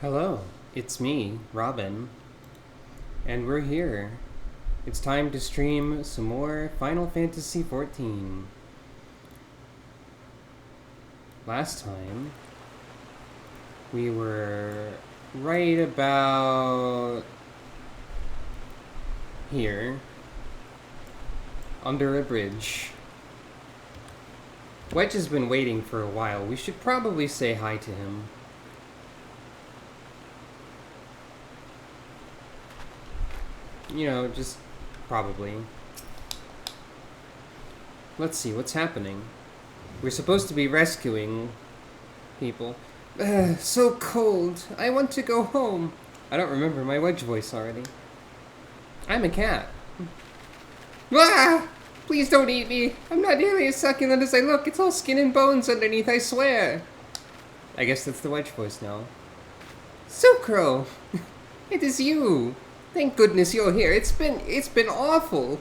Hello, it's me, Robin, and we're here. It's time to stream some more Final Fantasy XIV. Last time, we were right about here, under a bridge. Wedge has been waiting for a while. We should probably say hi to him. You know, just probably. Let's see, what's happening? We're supposed to be rescuing people. So cold. I want to go home. I don't remember my Wedge voice already. I'm a cat. Ah! Please don't eat me. I'm not nearly as succulent as I look. It's all skin and bones underneath, I swear. I guess that's the Wedge voice now. Sucro! It is you. Thank goodness you're here. It's been awful.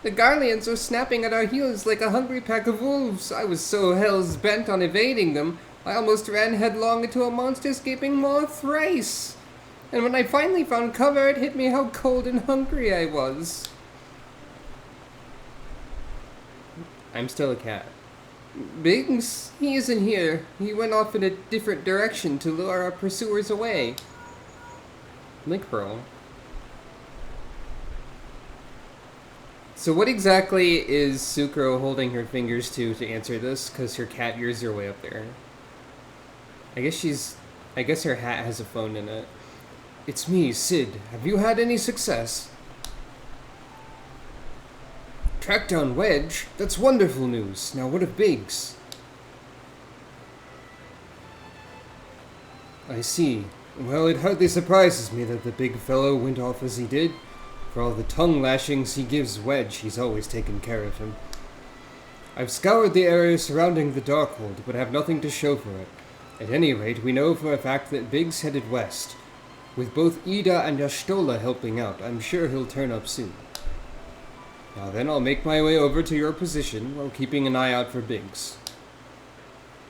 The Garleans are snapping at our heels like a hungry pack of wolves. I was so hell's bent on evading them, I almost ran headlong into a monster's gaping maw thrice. And when I finally found cover, it hit me how cold and hungry I was. I'm still a cat. Biggs, he isn't here. He went off in a different direction to lure our pursuers away. Link Pearl. So what exactly is Sucro holding her fingers to answer this? Because her cat ears are way up there. I guess her hat has a phone in it. It's me, Sid. Have you had any success? Track down Wedge? That's wonderful news. Now what of Biggs? I see. Well, it hardly surprises me that the big fellow went off as he did. For all the tongue lashings he gives Wedge, he's always taken care of him. I've scoured the area surrounding the Darkhold, but have nothing to show for it. At any rate, we know for a fact that Biggs headed west. With both Ida and Ashtola helping out, I'm sure he'll turn up soon. Now then, I'll make my way over to your position while keeping an eye out for Biggs.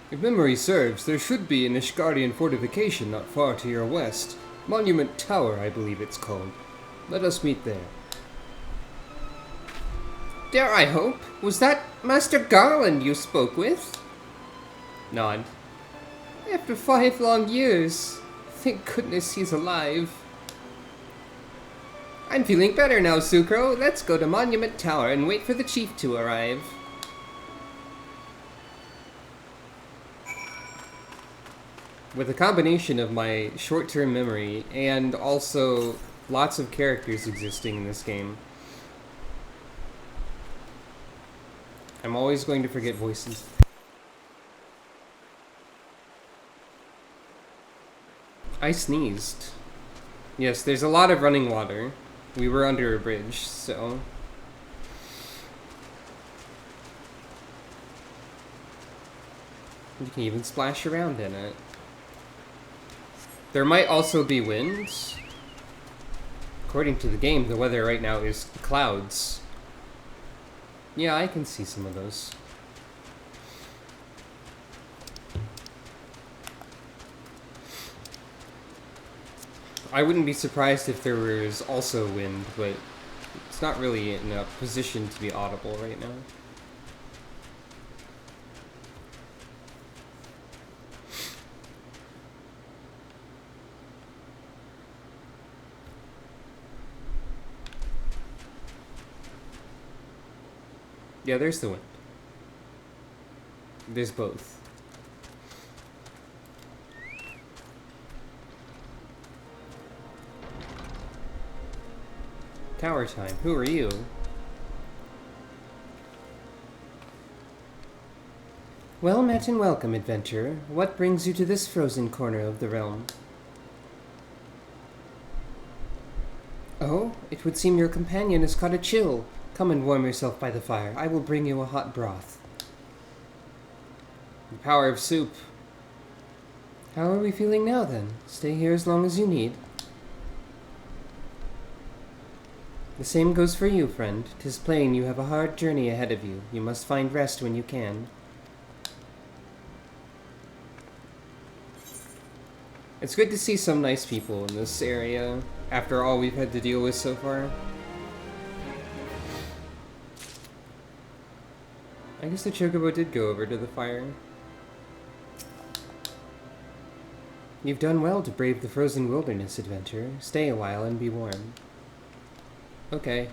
If memory serves, there should be an Ishgardian fortification not far to your west. Monument Tower, I believe it's called. Let us meet there. Dare I hope? Was that Master Garland you spoke with? Nod. After 5 long years. Thank goodness he's alive. I'm feeling better now, Sucro. Let's go to Monument Tower and wait for the chief to arrive. With a combination of my short-term memory and also lots of characters existing in this game, I'm always going to forget voices. I sneezed. Yes, there's a lot of running water. We were under a bridge, so... You can even splash around in it. There might also be winds. According to the game, the weather right now is clouds. Yeah, I can see some of those. I wouldn't be surprised if there was also wind, but it's not really in a position to be audible right now. Yeah, there's the wind. There's both. Tower time. Who are you? Well met and welcome, adventurer. What brings you to this frozen corner of the realm? Oh, it would seem your companion has caught a chill. Come and warm yourself by the fire. I will bring you a hot broth. The power of soup. How are we feeling now, then? Stay here as long as you need. The same goes for you, friend. 'Tis plain you have a hard journey ahead of you. You must find rest when you can. It's good to see some nice people in this area after all we've had to deal with so far. I guess the chocobo did go over to the fire. You've done well to brave the frozen wilderness, adventurer. Stay a while and be warm. Okay.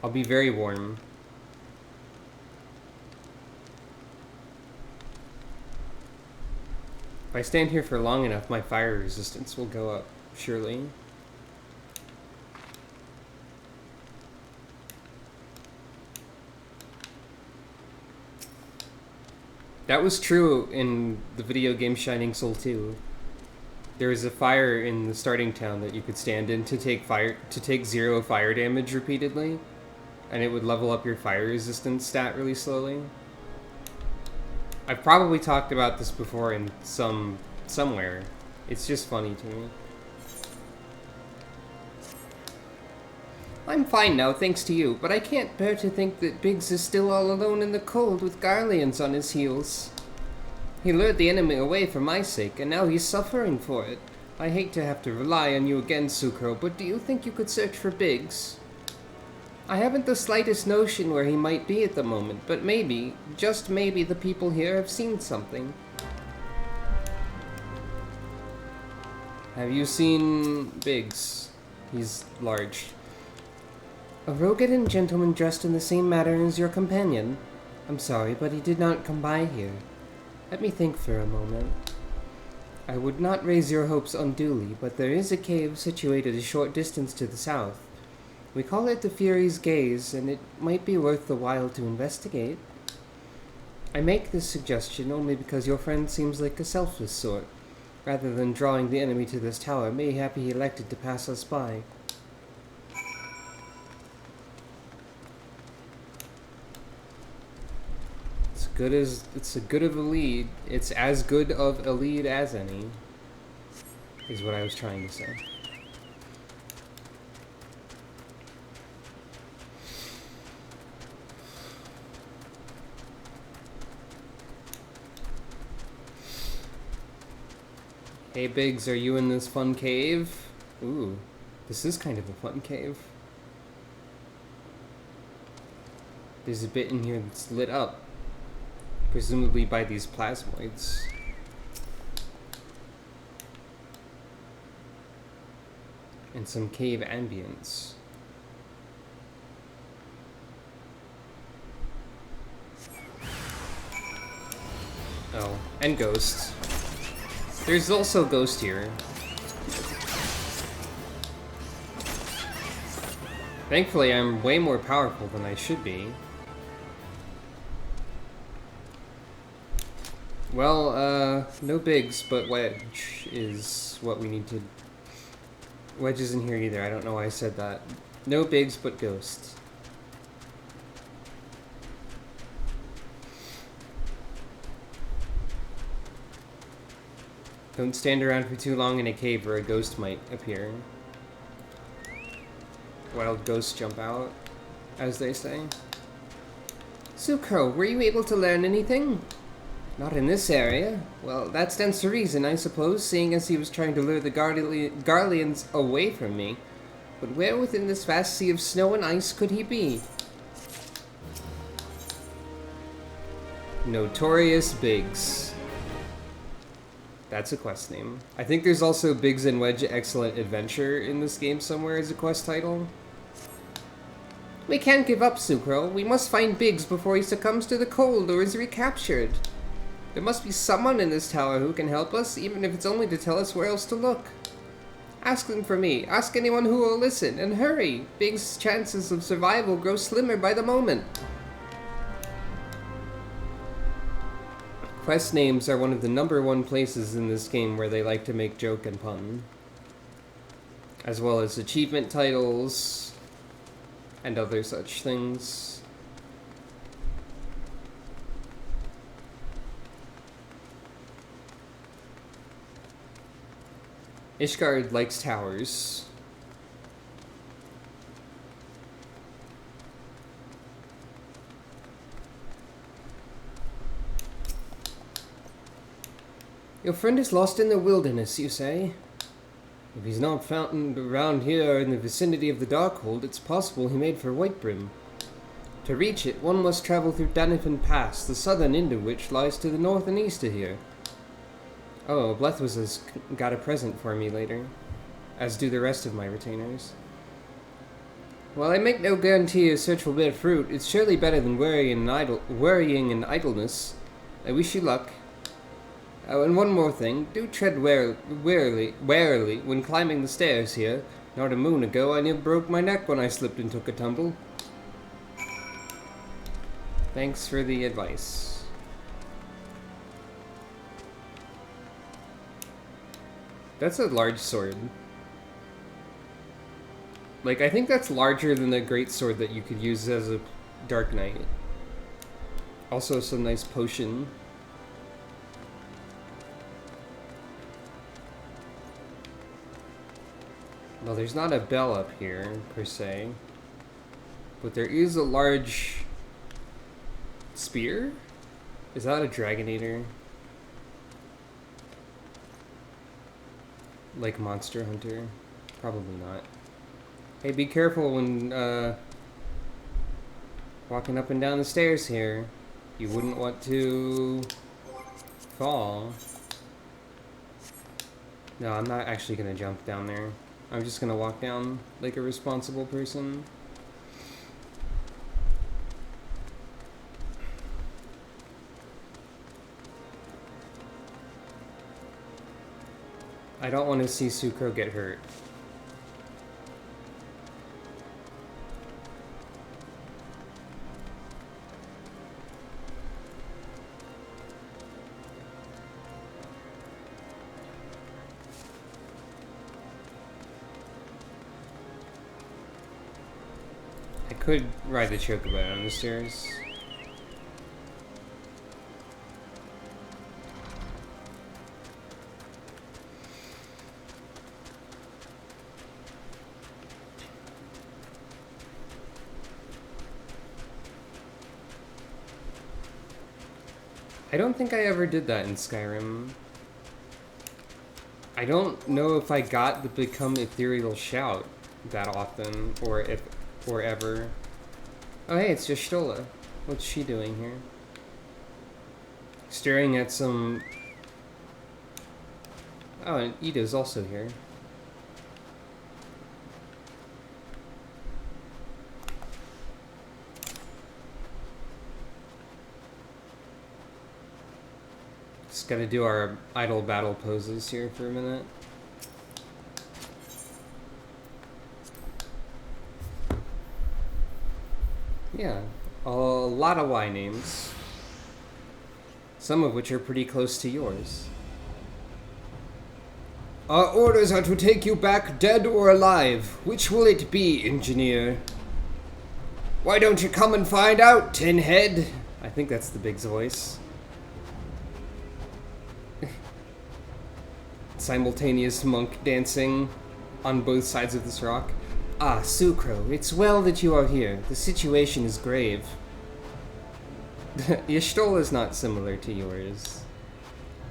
I'll be very warm. If I stand here for long enough, my fire resistance will go up, surely. That was true in the video game Shining Soul 2. There was a fire in the starting town that you could stand in to take 0 fire damage repeatedly, and it would level up your fire resistance stat really slowly. I've probably talked about this before in somewhere. It's just funny to me. I'm fine now, thanks to you, but I can't bear to think that Biggs is still all alone in the cold with Garleans on his heels. He lured the enemy away for my sake, and now he's suffering for it. I hate to have to rely on you again, Sucro, but do you think you could search for Biggs? I haven't the slightest notion where he might be at the moment, but maybe, just maybe, the people here have seen something. Have you seen Biggs? He's large. A Rogadan gentleman dressed in the same manner as your companion. I'm sorry, but he did not come by here. Let me think for a moment. I would not raise your hopes unduly, but there is a cave situated a short distance to the south. We call it the Fury's Gaze, and it might be worth the while to investigate. I make this suggestion only because your friend seems like a selfless sort. Rather than drawing the enemy to this tower, mayhap he elected to pass us by. It's a good of a lead. It's as good of a lead as any, is what I was trying to say. Hey Biggs, are you in this fun cave? Ooh, this is kind of a fun cave. There's a bit in here that's lit up. Presumably by these plasmoids. And some cave ambience. Oh, and ghosts. There's also ghost here. Thankfully, I'm way more powerful than I should be. Well, no Biggs, but Wedge is what we need to... Wedge isn't here either, I don't know why I said that. No Biggs, but Ghost. Don't stand around for too long in a cave where a ghost might appear. Wild ghosts jump out, as they say. Sucro, were you able to learn anything? Not in this area. Well, that stands to reason, I suppose, seeing as he was trying to lure the Garleans away from me. But where within this vast sea of snow and ice could he be? Notorious Biggs. That's a quest name. I think there's also Biggs and Wedge Excellent Adventure in this game somewhere as a quest title. We can't give up, Sucro. We must find Biggs before he succumbs to the cold or is recaptured. There must be someone in this tower who can help us, even if it's only to tell us where else to look. Ask them for me. Ask anyone who will listen, and hurry! Biggs' chances of survival grow slimmer by the moment. Quest names are one of the #1 places in this game where they like to make joke and pun. As well as achievement titles and other such things. Ishgard likes towers. Your friend is lost in the wilderness, you say? If he's not found around here in the vicinity of the Darkhold, it's possible he made for Whitebrim. To reach it, one must travel through Danifin Pass, the southern end of which lies to the north and east of here. Oh, Blethwas has got a present for me later, as do the rest of my retainers. While I make no guarantee a search will bear fruit, it's surely better than worrying in idleness. I wish you luck. Oh, and one more thing. Do tread warily when climbing the stairs here. Not a moon ago, I nearly broke my neck when I slipped and took a tumble. Thanks for the advice. That's a large sword. Like, I think that's larger than the great sword that you could use as a Dark Knight. Also, some nice potion. Well, there's not a bell up here, per se. But there is a large spear? Is that a Dragon Eater? Like Monster Hunter? Probably not. Hey, be careful when walking up and down the stairs here. You wouldn't want to fall. No, I'm not actually going to jump down there. I'm just going to walk down like a responsible person. I don't want to see Sucro get hurt. I could ride the chocobo on the stairs. I don't think I ever did that in Skyrim. I don't know if I got the Become Ethereal Shout that often, or ever. Oh hey, it's just Stola. What's she doing here? Staring at some... Oh, and Ida's also here. Just gotta do our idle battle poses here for a minute. Yeah, a lot of Y names. Some of which are pretty close to yours. Our orders are to take you back dead or alive. Which will it be, engineer? Why don't you come and find out, tin head? I think that's the Big's voice. Simultaneous monk dancing on both sides of this rock. Ah, Sucro, it's well that you are here. The situation is grave. Y'shtola is not similar to yours.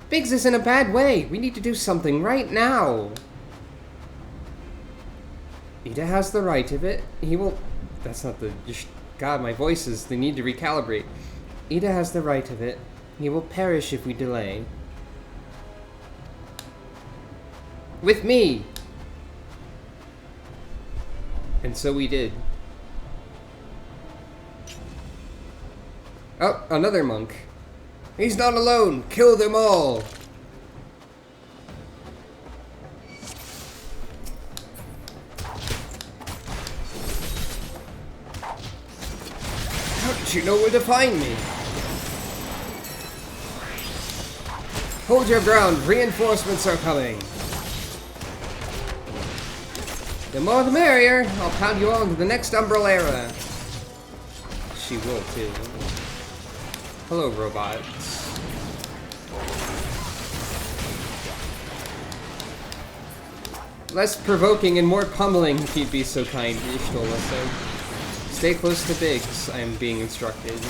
Biggs is in a bad way. We need to do something right now. Ida has the right of it. He will... That's not the... God, my voices, they need to recalibrate. Ida has the right of it. He will perish if we delay. With me! And so we did. Oh, another monk. He's not alone! Kill them all! How did you know where to find me? Hold your ground! Reinforcements are coming! The more the merrier. I'll pound you all into the next Umbral era. She will too. Hello, robots. Less provoking and more pummeling, if you'd be so kind, Y'shtola said. Stay close to Biggs, I am being instructed.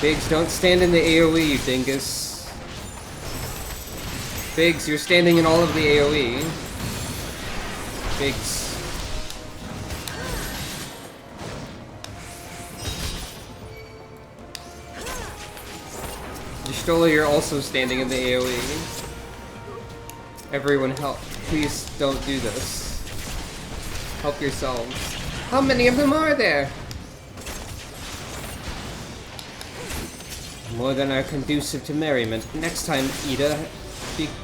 Biggs, don't stand in the AoE, you dingus. Biggs, you're standing in all of the AoE. Biggs. Y'shtola, you're also standing in the AoE. Everyone help. Please don't do this. Help yourselves. How many of them are there? More than are conducive to merriment. Next time, Ida,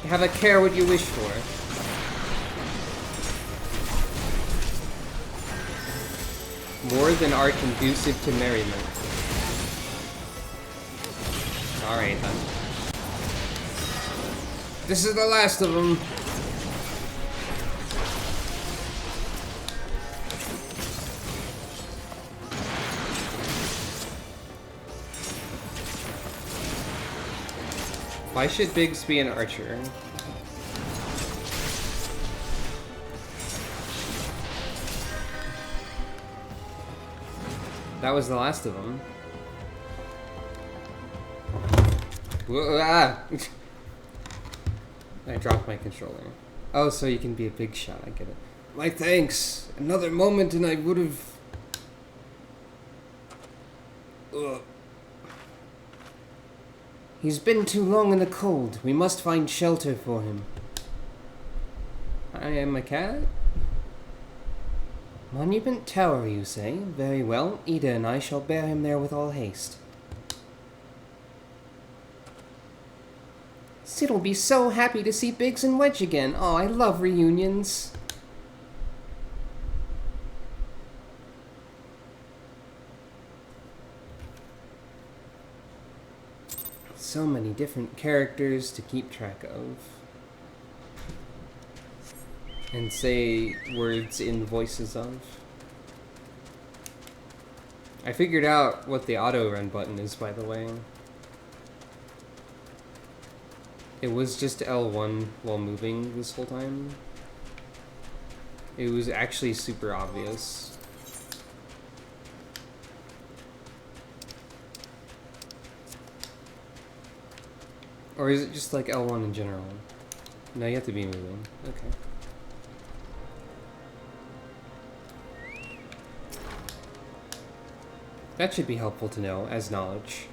have a care what you wish for. More than are conducive to merriment. Alright then. This is the last of them. Why should Biggs be an archer? That was the last of them. Whoa, ah! I dropped my controller. Oh, so you can be a big shot, I get it. My thanks! Another moment and I would've... Ugh. He's been too long in the cold. We must find shelter for him. I am a cat? Monument Tower, you say? Very well. Ida and I shall bear him there with all haste. Sid will be so happy to see Biggs and Wedge again. Oh, I love reunions. So many different characters to keep track of. And say words in voices of. I figured out what the auto run button is, by the way. It was just L1 while moving this whole time. It was actually super obvious. Or is it just like L1 in general? No, you have to be moving. Okay. That should be helpful to know as knowledge.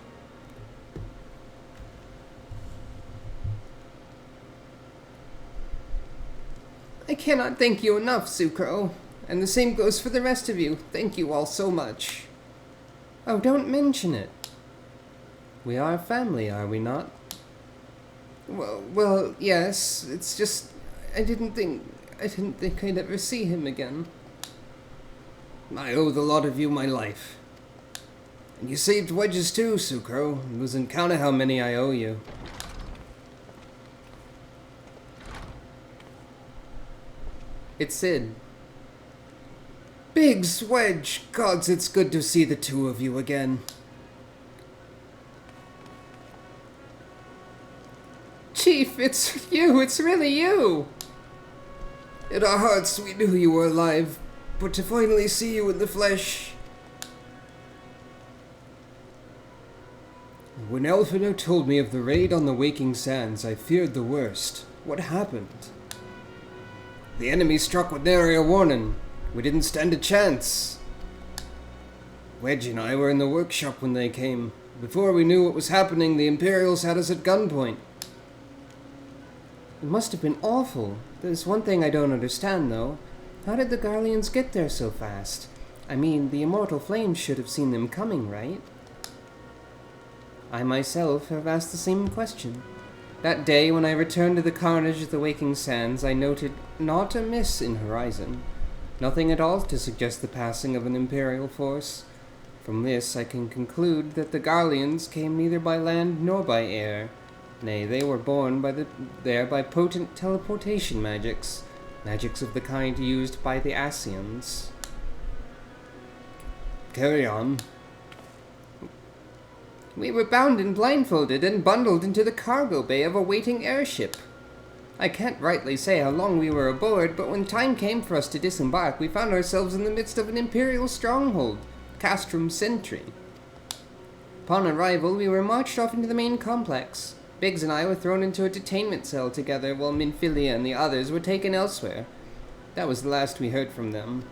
I cannot thank you enough, Sucro. And the same goes for the rest of you. Thank you all so much. Oh, don't mention it. We are family, are we not? Well, yes. It's just... I didn't think I'd ever see him again. I owe the lot of you my life. And you saved Wedges too, Sucro. Losing count of how many I owe you. It's Sid. Biggs, Wedge, gods, it's good to see the two of you again. Chief, it's you, it's really you! In our hearts, we knew you were alive, but to finally see you in the flesh... When Elfino told me of the raid on the Waking Sands, I feared the worst. What happened? The enemy struck with nary a warning. We didn't stand a chance. Wedge and I were in the workshop when they came. Before we knew what was happening, the Imperials had us at gunpoint. It must have been awful. There's one thing I don't understand, though. How did the Garleans get there so fast? I mean, the Immortal Flames should have seen them coming, right? I myself have asked the same question. That day, when I returned to the carnage of the Waking Sands, I noted not a miss in horizon. Nothing at all to suggest the passing of an Imperial force. From this, I can conclude that the Garleans came neither by land nor by air. Nay, they were born there by potent teleportation magics of the kind used by the Asians. Carry on. We were bound and blindfolded and bundled into the cargo bay of a waiting airship. I can't rightly say how long we were aboard, but when time came for us to disembark, we found ourselves in the midst of an Imperial stronghold, Castrum Sentry. Upon arrival, we were marched off into the main complex. Biggs and I were thrown into a detainment cell together while Minfilia and the others were taken elsewhere. That was the last we heard from them.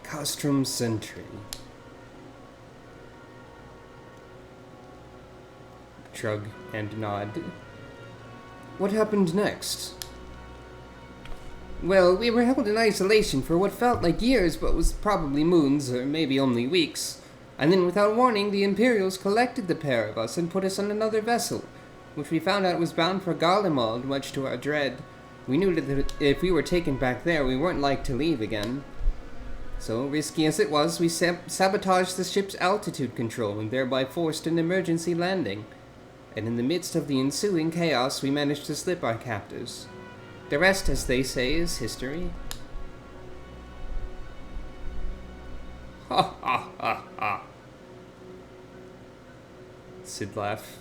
Castrum Sentry. Shrug and nod. What happened next? Well, we were held in isolation for what felt like years, but was probably moons, or maybe only weeks. And then, without warning, the Imperials collected the pair of us and put us on another vessel, which we found out was bound for Garlemald, much to our dread. We knew that if we were taken back there, we weren't like to leave again. So, risky as it was, we sabotaged the ship's altitude control and thereby forced an emergency landing. And in the midst of the ensuing chaos, we managed to slip our captors. The rest, as they say, is history. Ha ha ha ha. Sid laughed.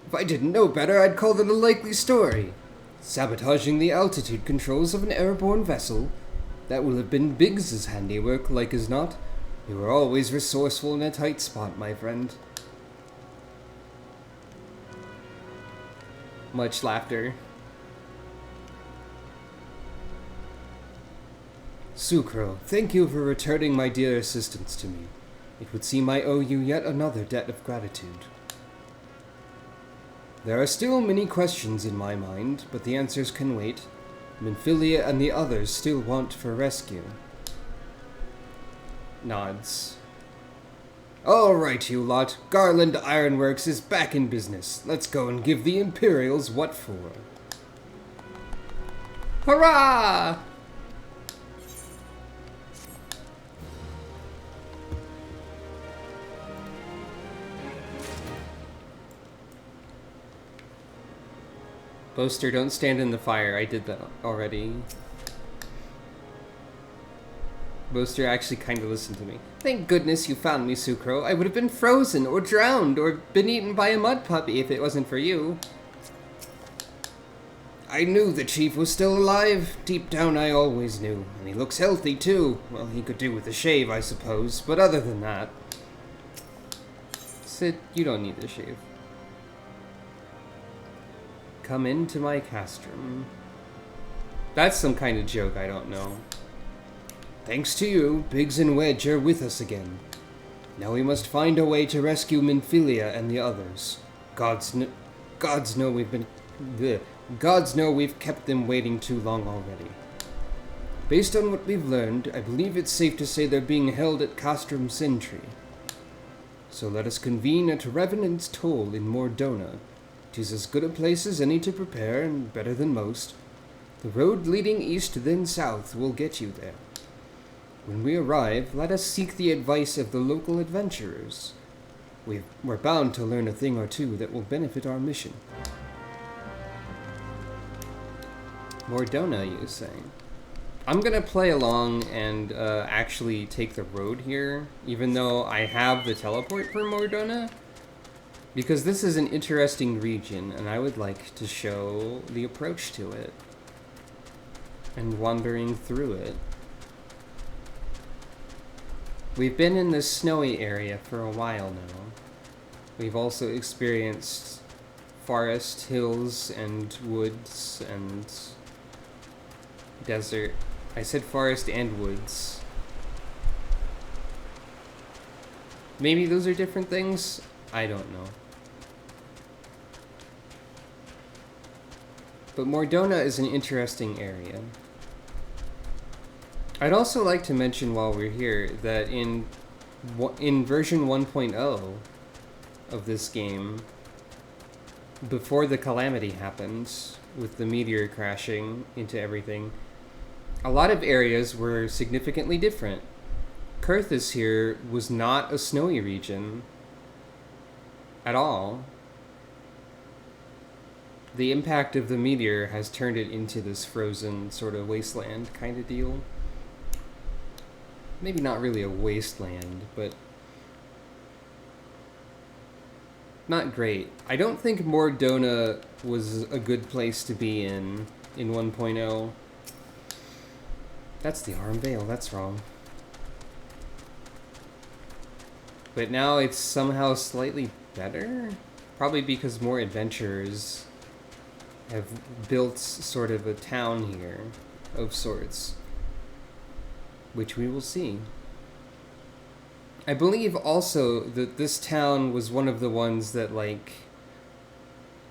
If I didn't know better, I'd call it a likely story. Sabotaging the altitude controls of an airborne vessel? That will have been Biggs's handiwork, like as not. You were always resourceful in a tight spot, my friend. Much laughter. Sucro, thank you for returning my dear assistance to me. It would seem I owe you yet another debt of gratitude. There are still many questions in my mind, but the answers can wait. Minfilia and the others still want for rescue. Nods. All right, you lot. Garland Ironworks is back in business. Let's go and give the Imperials what for. Hurrah! Boaster, don't stand in the fire. I did that already. Boaster actually kind of listened to me. Thank goodness you found me, Sucro. I would have been frozen or drowned or been eaten by a mud puppy if it wasn't for you. I knew the chief was still alive. Deep down I always knew. And he looks healthy too. Well, he could do with a shave, I suppose. But other than that... Sid, you don't need to shave. Come into my castrum. That's some kind of joke, I don't know. Thanks to you, Biggs and Wedge are with us again. Now we must find a way to rescue Minfilia and the others. Gods know we've kept them waiting too long already. Based on what we've learned, I believe it's safe to say they're being held at Castrum Sentry. So let us convene at Revenant's Toll in Mordona. 'Tis as good a place as any to prepare, and better than most. The road leading east then south will get you there. When we arrive, let us seek the advice of the local adventurers. We're bound to learn a thing or two that will benefit our mission. Mordona, you say? I'm gonna play along and actually take the road here, even though I have the teleport for Mordona. Because this is an interesting region, and I would like to show the approach to it. And wandering through it. We've been in this snowy area for a while now. We've also experienced forest, hills, and woods, and desert. I said forest and woods. Maybe those are different things? I don't know. But Mordona is an interesting area. I'd also like to mention while we're here that in version 1.0 of this game, before the calamity happened, with the meteor crashing into everything, a lot of areas were significantly different. Kurthus here was not a snowy region at all. The impact of the meteor has turned it into this frozen sort of wasteland kind of deal. Maybe not really a wasteland, but not great. I don't think Mordona was a good place to be in 1.0. That's the arm veil, that's wrong. But now it's somehow slightly better? Probably because more adventurers have built sort of a town here of sorts, which we will see. I believe also that this town was one of the ones that, like,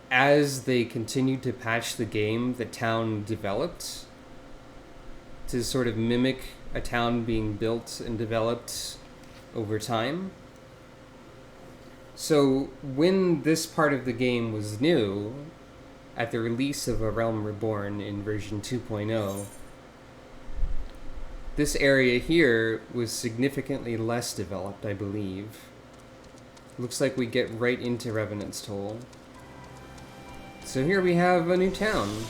as they continued to patch the game, the town developed to sort of mimic a town being built and developed over time. So when this part of the game was new, at the release of A Realm Reborn in version 2.0, this area here was significantly less developed, I believe. Looks like we get right into Revenant's Toll. So here we have a new town.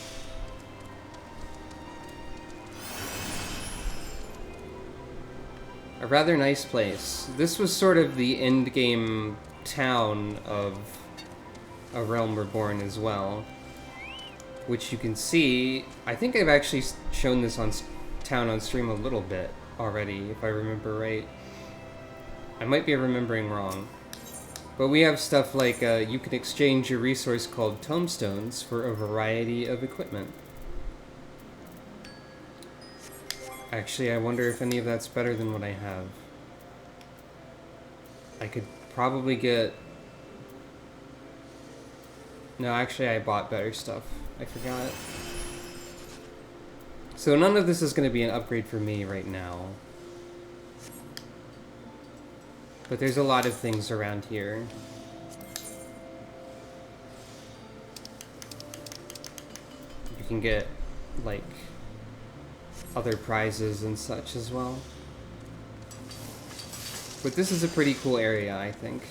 A rather nice place. This was sort of the end game town of A Realm Reborn as well, which you can see. I think I've actually shown this town on stream a little bit already, if I remember right. I might be remembering wrong. But we have stuff like you can exchange a resource called tomestones for a variety of equipment. Actually, I wonder if any of that's better than what I have. I could probably get... No, actually I bought better stuff. I forgot. So none of this is going to be an upgrade for me right now. But there's a lot of things around here. You can get, like, other prizes and such as well. But this is a pretty cool area, I think.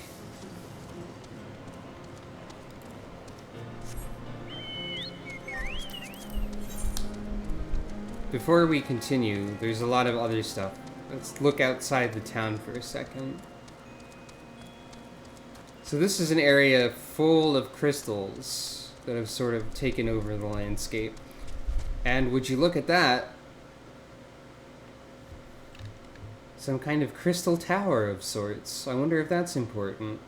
Before we continue, there's a lot of other stuff. Let's look outside the town for a second. So this is an area full of crystals that have sort of taken over the landscape. And would you look at that? Some kind of crystal tower of sorts. I wonder if that's important.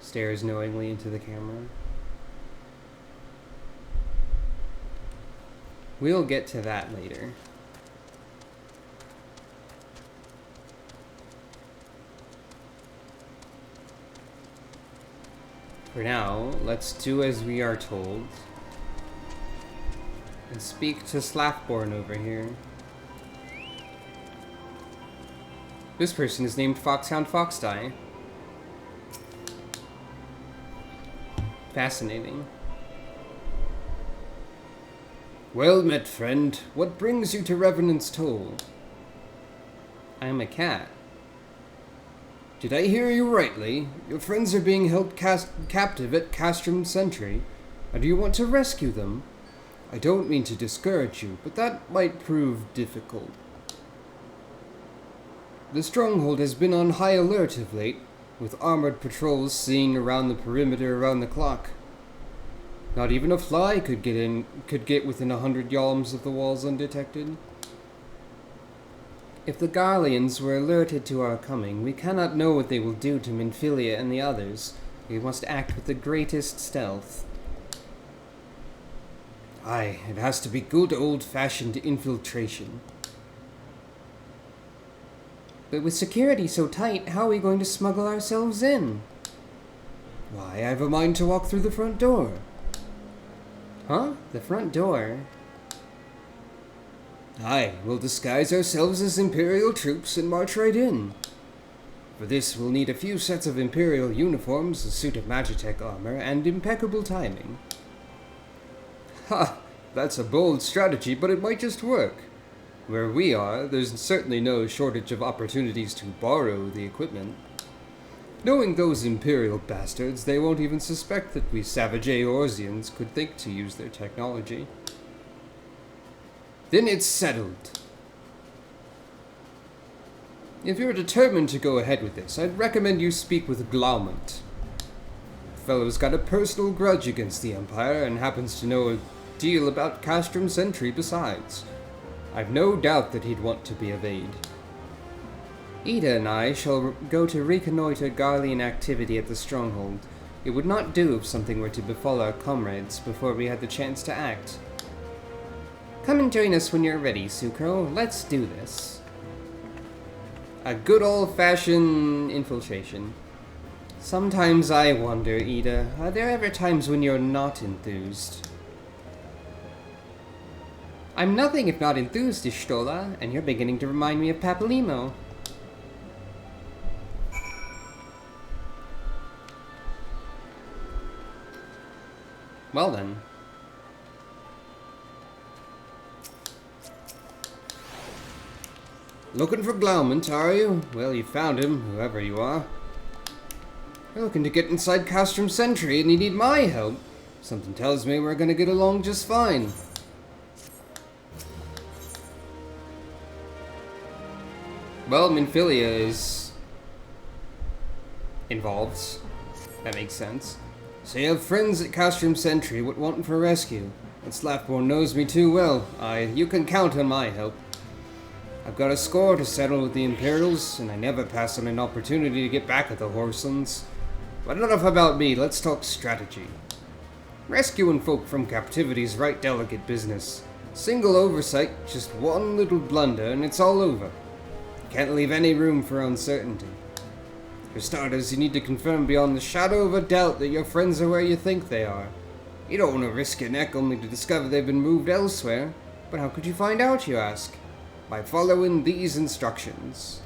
Stares knowingly into the camera. We'll get to that later. For now, let's do as we are told. And speak to Slathborn over here. This person is named Foxhound Foxdie. Fascinating. Well met, friend. What brings you to Revenant's Toll? I am a cat. Did I hear you rightly? Your friends are being held captive at Castrum Sentry, and you want to rescue them? I don't mean to discourage you, but that might prove difficult. The stronghold has been on high alert of late, with armored patrols seen around the perimeter around the clock. Not even a fly could get within 100 yalms of the walls undetected. If the Garleans were alerted to our coming, we cannot know what they will do to Minfilia and the others. We must act with the greatest stealth. Aye, it has to be good old-fashioned infiltration. But with security so tight, how are we going to smuggle ourselves in? Why, I've a mind to walk through the front door. Huh? The front door? Aye, we'll disguise ourselves as Imperial troops and march right in. For this, we'll need a few sets of Imperial uniforms, a suit of Magitech armor, and impeccable timing. Ha! That's a bold strategy, but it might just work. Where we are, there's certainly no shortage of opportunities to borrow the equipment. Knowing those Imperial bastards, they won't even suspect that we savage Eorzeans could think to use their technology. Then it's settled. If you're determined to go ahead with this, I'd recommend you speak with Glaumont. The fellow's got a personal grudge against the Empire and happens to know a deal about Castrum Sentry besides. I've no doubt that he'd want to be of aid. Ida and I shall go to reconnoiter Garlean activity at the stronghold. It would not do if something were to befall our comrades before we had the chance to act. Come and join us when you're ready, Sucro. Let's do this. A good old-fashioned infiltration. Sometimes I wonder, Ida, are there ever times when you're not enthused? I'm nothing if not enthused, Ishtola, and you're beginning to remind me of Papalymo. Well then. Looking for Glaument, are you? Well, you found him, whoever you are. You're looking to get inside Castrum Sentry and you need my help. Something tells me we're gonna get along just fine. Well, Minfilia is involved. That makes sense. So you have friends at Castrum Sentry what wanting for rescue. And Slaffborn knows me too well. You can count on my help. I've got a score to settle with the Imperials, and I never pass on an opportunity to get back at the Horselands. But enough about me, let's talk strategy. Rescuing folk from captivity's right delicate business. Single oversight, just one little blunder, and it's all over. Can't leave any room for uncertainty. For starters, you need to confirm beyond the shadow of a doubt that your friends are where you think they are. You don't want to risk your neck only to discover they've been moved elsewhere. But how could you find out, you ask? By following these instructions.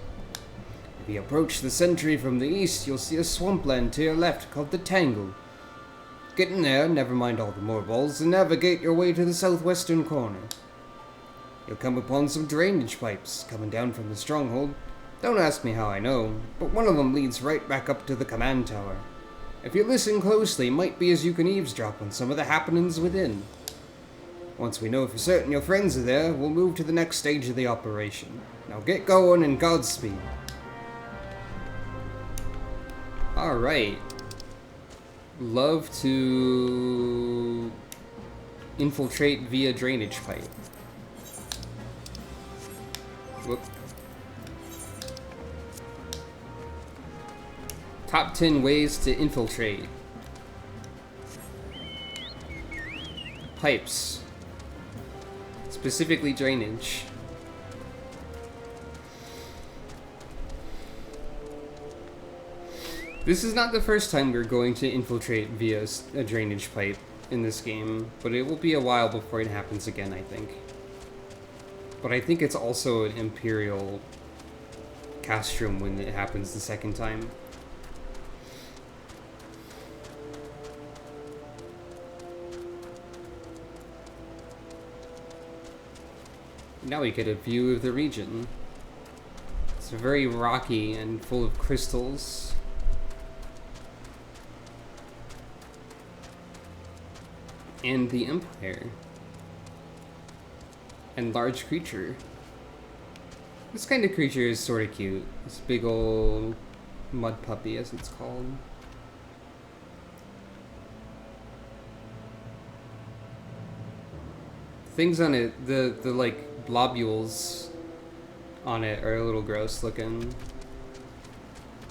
If you approach the sentry from the east, you'll see a swampland to your left called the Tangle. Get in there, never mind all the moorballs, and navigate your way to the southwestern corner. You'll come upon some drainage pipes coming down from the stronghold. Don't ask me how I know, but one of them leads right back up to the command tower. If you listen closely, it might be as you can eavesdrop on some of the happenings within. Once we know for certain your friends are there, we'll move to the next stage of the operation. Now get going and Godspeed. Alright. Love to infiltrate via drainage pipe. Whoop. Top 10 ways to infiltrate. Pipes. Specifically drainage. This is not the first time we're going to infiltrate via a drainage pipe in this game, but it will be a while before it happens again, I think. But I think it's also an Imperial castrum when it happens the second time. Now we get a view of the region. It's very rocky and full of crystals. And the Empire. And large creature. This kind of creature is sort of cute. This big old mud puppy, as it's called. Things on it, the like blobules on it are a little gross looking.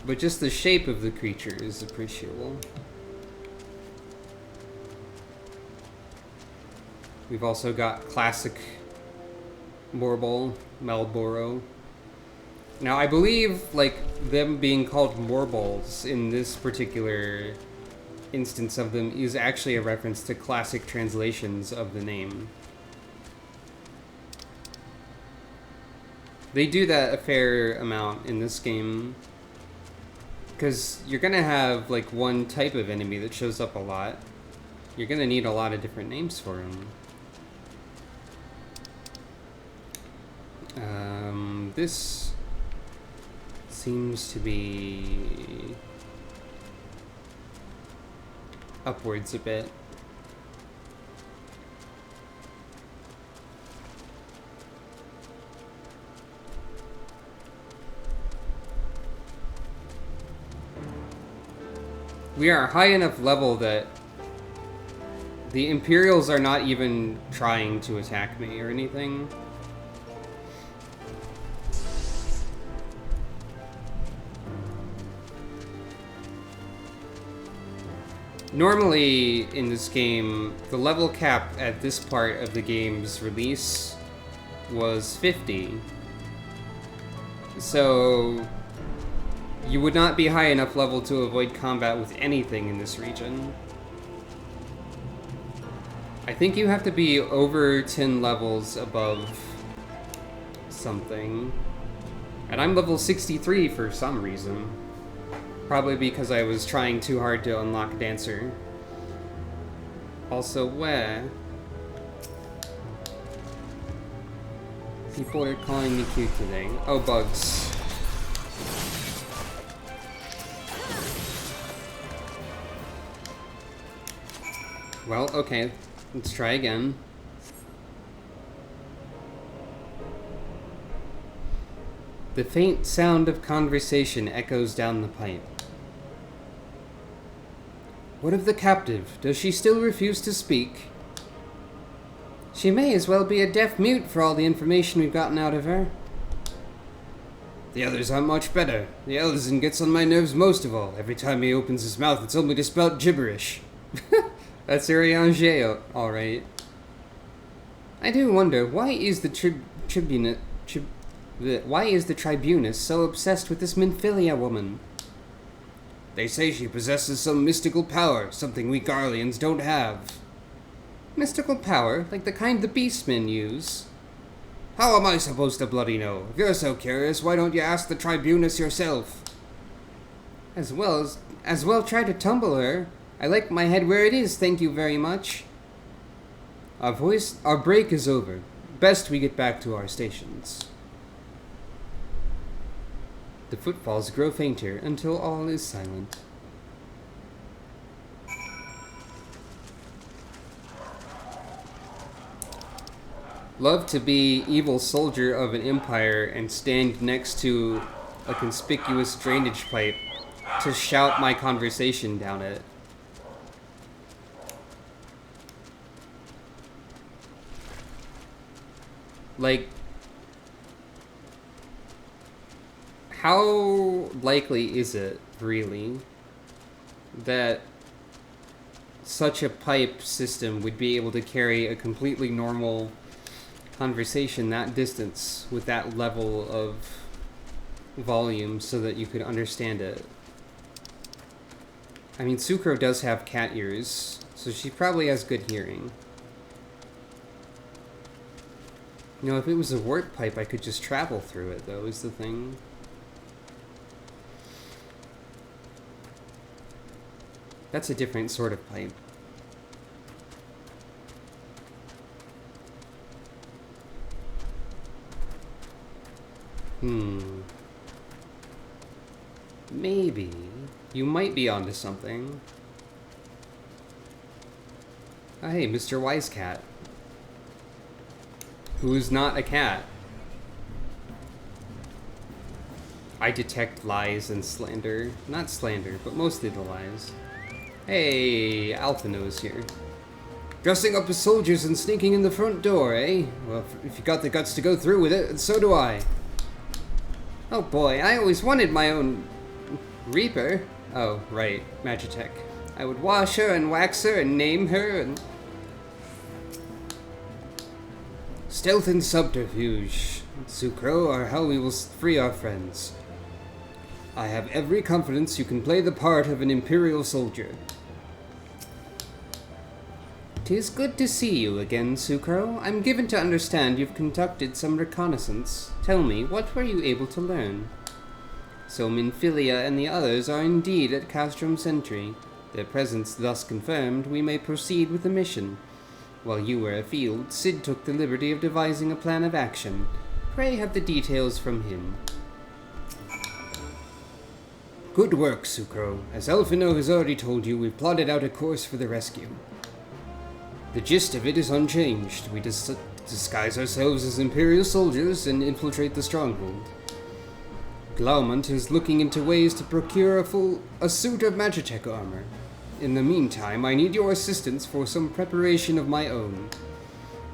But just the shape of the creature is appreciable. We've also got classic Morbol, Malboro. Now I believe like them being called Morbols in this particular instance of them is actually a reference to classic translations of the name. They do that a fair amount in this game, because you're gonna have like one type of enemy that shows up a lot. You're gonna need a lot of different names for them. This seems to be upwards a bit. We are high enough level that the Imperials are not even trying to attack me or anything. Normally, in this game, the level cap at this part of the game's release was 50. So, you would not be high enough level to avoid combat with anything in this region. I think you have to be over 10 levels above something. And I'm level 63 for some reason. Probably because I was trying too hard to unlock Dancer. Also, where? People are calling me cute today. Oh, bugs. Well, okay. Let's try again. The faint sound of conversation echoes down the pipe. What of the captive? Does she still refuse to speak? She may as well be a deaf mute for all the information we've gotten out of her. The others aren't much better. The Elderson gets on my nerves most of all. Every time he opens his mouth, it's only to spout gibberish. That's Urianger, alright. I do wonder, why is the Tribunus so obsessed with this Minfilia woman? They say she possesses some mystical power, something we Garleans don't have. Mystical power? Like the kind the beastmen use? How am I supposed to bloody know? If you're so curious, why don't you ask the Tribunus yourself? As well try to tumble her. I like my head where it is, thank you very much. Our break is over. Best we get back to our stations. The footfalls grow fainter until all is silent. Love to be evil soldier of an empire and stand next to a conspicuous drainage pipe to shout my conversation down it. Like, how likely is it, really, that such a pipe system would be able to carry a completely normal conversation that distance with that level of volume so that you could understand it? I mean, Sucro does have cat ears, so she probably has good hearing. You know, if it was a warp pipe, I could just travel through it, though, is the thing. That's a different sort of pipe. Maybe. You might be onto something. Oh, hey, Mr. Wisecat. Who's not a cat? I detect lies and slander. Not slander, but mostly the lies. Hey, Alphino's here. Dressing up as soldiers and sneaking in the front door, eh? Well, if you got the guts to go through with it, so do I. Oh boy, I always wanted my own Reaper. Oh, right, Magitech. I would wash her and wax her and name her and... Stealth and subterfuge, Sucro, are how we will free our friends. I have every confidence you can play the part of an Imperial soldier. 'Tis good to see you again, Sucro. I'm given to understand you've conducted some reconnaissance. Tell me, what were you able to learn? So Minfilia and the others are indeed at Castrum Sentry. Their presence thus confirmed, we may proceed with the mission. While you were afield, Sid took the liberty of devising a plan of action. Pray have the details from him. Good work, Sucro. As Alphino has already told you, we've plotted out a course for the rescue. The gist of it is unchanged. We disguise ourselves as Imperial soldiers and infiltrate the stronghold. Glaumont is looking into ways to procure a suit of Magitech armor. In the meantime, I need your assistance for some preparation of my own.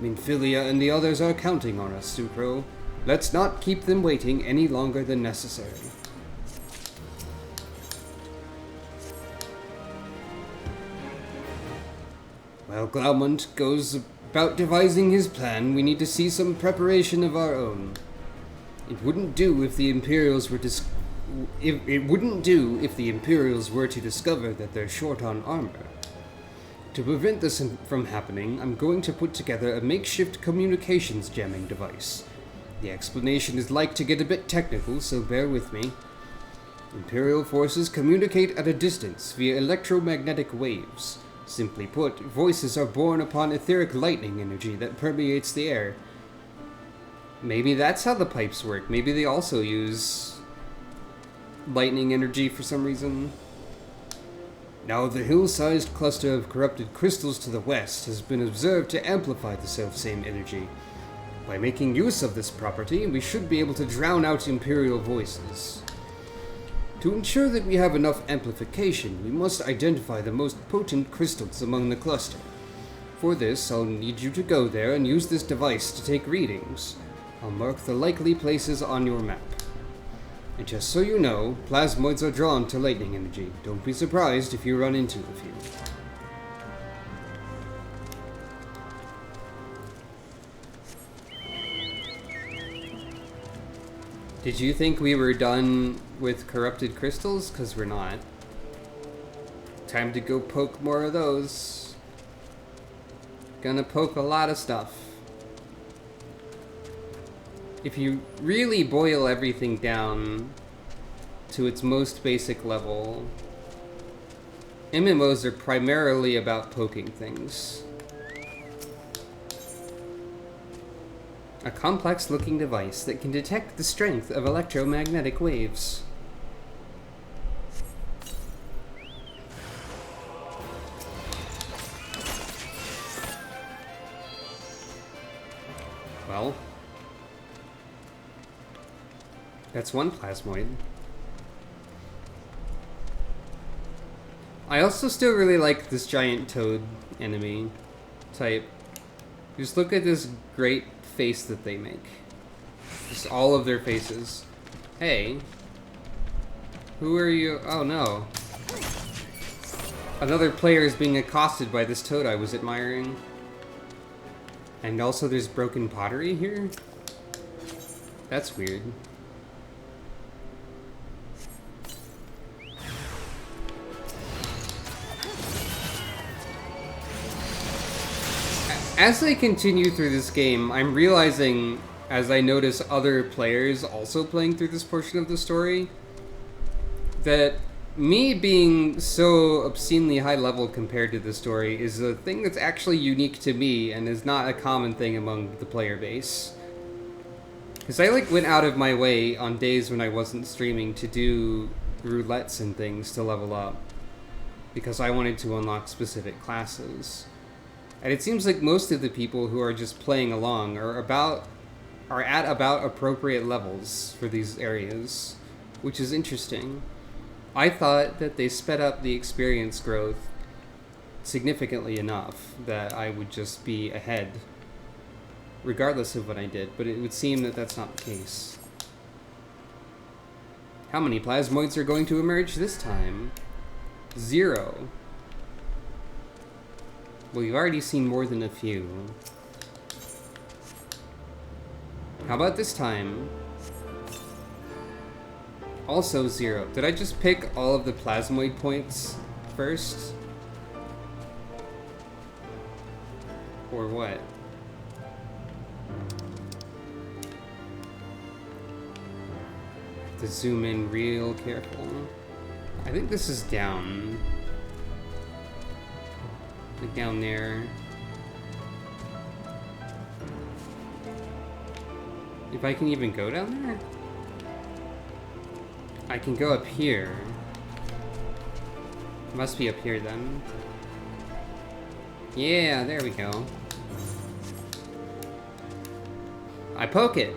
Minfilia and the others are counting on us, Sucro. Let's not keep them waiting any longer than necessary. While Glaumont goes about devising his plan, we need to see some preparation of our own. It wouldn't do if the Imperials were to discover that they're short on armor. To prevent this from happening, I'm going to put together a makeshift communications jamming device. The explanation is like to get a bit technical, so bear with me. Imperial forces communicate at a distance via electromagnetic waves. Simply put, voices are born upon etheric lightning energy that permeates the air. Maybe that's how the pipes work. Maybe they also use lightning energy for some reason. Now, the hill-sized cluster of corrupted crystals to the west has been observed to amplify the self-same energy. By making use of this property, we should be able to drown out Imperial voices. To ensure that we have enough amplification, we must identify the most potent crystals among the cluster. For this, I'll need you to go there and use this device to take readings. I'll mark the likely places on your map. And just so you know, plasmoids are drawn to lightning energy. Don't be surprised if you run into a few. Did you think we were done with corrupted crystals? Because we're not. Time to go poke more of those. Gonna poke a lot of stuff. If you really boil everything down to its most basic level, MMOs are primarily about poking things. A complex-looking device that can detect the strength of electromagnetic waves. Well, that's one plasmoid. I also still really like this giant toad enemy type. Just look at this great face that they make. Just all of their faces. Hey. Who are you? Oh no. Another player is being accosted by this toad I was admiring. And also there's broken pottery here? That's weird. As I continue through this game, I'm realizing, as I notice other players also playing through this portion of the story, that me being so obscenely high level compared to the story is a thing that's actually unique to me and is not a common thing among the player base. Because I went out of my way on days when I wasn't streaming to do roulettes and things to level up, because I wanted to unlock specific classes. And it seems like most of the people who are just playing along are at about appropriate levels for these areas, which is interesting. I thought that they sped up the experience growth significantly enough that I would just be ahead, regardless of what I did, but it would seem that that's not the case. How many plasmoids are going to emerge this time? 0. Well, you've already seen more than a few. How about this time? Also 0. Did I just pick all of the plasmoid points first? Or what? Have to zoom in real careful. I think this is down. Like down there. If I can even go down there? I can go up here. It must be up here then. Yeah, there we go. I poke it.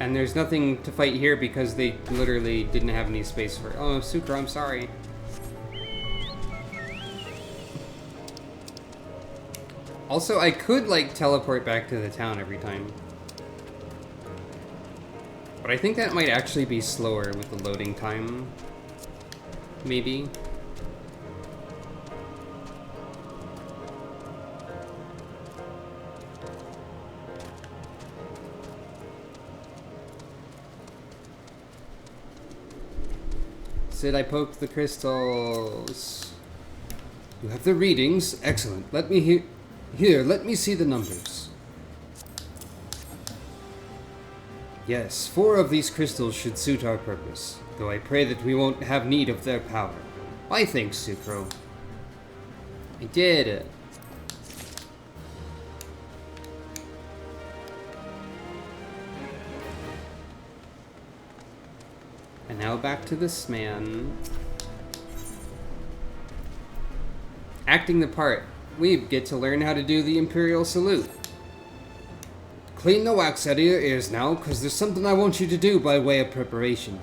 And there's nothing to fight here because they literally didn't have any space for it. Oh, Sukra, I'm sorry. Also, I could, teleport back to the town every time. But I think that might actually be slower with the loading time. Maybe. Sid, I poked the crystals. You have the readings. Excellent. Let me Here, let me see the numbers. Yes, 4 of these crystals should suit our purpose, though I pray that we won't have need of their power. Why thanks, Sucro. I did it. And now back to this man. Acting the part, we get to learn how to do the Imperial Salute. Clean the wax out of your ears now, because there's something I want you to do by way of preparation.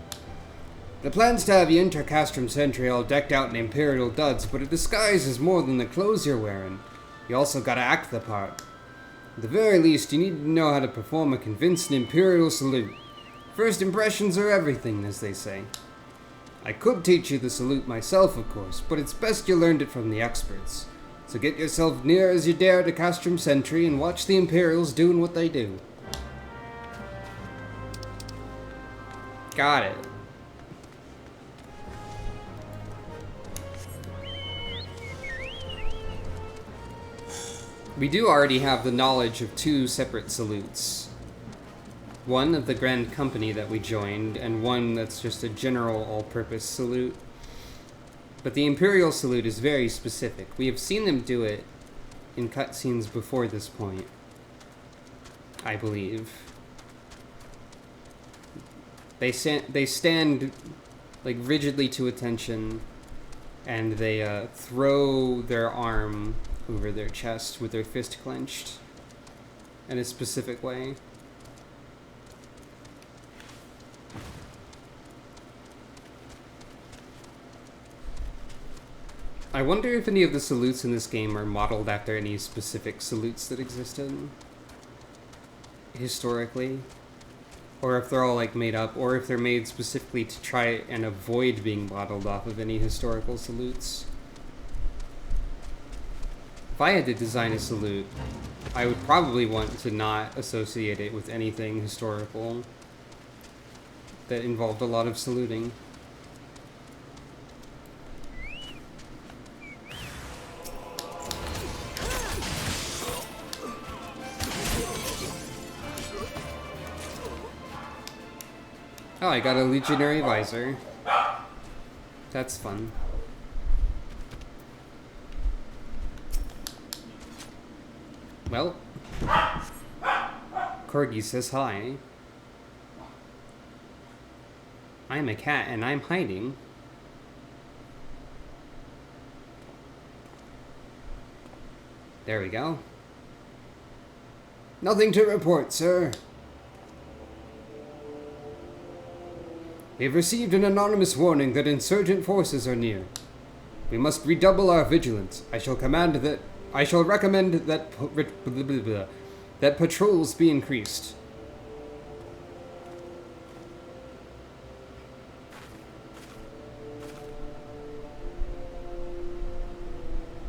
The plan's to have you enter Castrum Sentry all decked out in Imperial duds, but a disguise is more than the clothes you're wearing. You also gotta act the part. At the very least, you need to know how to perform a convincing Imperial Salute. First impressions are everything, as they say. I could teach you the salute myself, of course, but it's best you learned it from the experts. So get yourself near as you dare to Castrum Sentry and watch the Imperials doing what they do. Got it. We do already have the knowledge of 2 separate salutes. One of the Grand Company that we joined, and one that's just a general all-purpose salute. But the Imperial Salute is very specific. We have seen them do it in cutscenes before this point, I believe. They stand like rigidly to attention, and they throw their arm over their chest with their fist clenched in a specific way. I wonder if any of the salutes in this game are modeled after any specific salutes that existed historically, or if they're all like made up, or if they're made specifically to try and avoid being modeled off of any historical salutes. If I had to design a salute, I would probably want to not associate it with anything historical that involved a lot of saluting. Oh, I got a Legionary Visor. That's fun. Well, Corgi says hi. I'm a cat and I'm hiding. There we go. Nothing to report, sir. We have received an anonymous warning that insurgent forces are near. We must redouble our vigilance. I shall recommend that patrols be increased.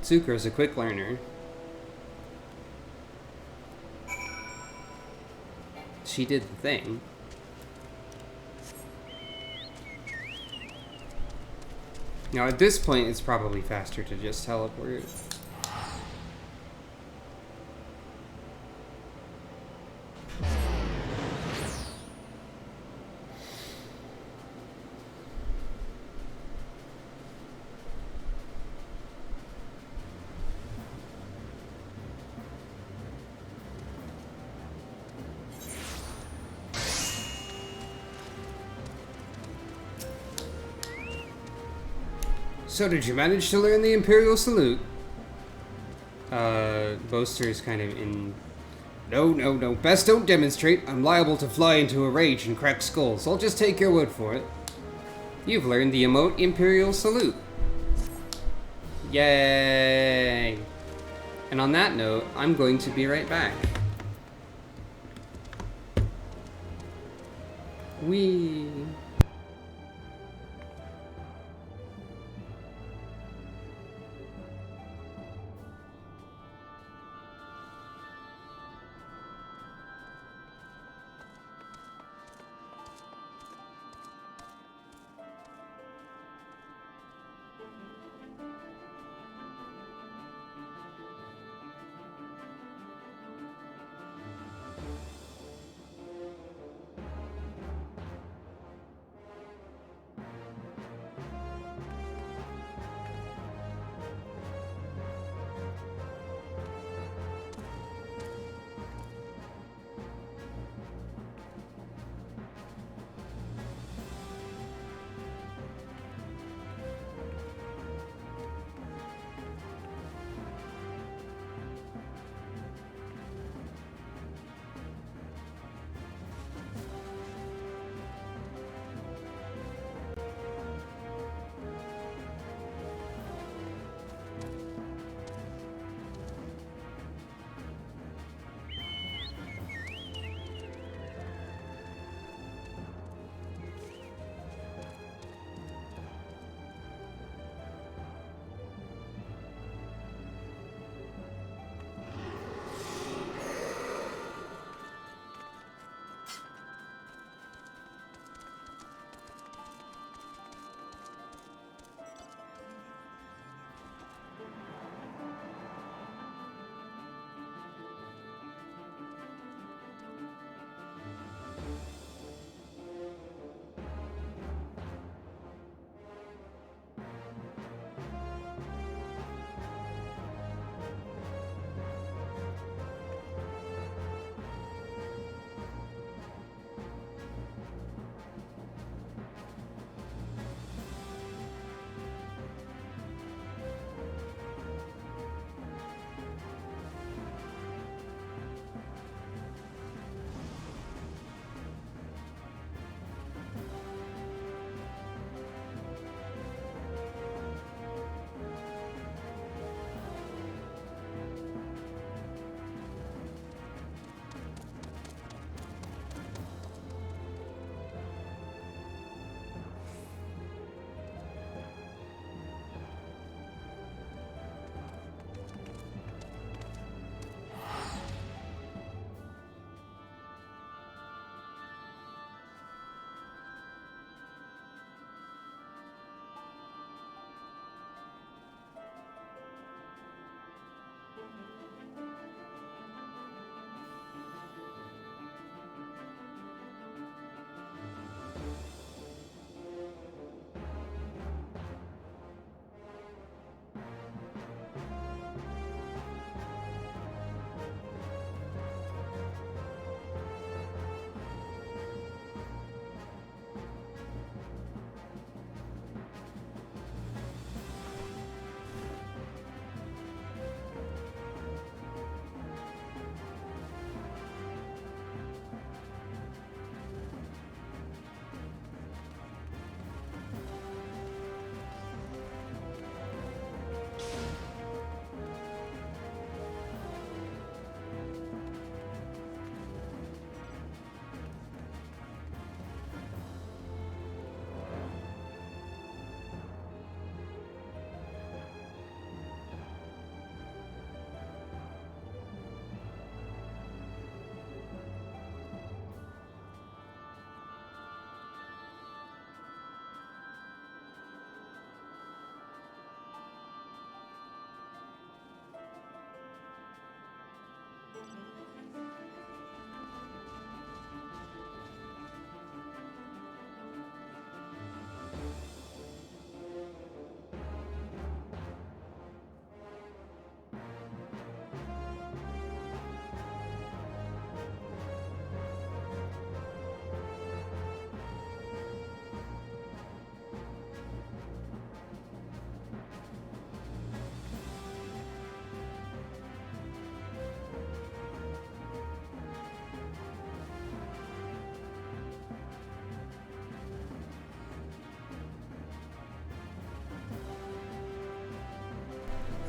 Tsuker's a quick learner. She did the thing. Now, at this point, it's probably faster to just teleport. So did you manage to learn the Imperial Salute? Boaster's kind of in... No. Best don't demonstrate. I'm liable to fly into a rage and crack skulls. I'll just take your word for it. You've learned the emote Imperial Salute. Yay! And on that note, I'm going to be right back. Whee!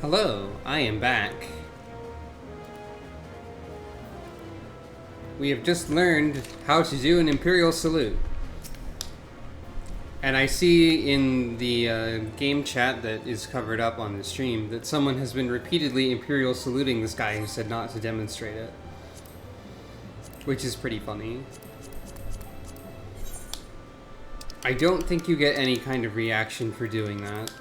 Hello, I am back. We have just learned how to do an Imperial Salute. And I see in the game chat that is covered up on the stream that someone has been repeatedly Imperial Saluting this guy who said not to demonstrate it. Which is pretty funny. I don't think you get any kind of reaction for doing that.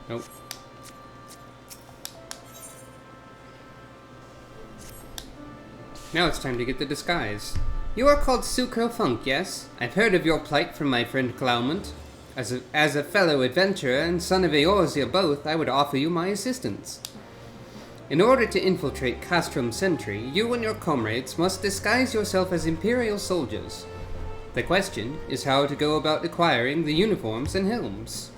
Nope. Now it's time to get the disguise. You are called Sucro Funk, yes? I've heard of your plight from my friend Cloumont. As a fellow adventurer and son of Eorzea both, I would offer you my assistance. In order to infiltrate Castrum Sentry, you and your comrades must disguise yourself as Imperial soldiers. The question is how to go about acquiring the uniforms and helms.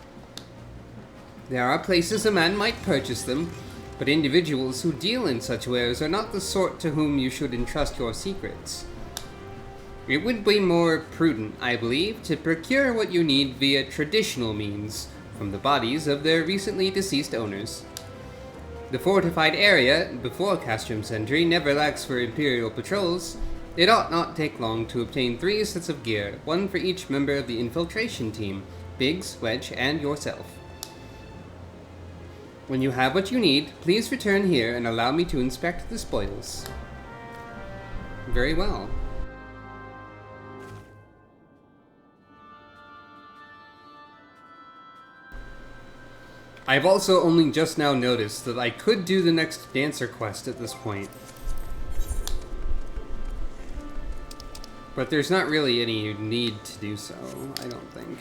There are places a man might purchase them, but individuals who deal in such wares are not the sort to whom you should entrust your secrets. It would be more prudent, I believe, to procure what you need via traditional means, from the bodies of their recently deceased owners. The fortified area before Castrum Sentry never lacks for Imperial patrols. It ought not take long to obtain 3 sets of gear, 1 for each member of the infiltration team, Biggs, Wedge, and yourself. When you have what you need, please return here and allow me to inspect the spoils. Very well. I've also only just now noticed that I could do the next dancer quest at this point. But there's not really any need to do so, I don't think.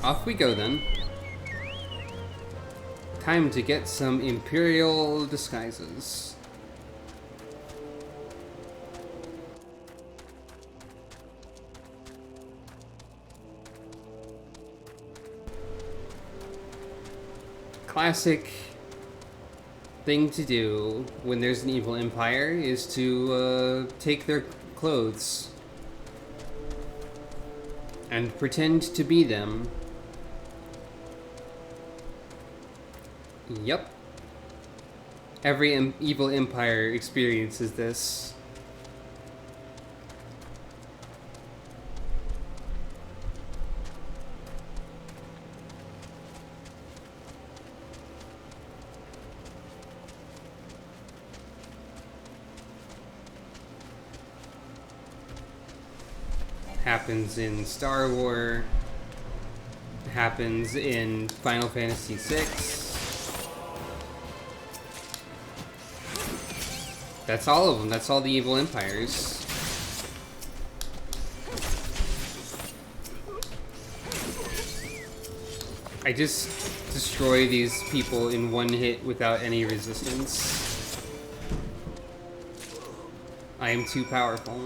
Off we go then. Time to get some Imperial disguises. Classic thing to do when there's an evil empire is to take their clothes and pretend to be them. Yep. Every evil empire experiences this. Happens in Star Wars. Happens in Final Fantasy VI. That's all of them. That's all the evil empires. I just destroy these people in one hit without any resistance. I am too powerful.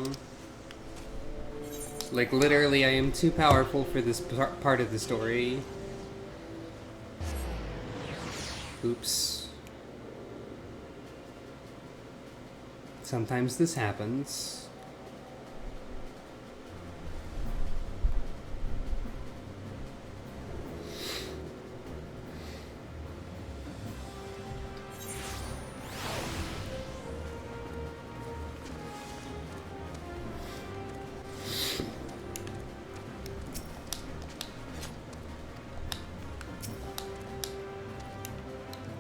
Like, literally, I am too powerful for this part of the story. Oops. Sometimes this happens.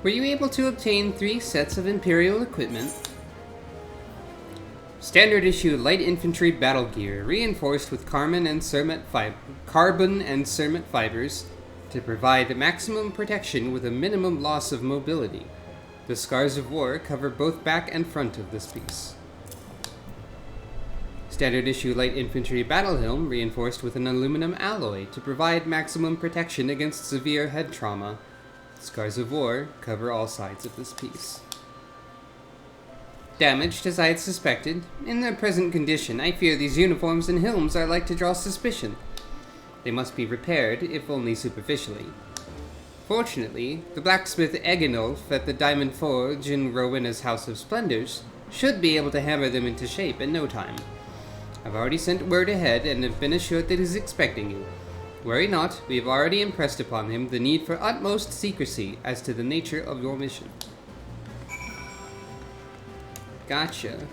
Were you able to obtain 3 sets of Imperial equipment? Standard issue light infantry battle gear, reinforced with carbon and cermet fibers to provide maximum protection with a minimum loss of mobility. The scars of war cover both back and front of this piece. Standard issue light infantry battle helm, reinforced with an aluminum alloy to provide maximum protection against severe head trauma. Scars of war cover all sides of this piece. Damaged as I had suspected. In their present condition, I fear these uniforms and helms are like to draw suspicion. They must be repaired, if only superficially. Fortunately, the blacksmith Egenolf at the Diamond Forge in Rowena's House of Splendors should be able to hammer them into shape in no time. I've already sent word ahead and have been assured that he's expecting you. Worry not, we have already impressed upon him the need for utmost secrecy as to the nature of your mission. Gotcha.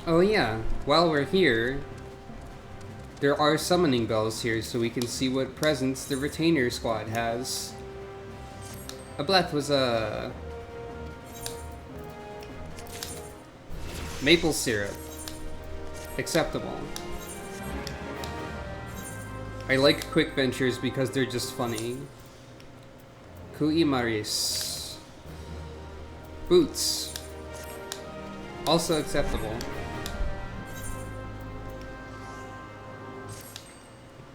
Oh yeah, while we're here, there are summoning bells here so we can see what presents the retainer squad has. Ableth was a maple syrup. Acceptable. I like quick ventures because they're just funny. Kui Maris. Boots. Also acceptable.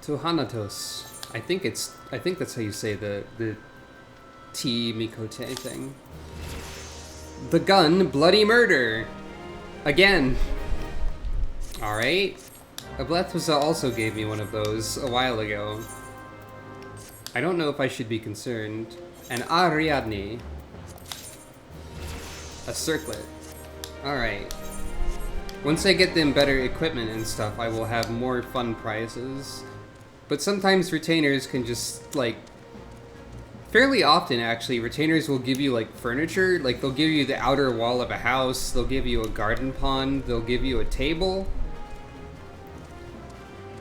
Tuhanatos. I think that's how you say the T Mikote thing. The gun, bloody murder. Again. Alright. Ableth also gave me one of those a while ago. I don't know if I should be concerned. And Ariadne. A circlet. Alright. Once I get them better equipment and stuff, I will have more fun prizes. But sometimes retainers can just, like... Fairly often, actually, retainers will give you, like, furniture. Like, they'll give you the outer wall of a house, they'll give you a garden pond, they'll give you a table.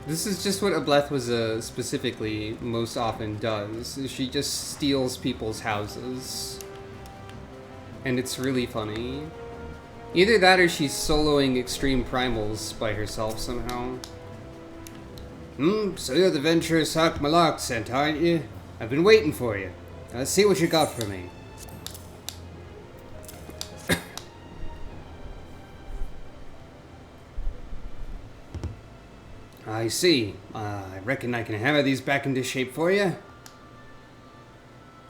This is just what Ableth was specifically most often does. She just steals people's houses. And it's really funny. Either that or she's soloing Extreme Primals by herself somehow. So you're the venturous Hawk Malak sent, aren't you? I've been waiting for you. Let's see what you got for me. I see. I reckon I can hammer these back into shape for you.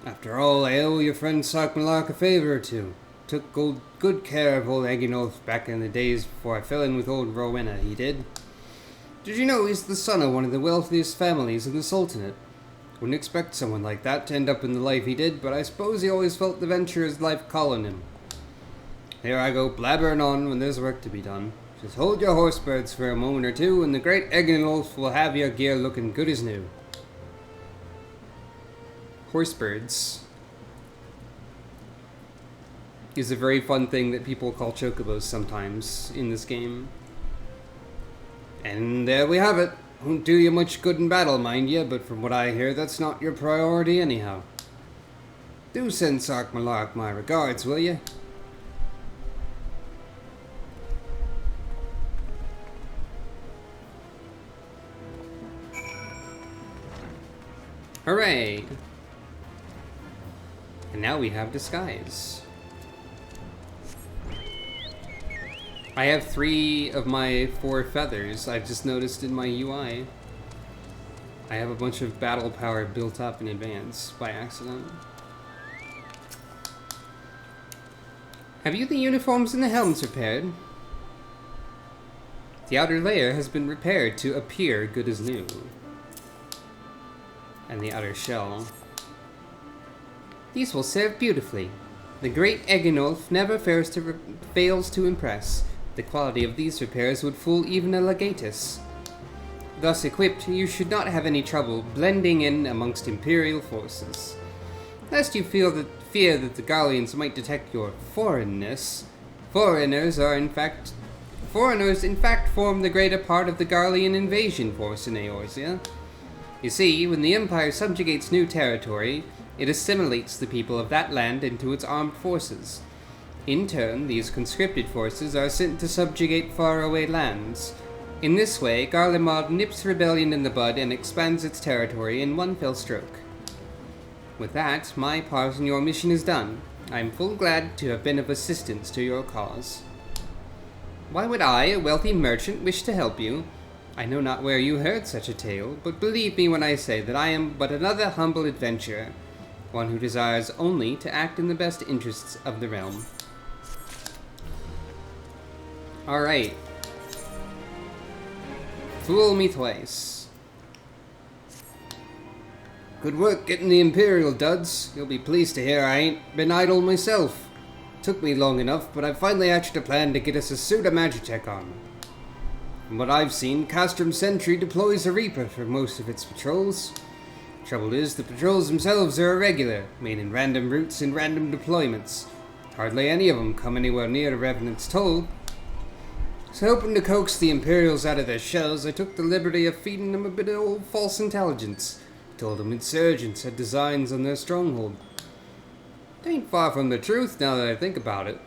After all, I owe your friend Sakmalak a favor or two. Took good care of old Aginolf back in the days before I fell in with old Rowena, he did. Did you know he's the son of one of the wealthiest families in the Sultanate? Wouldn't expect someone like that to end up in the life he did, but I suppose he always felt the venturer's life calling him. Here I go blabbering on when there's work to be done. Just hold your horsebirds for a moment or two, and the great Aginolf will have your gear looking good as new. Horsebirds is a very fun thing that people call chocobos sometimes in this game. And there we have it. Won't do you much good in battle, mind you, but from what I hear, that's not your priority anyhow. Do send Sark Malark my regards, will you? Hooray! And now we have disguise. I have 3 of my 4 feathers, I've just noticed in my UI. I have a bunch of battle power built up in advance by accident. Have you the uniforms and the helms repaired? The outer layer has been repaired to appear good as new. And the outer shell. These will serve beautifully. The great Eginolf never fails to impress. The quality of these repairs would fool even a legatus. Thus equipped, you should not have any trouble blending in amongst Imperial forces. Lest you fear that the Garleans might detect your foreignness, foreigners in fact form the greater part of the Garlean invasion force in Eorzea. You see, when the Empire subjugates new territory, it assimilates the people of that land into its armed forces. In turn, these conscripted forces are sent to subjugate faraway lands. In this way, Garlemald nips rebellion in the bud and expands its territory in one fell stroke. With that, my part in your mission is done. I am full glad to have been of assistance to your cause. Why would I, a wealthy merchant, wish to help you? I know not where you heard such a tale, but believe me when I say that I am but another humble adventurer, one who desires only to act in the best interests of the realm. Alright. Fool me twice. Good work getting the Imperial duds. You'll be pleased to hear I ain't been idle myself. Took me long enough, but I finally hatched a plan to get us a suit of Magitech on. From what I've seen, Castrum Sentry deploys a Reaper for most of its patrols. Trouble is, the patrols themselves are irregular, made in random routes and random deployments. Hardly any of them come anywhere near the Revenant's toll. So hoping to coax the Imperials out of their shells, I took the liberty of feeding them a bit of old false intelligence. Told them insurgents had designs on their stronghold. It ain't far from the truth now that I think about it.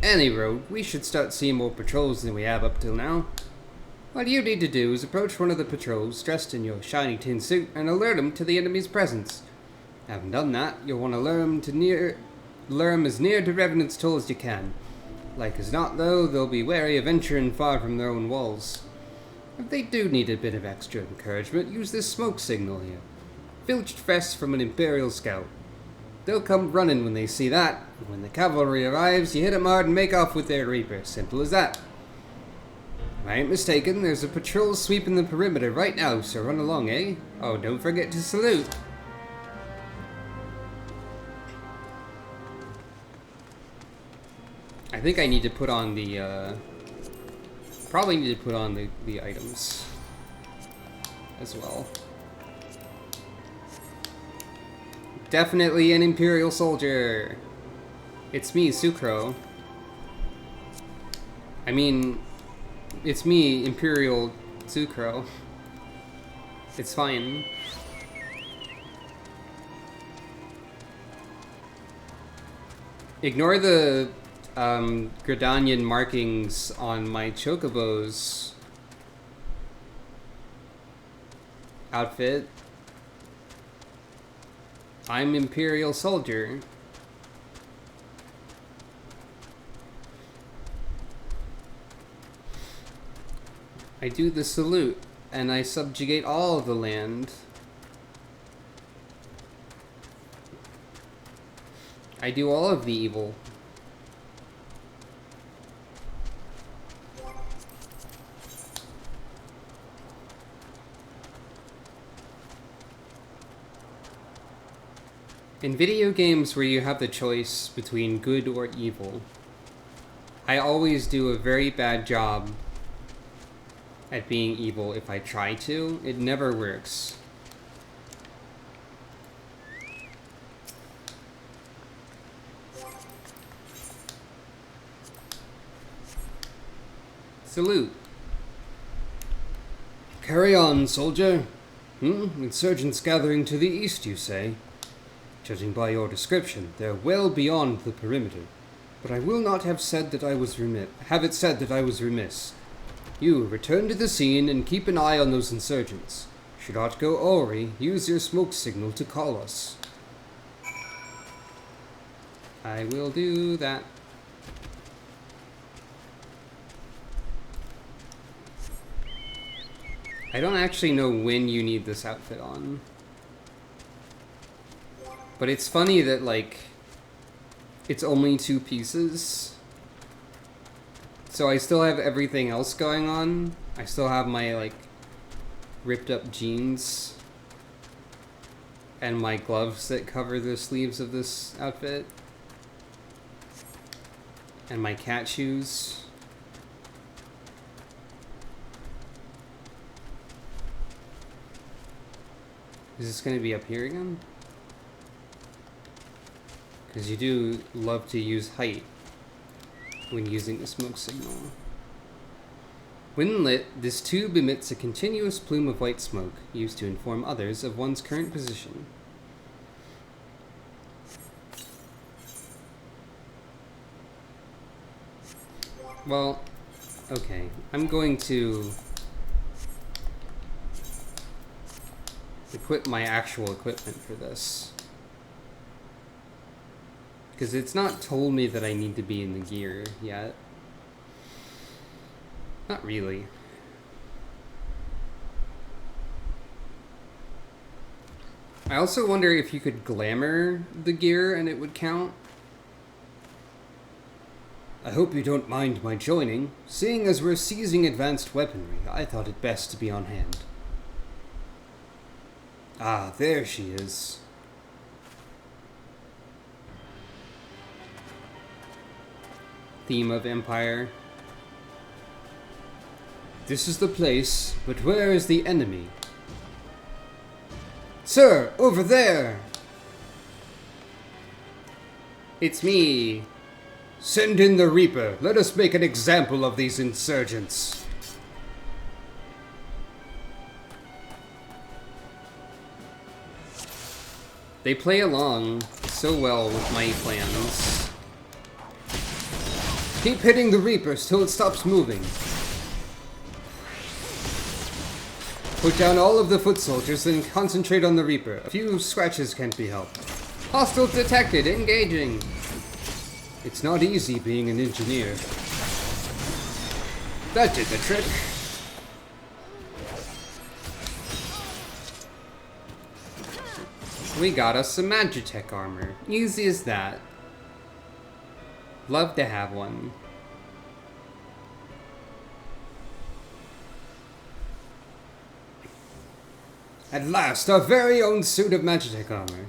Any road, we should start seeing more patrols than we have up till now. What you need to do is approach one of the patrols dressed in your shiny tin suit and alert them to the enemy's presence. Having done that, you'll want to lure them as near to Revenant's toll as you can. Like as not, though, they'll be wary of venturing far from their own walls. If they do need a bit of extra encouragement, use this smoke signal here. Filched fresh from an Imperial scout. They'll come running when they see that, and when the cavalry arrives, you hit 'em hard and make off with their Reaper. Simple as that. If I ain't mistaken, there's a patrol sweeping the perimeter right now, so run along, eh? Oh, don't forget to salute. I think I need to put on the, probably need to put on the items as well. Definitely an Imperial soldier. It's me, Sucro. I mean, it's me, Imperial Sucro. It's fine. Ignore the Gridanian markings on my Chocobo's outfit. I'm Imperial soldier. I do the salute, and I subjugate all of the land. I do all of the evil. In video games where you have the choice between good or evil, I always do a very bad job at being evil if I try to. It never works. Salute. Carry on, soldier. Insurgents gathering to the east, you say? Judging by your description, they're well beyond the perimeter. But I will not have said that I was remiss. You return to the scene and keep an eye on those insurgents. Should aught go awry, use your smoke signal to call us. I will do that. I don't actually know when you need this outfit on. But it's funny that, like, it's only 2 pieces. So I still have everything else going on. I still have my, like, ripped up jeans. And my gloves that cover the sleeves of this outfit. And my cat shoes. Is this going to be up here again? Because you do love to use height when using the smoke signal. When lit, this tube emits a continuous plume of white smoke, used to inform others of one's current position. Well, okay. I'm going to equip my actual equipment for this. Because it's not told me that I need to be in the gear yet. Not really. I also wonder if you could glamour the gear and it would count. I hope you don't mind my joining. Seeing as we're seizing advanced weaponry, I thought it best to be on hand. Ah, there she is. Theme of Empire. This is the place, but where is the enemy? Sir, over there! It's me. Send in the Reaper. Let us make an example of these insurgents. They play along so well with my plans. Keep hitting the Reapers till it stops moving. Put down all of the foot soldiers and concentrate on the Reaper. A few scratches can't be helped. Hostile detected. Engaging. It's not easy being an engineer. That did the trick. We got us some Magitech armor. Easy as that. Love to have one. At last, our very own suit of Magitech armor.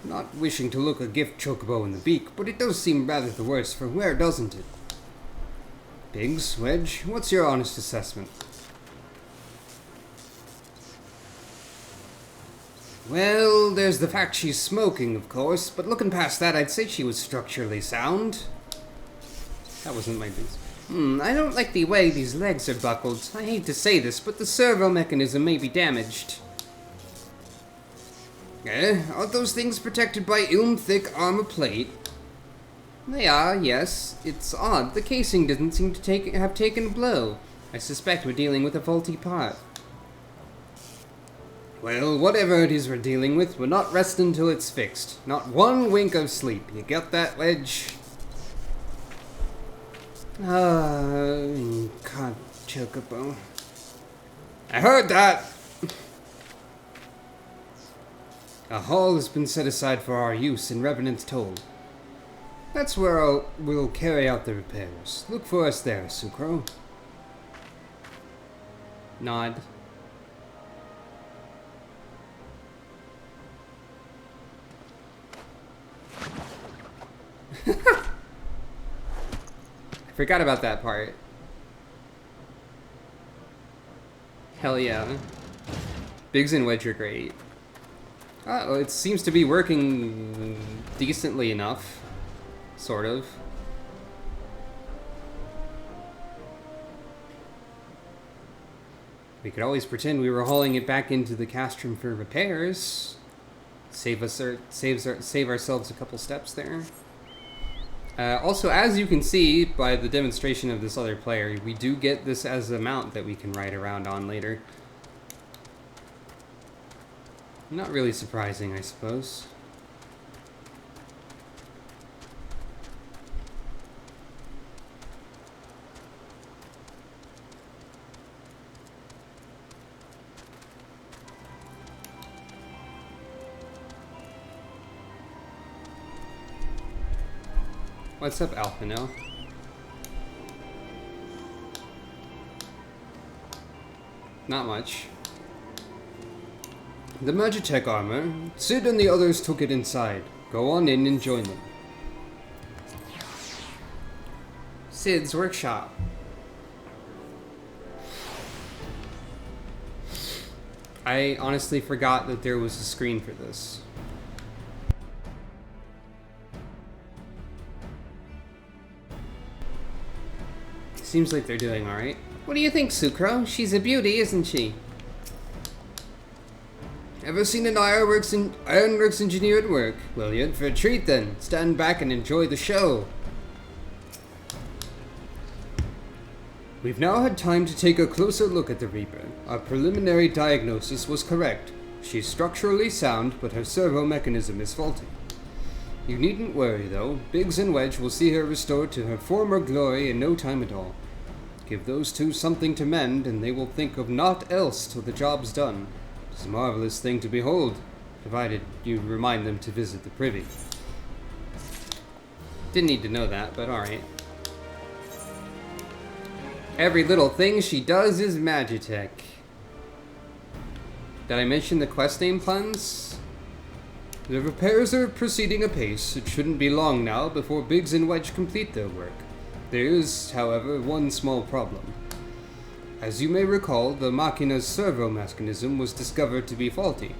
Not wishing to look a gift chocobo in the beak, but it does seem rather the worse for wear, doesn't it? Biggs, Wedge, what's your honest assessment? Well, there's the fact she's smoking, of course, but looking past that, I'd say she was structurally sound. That wasn't my business. I don't like the way these legs are buckled. I hate to say this, but the servo mechanism may be damaged. Are those things protected by thick armor plate? They are, yes. It's odd. The casing doesn't seem to have taken a blow. I suspect we're dealing with a faulty part. Well, whatever it is we're dealing with, we're not resting until it's fixed. Not one wink of sleep. You got that, Wedge? God, chocobo. I heard that! A hall has been set aside for our use in Revenant's Toll. That's where we'll carry out the repairs. Look for us there, Sucro. Nod. I forgot about that part. Hell yeah. Biggs and Wedge are great. Oh, it seems to be working decently enough. Sort of. We could always pretend we were hauling it back into the castrum for repairs. Save ourselves a couple steps there. Also, as you can see by the demonstration of this other player, we do get this as a mount that we can ride around on later. Not really surprising, I suppose. What's up, Alphino? Not much. The Magitech armor. Sid and the others took it inside. Go on in and join them. Sid's workshop. I honestly forgot that there was a screen for this. Seems like they're doing alright. What do you think, Sucro? She's a beauty, isn't she? Ever seen an ironworks engineer at work? Well, you're in for a treat then. Stand back and enjoy the show. We've now had time to take a closer look at the Reaper. Our preliminary diagnosis was correct. She's structurally sound, but her servo mechanism is faulty. You needn't worry, though. Biggs and Wedge will see her restored to her former glory in no time at all. Give those two something to mend, and they will think of naught else till the job's done. It's a marvelous thing to behold, provided you remind them to visit the privy. Didn't need to know that, but alright. Every little thing she does is Magitech. Did I mention the quest name plans? The repairs are proceeding apace. It shouldn't be long now before Biggs and Wedge complete their work. There is, however, one small problem. As you may recall, the Machina's servo mechanism was discovered to be faulty.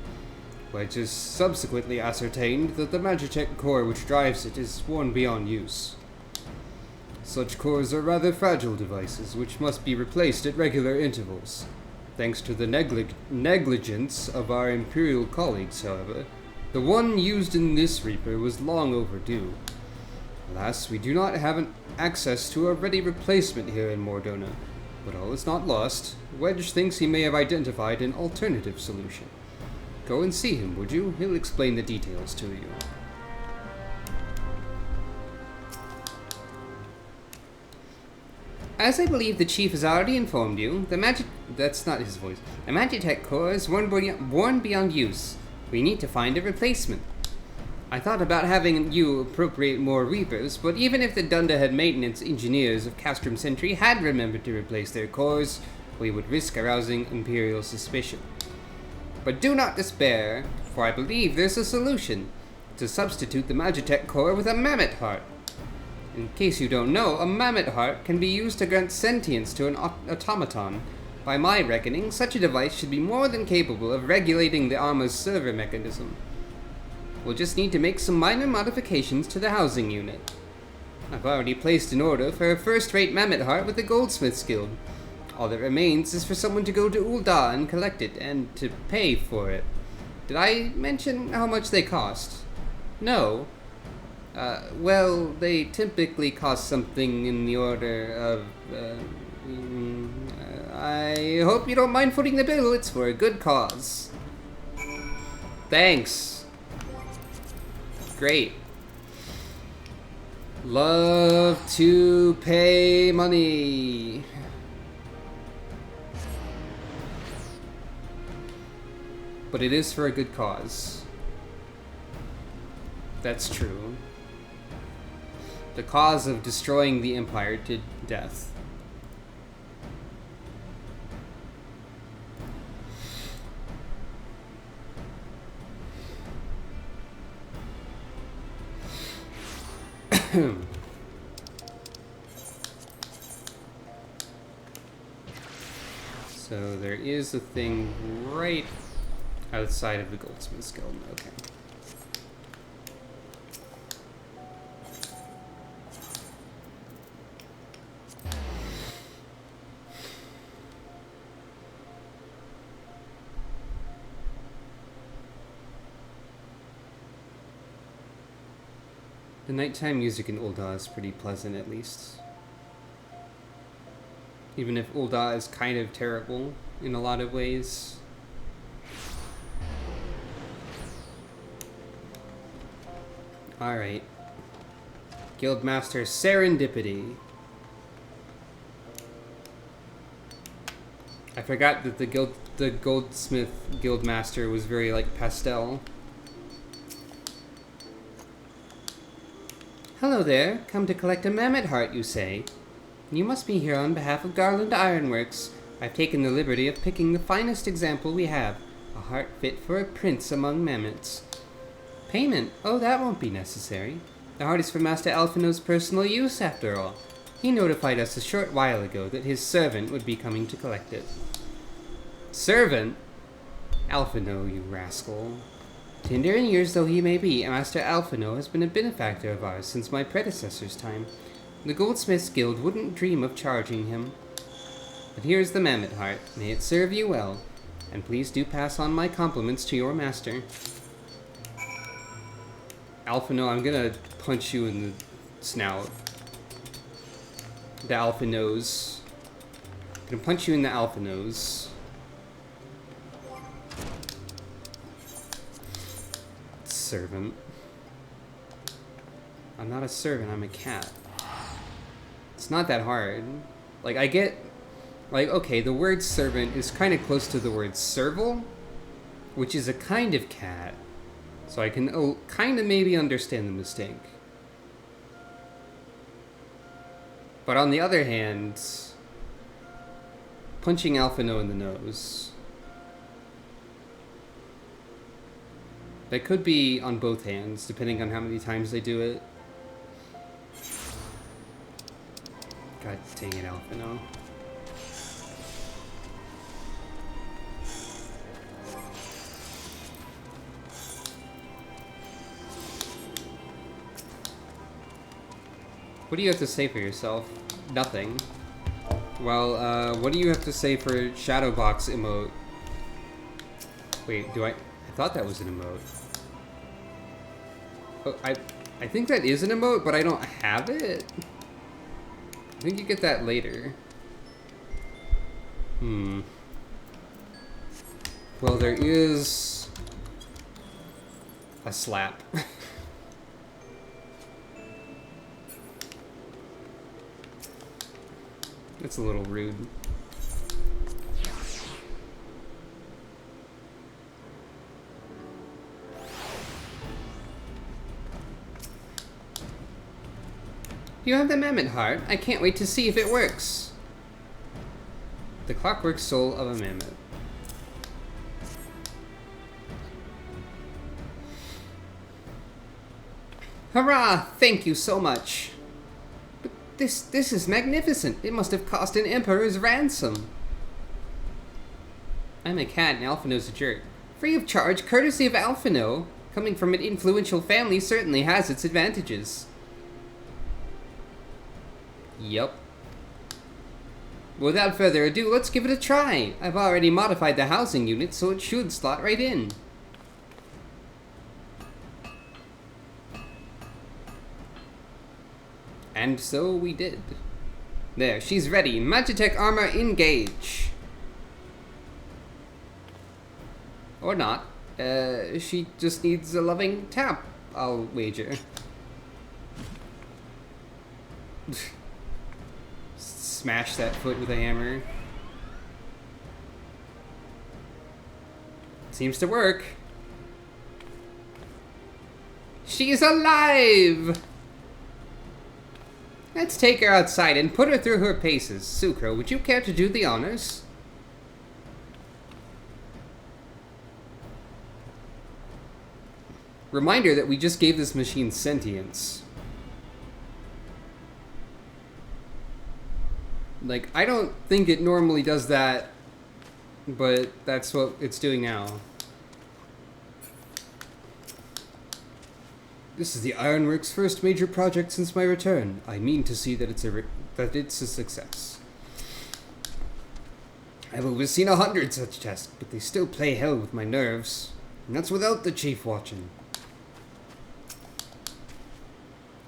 Wedge has subsequently ascertained that the Magitech core which drives it is worn beyond use. Such cores are rather fragile devices, which must be replaced at regular intervals. Thanks to the negligence of our Imperial colleagues, however, the one used in this Reaper was long overdue. Alas, we do not have access to a ready replacement here in Mordona, but all is not lost. Wedge thinks he may have identified an alternative solution. Go and see him, would you? He'll explain the details to you. As I believe the chief has already informed you, that's not his voice. The Magitech core is worn beyond use. We need to find a replacement. I thought about having you appropriate more Reapers, but even if the Dunderhead maintenance engineers of Castrum Sentry had remembered to replace their cores, we would risk arousing Imperial suspicion. But do not despair, for I believe there's a solution. To substitute the Magitech core with a Mammoth Heart. In case you don't know, a Mammoth Heart can be used to grant sentience to an automaton. By my reckoning, such a device should be more than capable of regulating the armor's servo mechanism. We'll just need to make some minor modifications to the housing unit. I've already placed an order for a first-rate Mammoth Heart with the Goldsmith's Guild. All that remains is for someone to go to Ul'dah and collect it, and to pay for it. Did I mention how much they cost? No. Well, they typically cost something in the order of, I hope you don't mind footing the bill. It's for a good cause. Thanks. Great. Love to pay money. But it is for a good cause. That's true. The cause of destroying the Empire to death. So there is a thing right outside of the Goldsmith's Guild. Okay. The nighttime music in Ul'dah is pretty pleasant, at least. Even if Ul'dah is kind of terrible in a lot of ways. Alright. Guildmaster Serendipity. I forgot that the Goldsmith Guildmaster was very, like, pastel. Hello there. Come to collect a Mammoth Heart, you say? You must be here on behalf of Garland Ironworks. I've taken the liberty of picking the finest example we have. A heart fit for a prince among mammoths. Payment? Oh, that won't be necessary. The heart is for Master Alphino's personal use, after all. He notified us a short while ago that his servant would be coming to collect it. Servant? Alphino, you rascal. Tender in years though he may be, Master Alphino has been a benefactor of ours since my predecessor's time. The Goldsmiths Guild wouldn't dream of charging him. But here's the Mammoth Heart. May it serve you well. And please do pass on my compliments to your master. Alphino, I'm gonna punch you in the snout. The Alphinos. Gonna punch you in the alpha nose. Servant. I'm not a servant, I'm a cat. It's not that hard. Like, I get... Like, okay, the word servant is kind of close to the word serval, which is a kind of cat. So I can kind of maybe understand the mistake. But on the other hand, punching Alphino in the nose... That could be on both hands, depending on how many times they do it. God dang it, Alphino. What do you have to say for yourself? Nothing. Well, what do you have to say for Shadowbox emote? Wait, do I thought that was an emote. Oh, I think that is an emote, but I don't have it. I think you get that later. Well, there is a slap. That's a little rude. You have the mammoth heart. I can't wait to see if it works. The clockwork soul of a mammoth. Hurrah! Thank you so much. But this is magnificent. It must have cost an emperor's ransom. I'm a cat and Alphino's a jerk. Free of charge, courtesy of Alphino. Coming from an influential family certainly has its advantages. Yup. Without further ado, let's give it a try. I've already modified the housing unit, so it should slot right in. And so we did. There, she's ready. Magitech armor engage. Or not. She just needs a loving tap, I'll wager. Smash that foot with a hammer. Seems to work. She's alive! Let's take her outside and put her through her paces. Sucro, would you care to do the honors? Reminder that we just gave this machine sentience. Like, I don't think it normally does that, but that's what it's doing now. This is the Ironworks' first major project since my return. I mean to see that it's a success. I've overseen 100 such tests, but they still play hell with my nerves. And that's without the chief watching.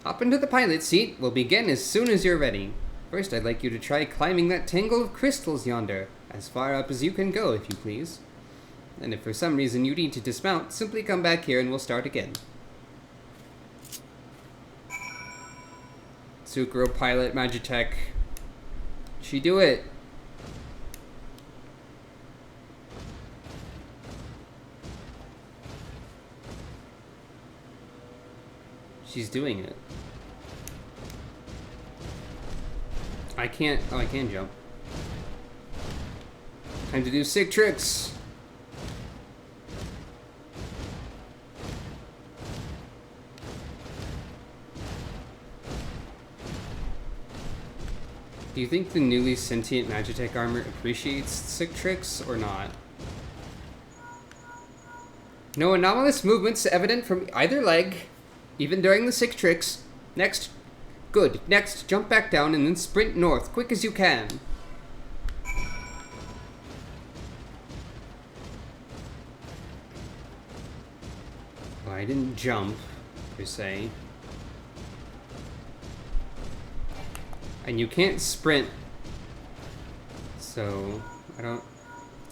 Hop into the pilot seat. We'll begin as soon as you're ready. First, I'd like you to try climbing that tangle of crystals yonder, as far up as you can go, if you please. And if for some reason you need to dismount, simply come back here and we'll start again. Sucro, pilot, Magitech. She do it. She's doing it. I can't... Oh, I can jump. Time to do sick tricks. Do you think the newly sentient Magitech armor appreciates sick tricks or not? No anomalous movements evident from either leg, even during the sick tricks. Next. Good. Next, jump back down and then sprint north, quick as you can. Well, I didn't jump, per se. And you can't sprint. So So, I don't...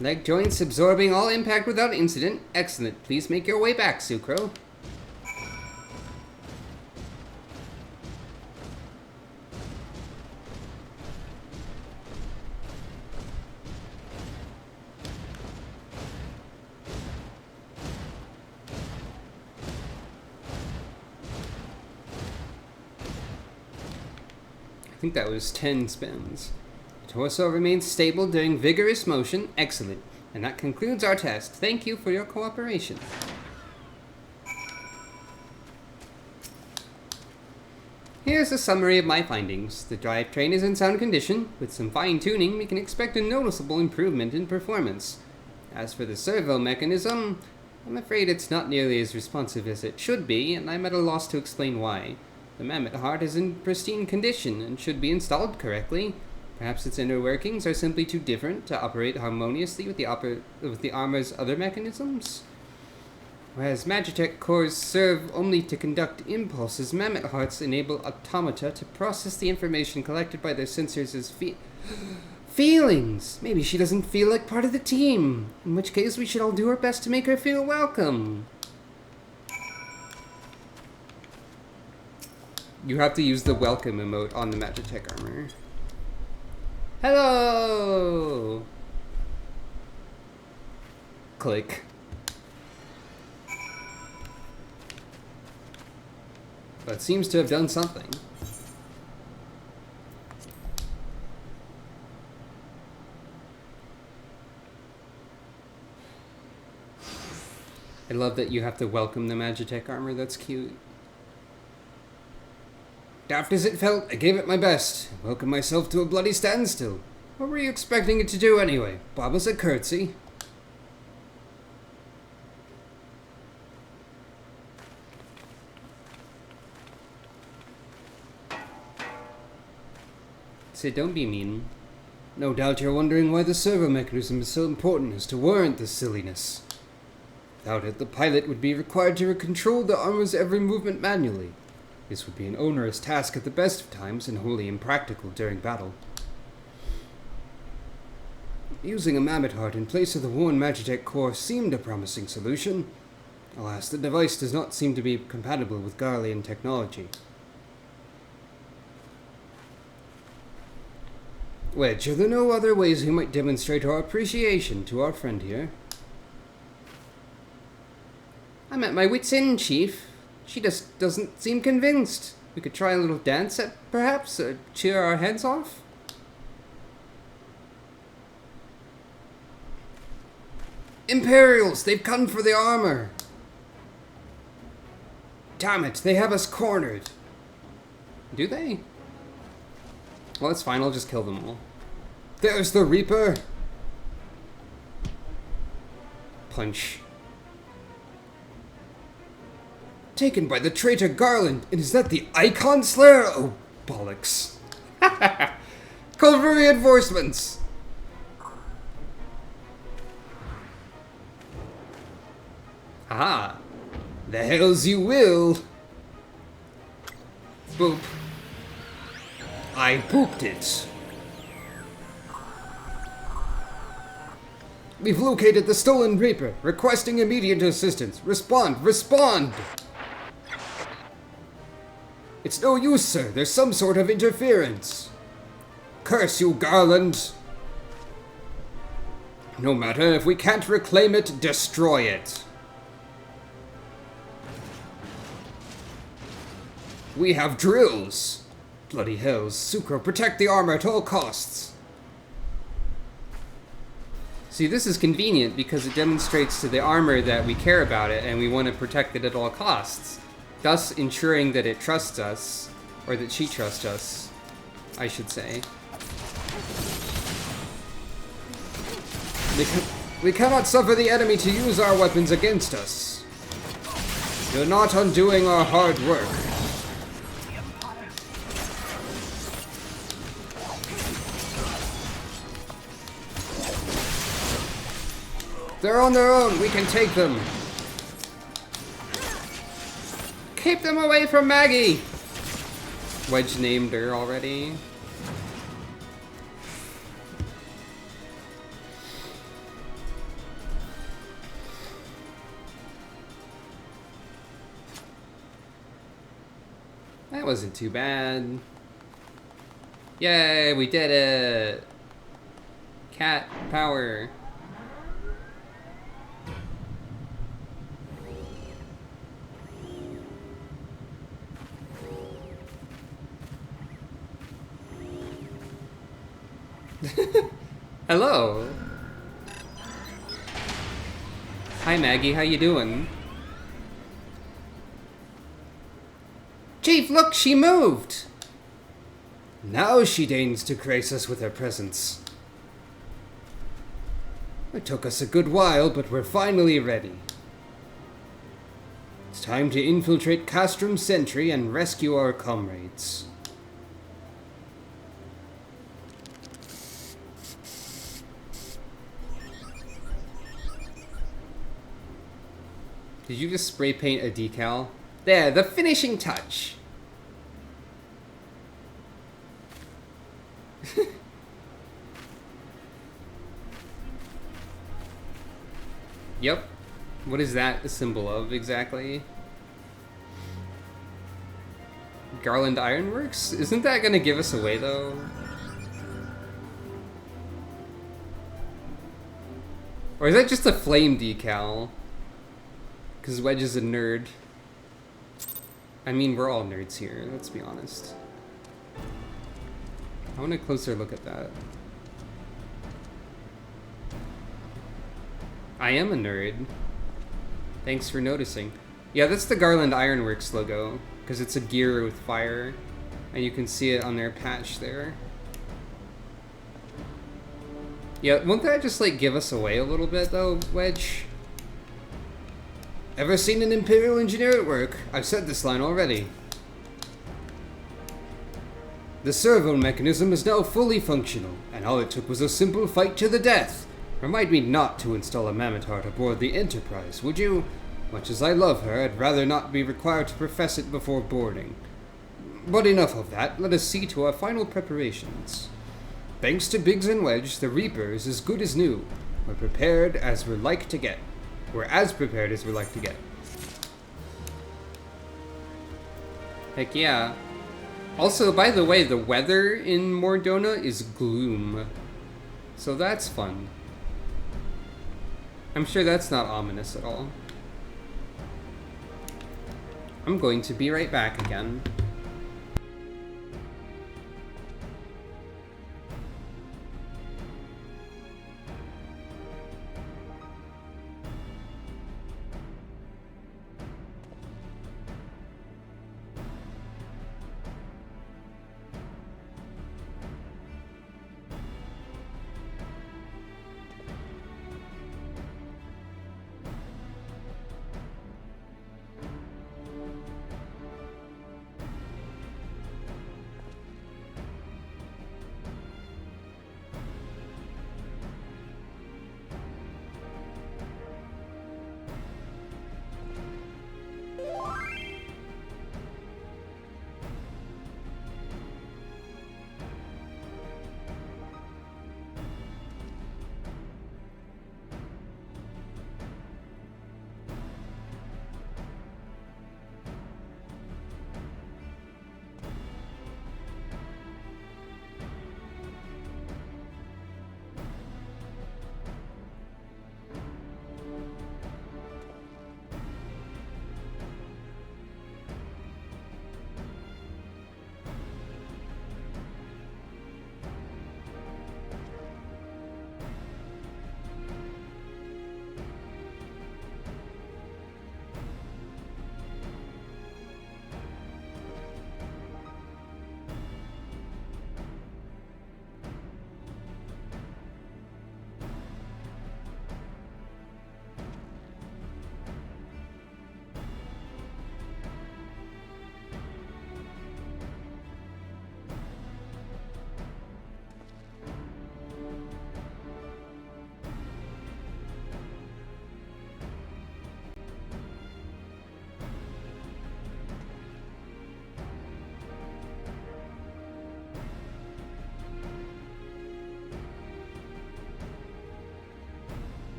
Leg joints absorbing all impact without incident. Excellent. Please make your way back, Sucro. I think that was 10 spins. The torso remains stable during vigorous motion. Excellent. And that concludes our test. Thank you for your cooperation. Here's a summary of my findings. The drivetrain is in sound condition. With some fine-tuning, we can expect a noticeable improvement in performance. As for the servo mechanism, I'm afraid it's not nearly as responsive as it should be, and I'm at a loss to explain why. The mammoth heart is in pristine condition and should be installed correctly. Perhaps its inner workings are simply too different to operate harmoniously with the armor's other mechanisms. Whereas Magitech cores serve only to conduct impulses, mammoth hearts enable automata to process the information collected by their sensors as feelings. Maybe she doesn't feel like part of the team, in which case we should all do our best to make her feel welcome. You have to use the welcome emote on the Magitech armor. Hello! Click. That seems to have done something. I love that you have to welcome the Magitech armor. That's cute. Daft as it felt, I gave it my best. I welcomed myself to a bloody standstill. What were you expecting it to do anyway? Bob us a curtsy. Say, don't be mean. No doubt you're wondering why the servo mechanism is so important as to warrant this silliness. Without it, the pilot would be required to control the armor's every movement manually. This would be an onerous task at the best of times and wholly impractical during battle. Using a mammoth heart in place of the worn Magitech core seemed a promising solution. Alas, the device does not seem to be compatible with Garlean technology. Wedge, are there no other ways we might demonstrate our appreciation to our friend here? I'm at my wit's end, Chief. She just doesn't seem convinced. We could try a little dance, perhaps? Cheer our heads off? Imperials! They've come for the armor! Damn it, they have us cornered. Do they? Well, it's fine, I'll just kill them all. There's the Reaper! Punch. Taken by the traitor Garland, and is that the Icon Slayer? Oh, bollocks. Call for reinforcements! Aha! The hells you will! Boop. I pooped it. We've located the stolen Reaper, requesting immediate assistance. Respond! Respond! It's no use, sir. There's some sort of interference. Curse you, Garland! No matter, if we can't reclaim it, destroy it. We have drills. Bloody hells. Sucro, protect the armor at all costs. See, this is convenient because it demonstrates to the armor that we care about it and we want to protect it at all costs, thus ensuring that it trusts us, or that she trusts us, I should say. We cannot suffer the enemy to use our weapons against us. You're not undoing our hard work. They're on their own. We can take them. Keep them away from Maggie! Wedge named her already. That wasn't too bad. Yay, we did it! Cat power. Hello. Hi Maggie, how you doing? Chief, look, she moved! Now she deigns to grace us with her presence. It took us a good while, but we're finally ready. It's time to infiltrate Castrum Sentry and rescue our comrades. Did you just spray paint a decal? There, the finishing touch! Yep. What is that a symbol of exactly? Garland Ironworks? Isn't that gonna give us away though? Or is that just a flame decal? Because Wedge is a nerd. I mean, we're all nerds here, let's be honest. I want a closer look at that. I am a nerd. Thanks for noticing. Yeah, that's the Garland Ironworks logo, because it's a gear with fire, and you can see it on their patch there. Yeah, won't that just, like, give us away a little bit, though, Wedge? Ever seen an Imperial engineer at work? I've said this line already. The servo mechanism is now fully functional, and all it took was a simple fight to the death. Remind me not to install a mammoth heart aboard the Enterprise, would you? Much as I love her, I'd rather not be required to profess it before boarding. But enough of that, let us see to our final preparations. Thanks to Biggs and Wedge, the Reaper is as good as new. We're prepared as we're like to get. We're as prepared as we like to get. Heck yeah. Also, by the way, the weather in Mordona is gloom. So that's fun. I'm sure that's not ominous at all. I'm going to be right back again.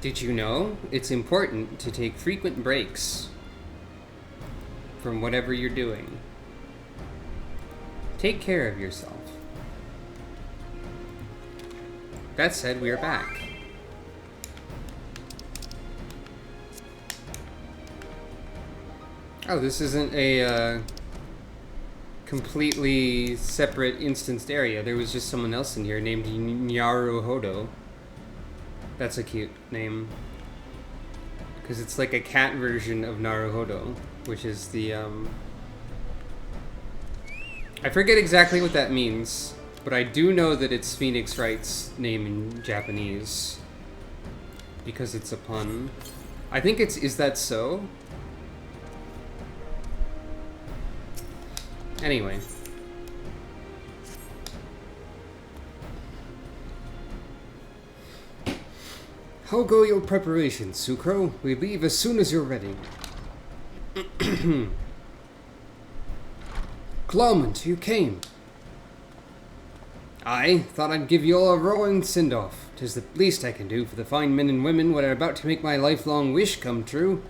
Did you know it's important to take frequent breaks from whatever you're doing? Take care of yourself. That said, we are back. Oh, this isn't a completely separate instanced area. There was just someone else in here named Nyaruhodo. That's a cute name. Because it's like a cat version of Naruhodo, which is the, I forget exactly what that means, but I do know that it's Phoenix Wright's name in Japanese. Because it's a pun. I think it's, is that so? Anyway. How go your preparations, Sucro? We leave as soon as you're ready. Clement, you came. I thought I'd give you all a roaring send-off. 'Tis the least I can do for the fine men and women what are about to make my lifelong wish come true.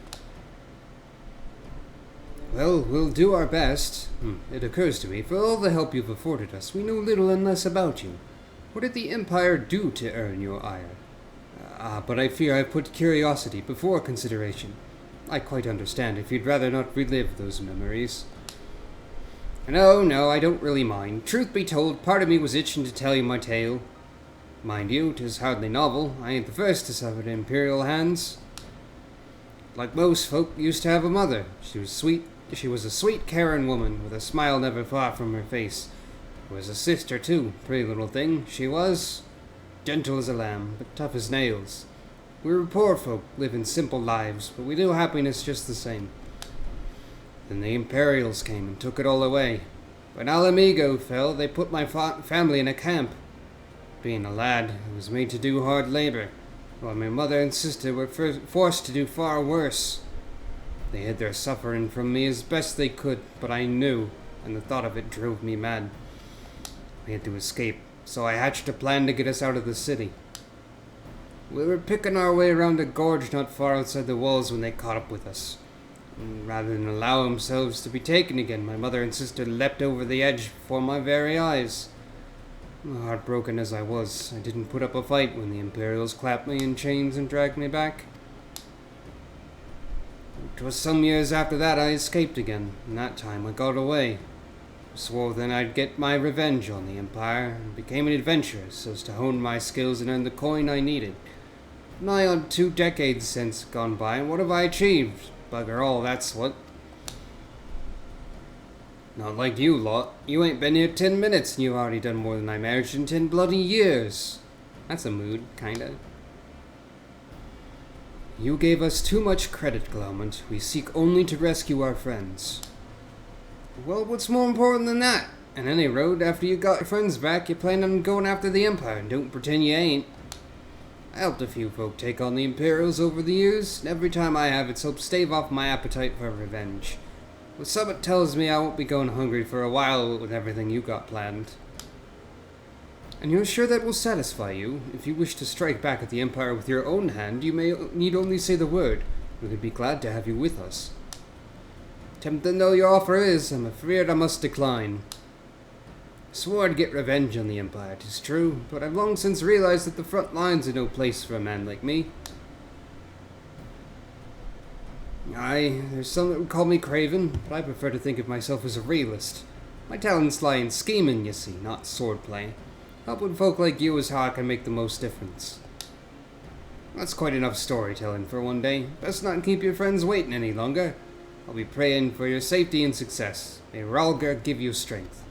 Well, we'll do our best. It occurs to me, for all the help you've afforded us, we know little and less about you. What did the Empire do to earn your ire? But I fear I've put curiosity before consideration. I quite understand if you'd rather not relive those memories. No, I don't really mind. Truth be told, part of me was itching to tell you my tale. Mind you, 'tis hardly novel. I ain't the first to suffer at Imperial hands. Like most folk used to have a mother. She was a sweet, caring woman, with a smile never far from her face. There was a sister, too, pretty little thing, she was. Gentle as a lamb, but tough as nails. We were poor folk, living simple lives, but we knew happiness just the same. Then the Imperials came and took it all away. When Alamigo fell, they put my family in a camp. Being a lad, I was made to do hard labor, while my mother and sister were forced to do far worse. They hid their suffering from me as best they could, but I knew, and the thought of it drove me mad. We had to escape, so I hatched a plan to get us out of the city. We were picking our way around a gorge not far outside the walls when they caught up with us. And rather than allow themselves to be taken again, my mother and sister leapt over the edge before my very eyes. Heartbroken as I was, I didn't put up a fight when the Imperials clapped me in chains and dragged me back. It was some years after that I escaped again, and that time I got away. Swore then I'd get my revenge on the Empire, and became an adventurer so as to hone my skills and earn the coin I needed. Nigh on 2 decades since gone by, and what have I achieved? Bugger all, that's what. Not like you lot. You ain't been here 10 minutes and you've already done more than I managed in 10 bloody years. That's a mood, kinda. You gave us too much credit, Clement. We seek only to rescue our friends. Well, what's more important than that? On any road, after you got your friends back, you plan on going after the Empire, and don't pretend you ain't. I helped a few folk take on the Imperials over the years, and every time I have, it's helped stave off my appetite for revenge. But something tells me I won't be going hungry for a while with everything you got planned. And you're sure that will satisfy you? If you wish to strike back at the Empire with your own hand, you need only say the word. We would be glad to have you with us. Tempting though your offer is, I'm afraid I must decline. Swore I'd get revenge on the Empire, 'tis true, but I've long since realized that the front lines are no place for a man like me. Aye, there's some that would call me craven, but I prefer to think of myself as a realist. My talents lie in scheming, you see, not swordplay. Helping folk like you is how I can make the most difference. That's quite enough storytelling for one day. Best not keep your friends waiting any longer. I'll be praying for your safety and success. May Ralgar give you strength.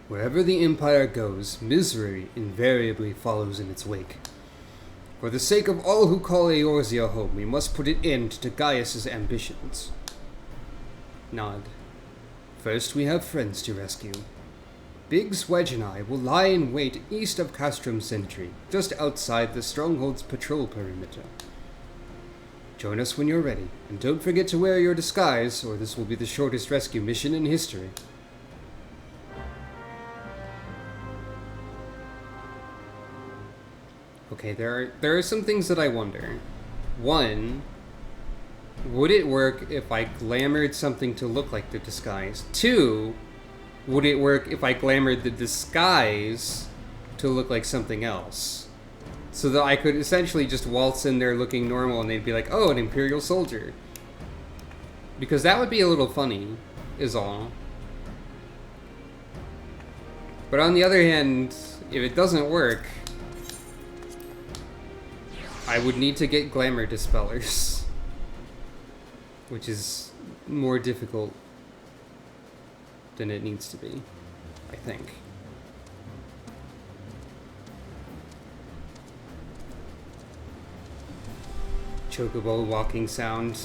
Wherever the Empire goes, misery invariably follows in its wake. For the sake of all who call Eorzea home, we must put an end to Gaius's ambitions. Nod. First, we have friends to rescue. Biggs, Wedge, and I will lie in wait east of Castrum Sentry, just outside the Stronghold's patrol perimeter. Join us when you're ready, and don't forget to wear your disguise, or this will be the shortest rescue mission in history. Okay, there are some things that I wonder. One, would it work if I glamored something to look like the disguise? Two, would it work if I glamored the disguise to look like something else? So that I could essentially just waltz in there looking normal and they'd be like, oh, an Imperial soldier. Because that would be a little funny, is all. But on the other hand, if it doesn't work, I would need to get glamour dispellers, which is more difficult than it needs to be, I think. Chocobo walking sound.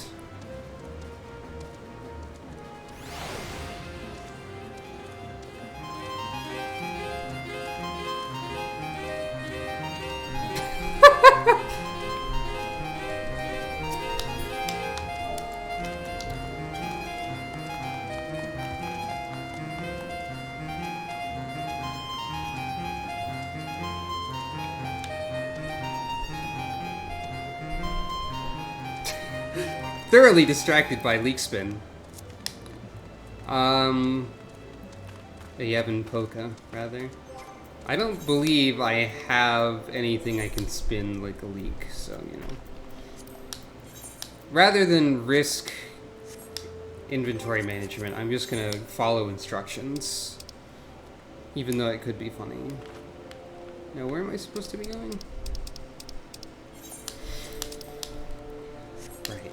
Thoroughly distracted by leak spin. Yevon Polka, rather. I don't believe I have anything I can spin like a leak, so, you know. Rather than risk inventory management, I'm just gonna follow instructions. Even though it could be funny. Now, where am I supposed to be going? Right.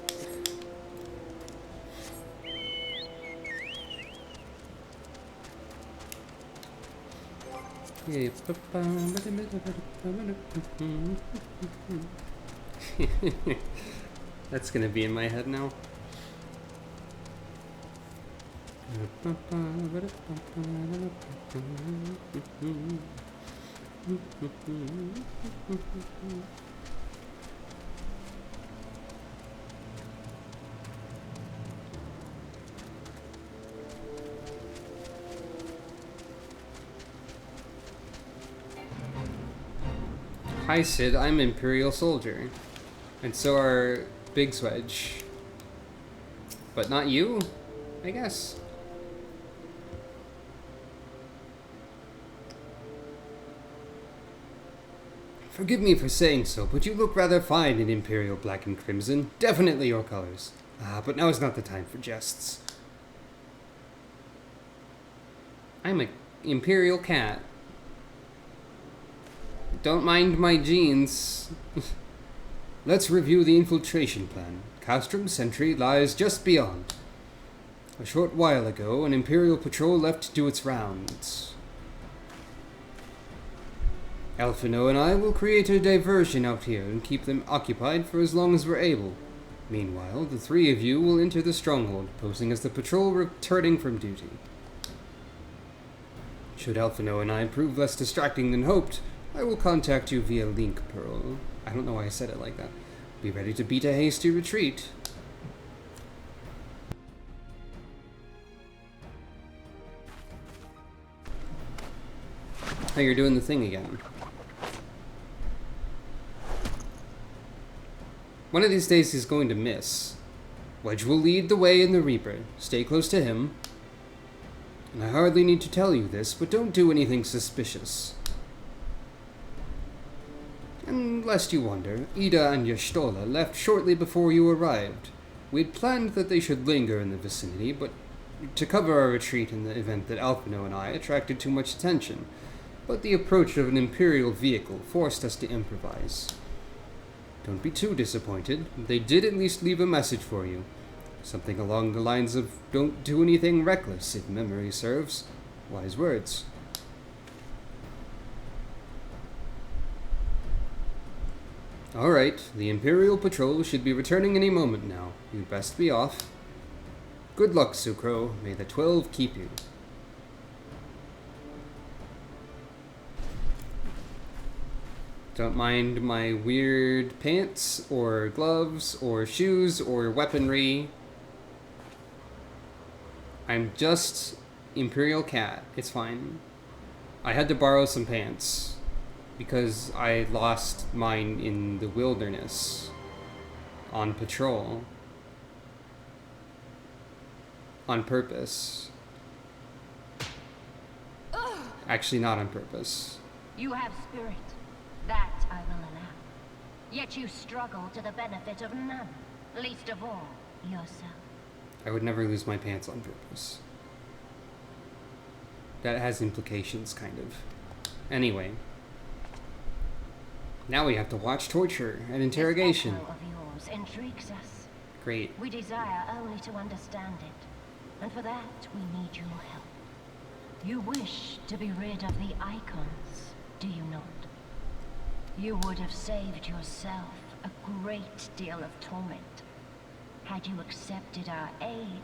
That's gonna be in my head now. Hi Sid, I'm Imperial Soldier. And so are Big Swedge. But not you, I guess. Forgive me for saying so, but you look rather fine in Imperial black and crimson. Definitely your colors. But now is not the time for jests. I'm a Imperial cat. Don't mind my jeans. Let's review the Infiltration Plan. Castrum Sentry lies just beyond. A short while ago, an Imperial patrol left to do its rounds. Alphino and I will create a diversion out here and keep them occupied for as long as we're able. Meanwhile, the three of you will enter the stronghold, posing as the patrol returning from duty. Should Alphino and I prove less distracting than hoped, I will contact you via link, Pearl. I don't know why I said it like that. Be ready to beat a hasty retreat. Oh, you're doing the thing again. One of these days he's going to miss. Wedge will lead the way in the Reaper. Stay close to him. And I hardly need to tell you this, but don't do anything suspicious. And lest you wonder, Ida and Yashtola left shortly before you arrived. We'd planned that they should linger in the vicinity, but to cover our retreat in the event that Alphino and I attracted too much attention. But the approach of an Imperial vehicle forced us to improvise. Don't be too disappointed. They did at least leave a message for you. Something along the lines of, don't do anything reckless, if memory serves. Wise words. Alright, the Imperial Patrol should be returning any moment now. You'd best be off. Good luck, Sucro. May the 12 keep you. Don't mind my weird pants, or gloves, or shoes, or weaponry. I'm just Imperial Cat. It's fine. I had to borrow some pants because I lost mine in the wilderness on patrol. On purpose. Actually, not on purpose. You have spirit. That I will allow. Yet you struggle to the benefit of none, least of all, yourself. I would never lose my pants on purpose. That has implications, kind of. Anyway. Now we have to watch torture and interrogation. This echo of yours intrigues us. Great. We desire only to understand it. And for that, we need your help. You wish to be rid of the icons, do you not? You would have saved yourself a great deal of torment had you accepted our aid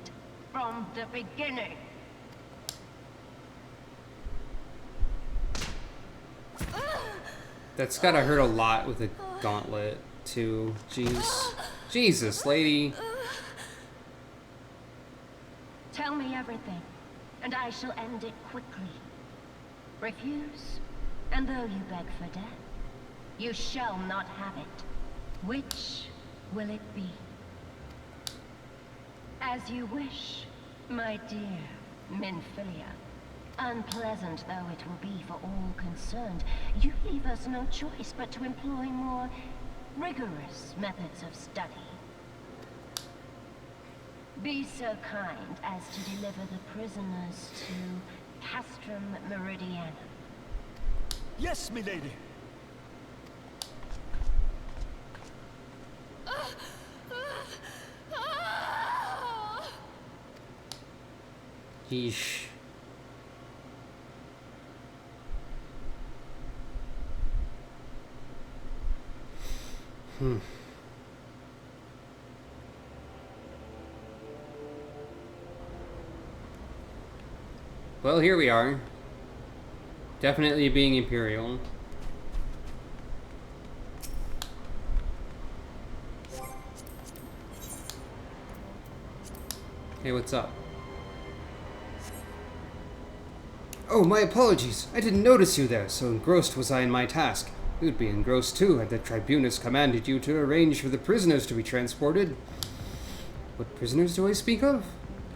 from the beginning. That's gotta hurt a lot with a gauntlet, too. Jeez. Jesus, lady. Tell me everything, and I shall end it quickly. Refuse, and though you beg for death, you shall not have it. Which will it be? As you wish, my dear Minfilia. Unpleasant though it will be for all concerned, you leave us no choice but to employ more rigorous methods of study. Be so kind as to deliver the prisoners to Castrum Meridianum. Yes, milady. Yeesh. Well, here we are. Definitely being Imperial. Hey, what's up? Oh, my apologies. I didn't notice you there, so engrossed was I in my task. You'd be engrossed too had the Tribunus commanded you to arrange for the prisoners to be transported. What prisoners do I speak of?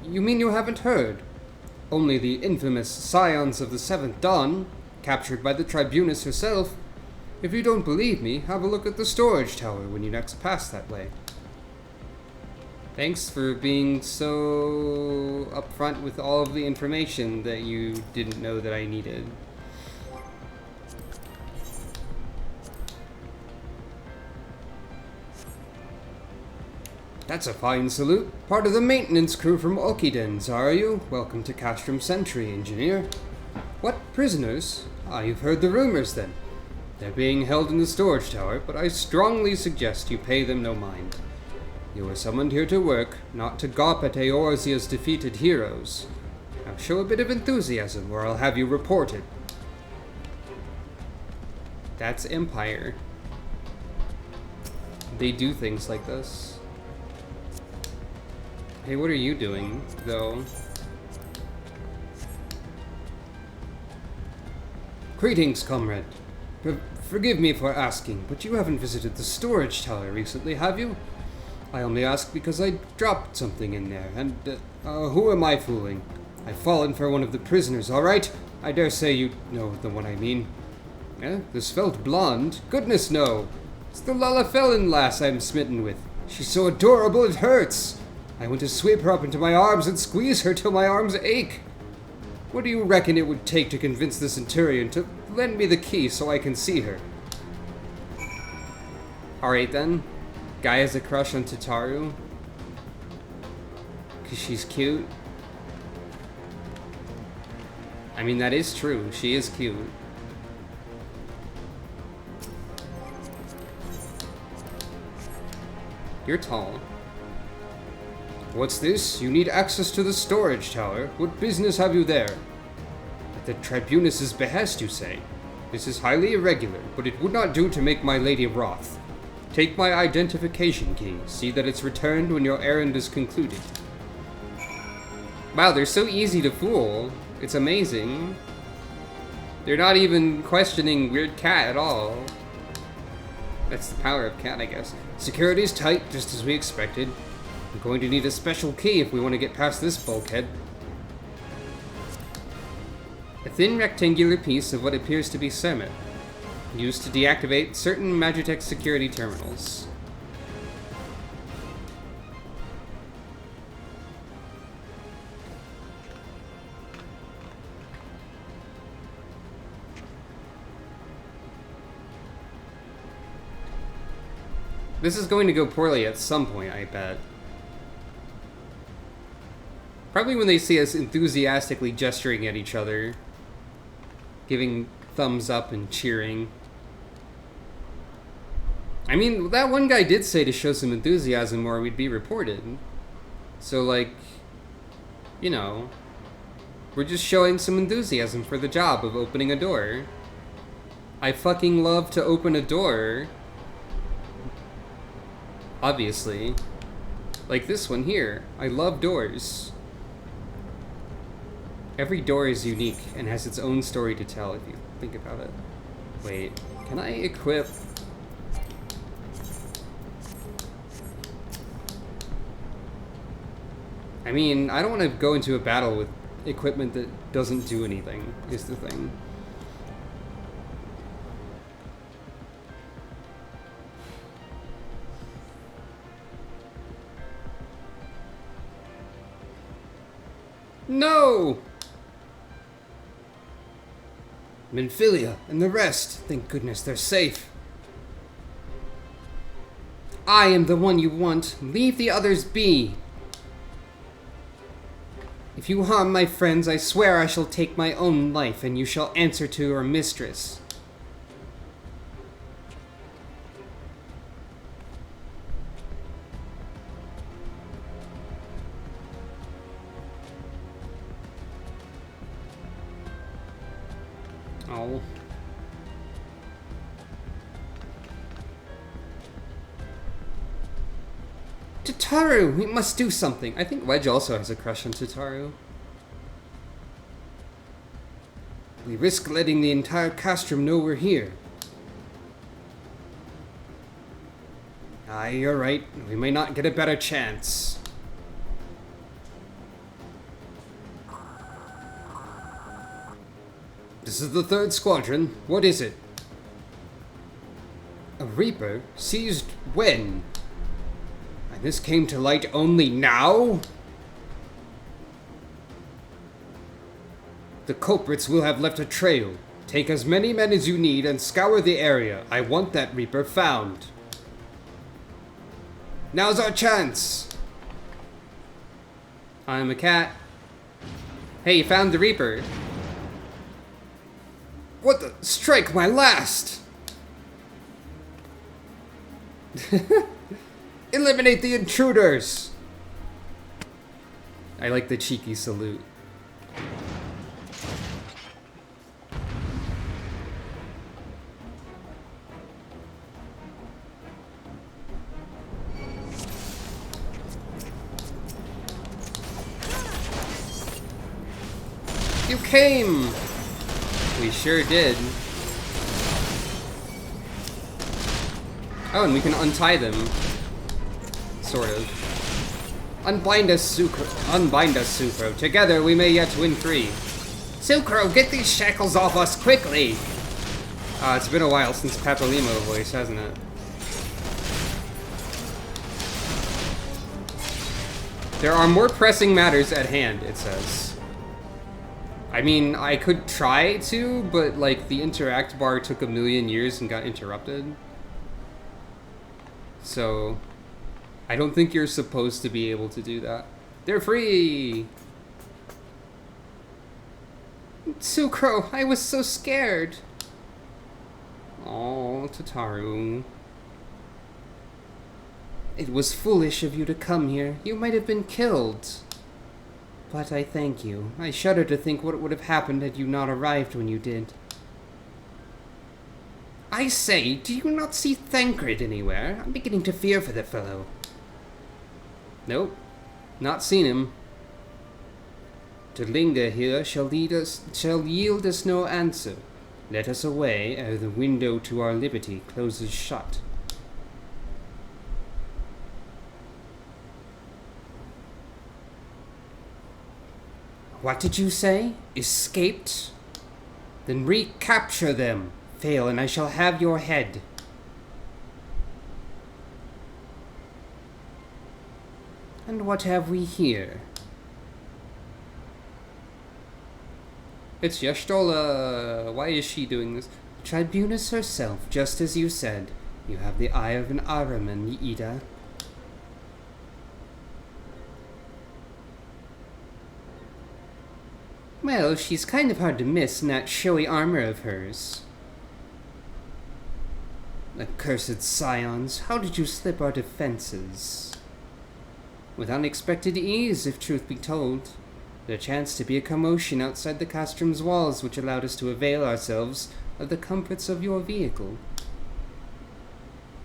You mean you haven't heard? Only the infamous Scions of the Seventh Dawn, captured by the Tribunus herself. If you don't believe me, have a look at the storage tower when you next pass that way. Thanks for being so upfront with all of the information that you didn't know that I needed. That's a fine salute. Part of the maintenance crew from Okidens, are you? Welcome to Castrum Sentry, engineer. What, prisoners? Ah, you've heard the rumors then. They're being held in the storage tower, but I strongly suggest you pay them no mind. You were summoned here to work, not to gawp at Eorzea's defeated heroes. Now show a bit of enthusiasm, or I'll have you reported. That's Empire. They do things like this. Hey, what are you doing, though? Greetings, comrade. Forgive me for asking, but you haven't visited the storage tower recently, have you? I only ask because I dropped something in there, and, who am I fooling? I've fallen for one of the prisoners, all right? I dare say you know the one I mean. Eh? The svelte blonde? Goodness, no! It's the Lullafellan lass I'm smitten with. She's so adorable it hurts! I want to sweep her up into my arms and squeeze her till my arms ache. What do you reckon it would take to convince the Centurion to lend me the key so I can see her? Alright then. Guy has a crush on Tataru. 'Cause she's cute. I mean, that is true. She is cute. You're tall. What's this? You need access to the storage tower. What business have you there? At the Tribunus's behest, you say? This is highly irregular, but it would not do to make my lady wroth. Take my identification key. See that it's returned when your errand is concluded. Wow, they're so easy to fool. It's amazing. They're not even questioning Weird Cat at all. That's the power of Cat, I guess. Security's tight, just as we expected. We're going to need a special key if we want to get past this bulkhead. A thin rectangular piece of what appears to be cement, used to deactivate certain Magitech security terminals. This is going to go poorly at some point, I bet. Probably when they see us enthusiastically gesturing at each other, giving thumbs up and cheering. I mean, that one guy did say to show some enthusiasm or we'd be reported. So, like, you know, we're just showing some enthusiasm for the job of opening a door. I fucking love to open a door. Obviously. Like this one here. I love doors. Every door is unique and has its own story to tell if you think about it. Wait, can I equip... I mean, I don't want to go into a battle with equipment that doesn't do anything, is the thing. No! Minfilia and the rest. Thank goodness they're safe. I am the one you want. Leave the others be. If you harm my friends, I swear I shall take my own life, and you shall answer to your mistress. Oh. Tataru, we must do something. I think Wedge also has a crush on Tataru. We risk letting the entire castrum know we're here. Aye, you're right. We may not get a better chance. This is the 3rd Squadron. What is it? A Reaper? Seized when? And this came to light only now? The culprits will have left a trail. Take as many men as you need and scour the area. I want that Reaper found. Now's our chance! I'm a cat. Hey, you found the Reaper. What the? Strike my last! Eliminate the intruders! I like the cheeky salute. You came! We sure did. Oh, and we can untie them. Sort of. Unbind us, Sucro. Together we may yet win free. Sucro, get these shackles off us quickly! It's been a while since Papolimo voice, hasn't it? There are more pressing matters at hand, it says. I mean, I could try to, but, like, the interact bar took 1,000,000 years and got interrupted. So, I don't think you're supposed to be able to do that. They're free! Sucro, I was so scared! Oh, Tataru. It was foolish of you to come here. You might have been killed. But I thank you. I shudder to think what would have happened had you not arrived when you did. I say, do you not see Thancred anywhere? I'm beginning to fear for the fellow. Nope, not seen him. To linger here shall yield us no answer. Let us away ere the window to our liberty closes shut. What did you say? Escaped? Then recapture them. Fail, and I shall have your head. And what have we here? It's Y'shtola. Why is she doing this? Tribunus herself, just as you said. You have the eye of an Ahriman, Ida. Well, she's kind of hard to miss in that showy armor of hers. Accursed scions, how did you slip our defenses? With unexpected ease, if truth be told. There chanced to be a commotion outside the castrum's walls which allowed us to avail ourselves of the comforts of your vehicle.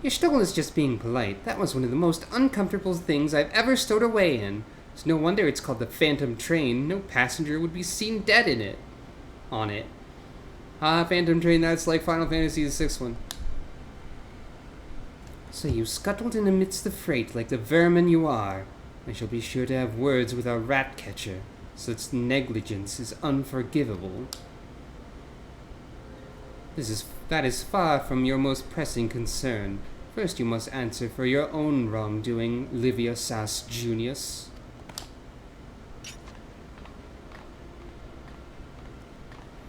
Y'shtola's just being polite. That was one of the most uncomfortable things I've ever stowed away in. It's no wonder it's called the Phantom Train. No passenger would be seen dead in it. On it. Phantom Train, that's like Final Fantasy VI one. So you scuttled in amidst the freight like the vermin you are. I shall be sure to have words with our rat catcher. Such negligence is unforgivable. That is far from your most pressing concern. First you must answer for your own wrongdoing, Livia Sas Junius.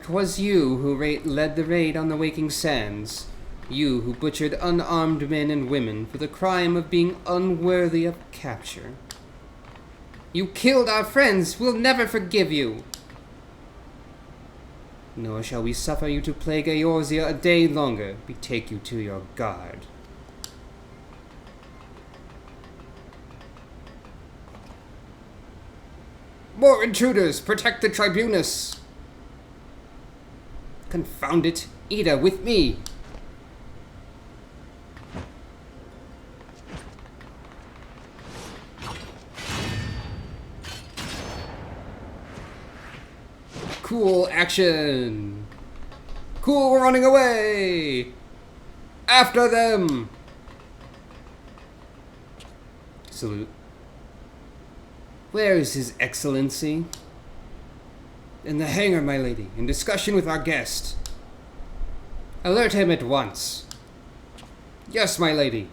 'Twas you who led the raid on the Waking Sands. You who butchered unarmed men and women for the crime of being unworthy of capture. You killed our friends! We'll never forgive you! Nor shall we suffer you to plague Eorzea a day longer. Betake you to your guard. More intruders! Protect the Tribunus! Confound it! Ida, with me! Cool action! Cool running away! After them! Salute. Where is His Excellency? In the hangar, my lady, in discussion with our guest. Alert him at once. Yes, my lady.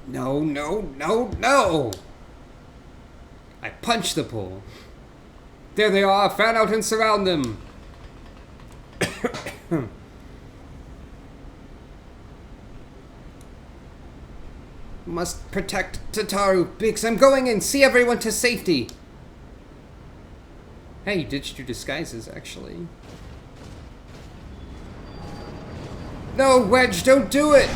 No, no, no, no! I punch the pole. There they are! Fan out and surround them! Must protect Tataru. Biggs, I'm going in! See everyone to safety! Hey, you ditched your disguises, actually. No, Wedge, don't do it!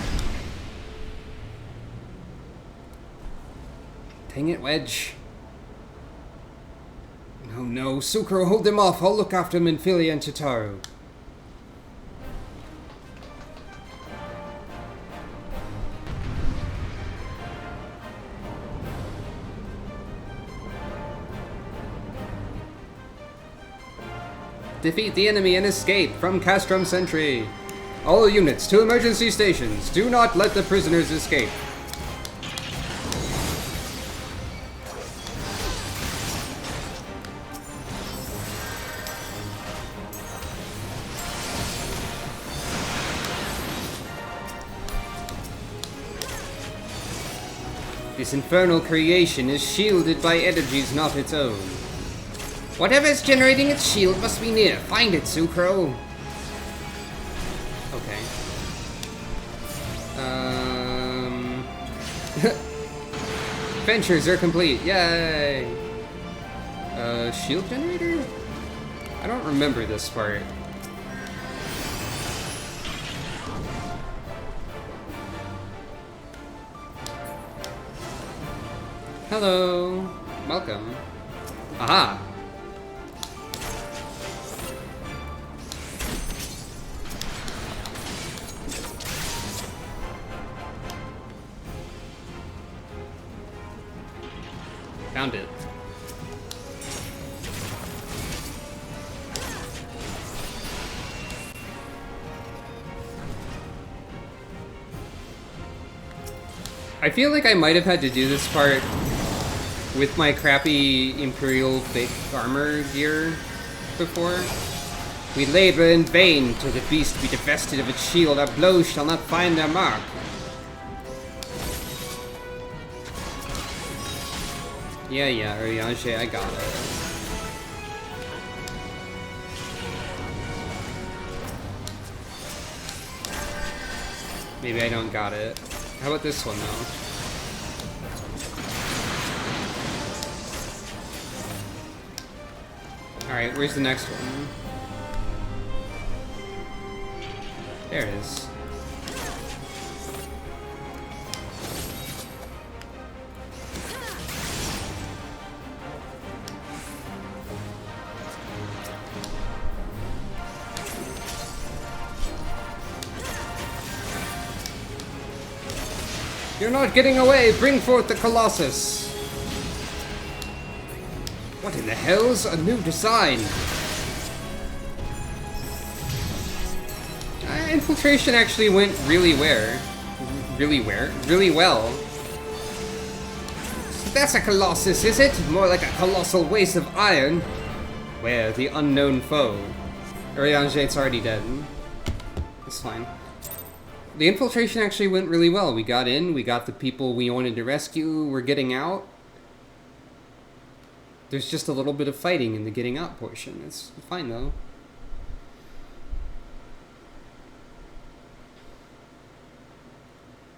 Dang it, Wedge. No, no. Sukro, hold them off. I'll look after Minfilia and Tataru. Defeat the enemy and escape from Castrum Sentry. All units to emergency stations. Do not let the prisoners escape. This infernal creation is shielded by energies not its own. Whatever's generating its shield must be near. Find it, Sukro. Okay. Ventures are complete. Yay! Shield generator? I don't remember this part. Hello. Welcome. Aha. Found it. I feel like I might have had to do this part with my crappy Imperial fake armor gear before. We labor in vain till the beast be divested of its shield. Our blows shall not find their mark. Yeah, Oriange, I got it. Maybe I don't got it. How about this one, though? Alright, where's the next one? There it is. You're not getting away! Bring forth the Colossus! What in the hell's a new design? Infiltration actually went really well. So that's a Colossus, is it? More like a colossal waste of iron. Where the unknown foe? Oriange, it's already dead. It's fine. The infiltration actually went really well. We got in, we got the people we wanted to rescue, we're getting out. There's just a little bit of fighting in the getting out portion. It's fine though.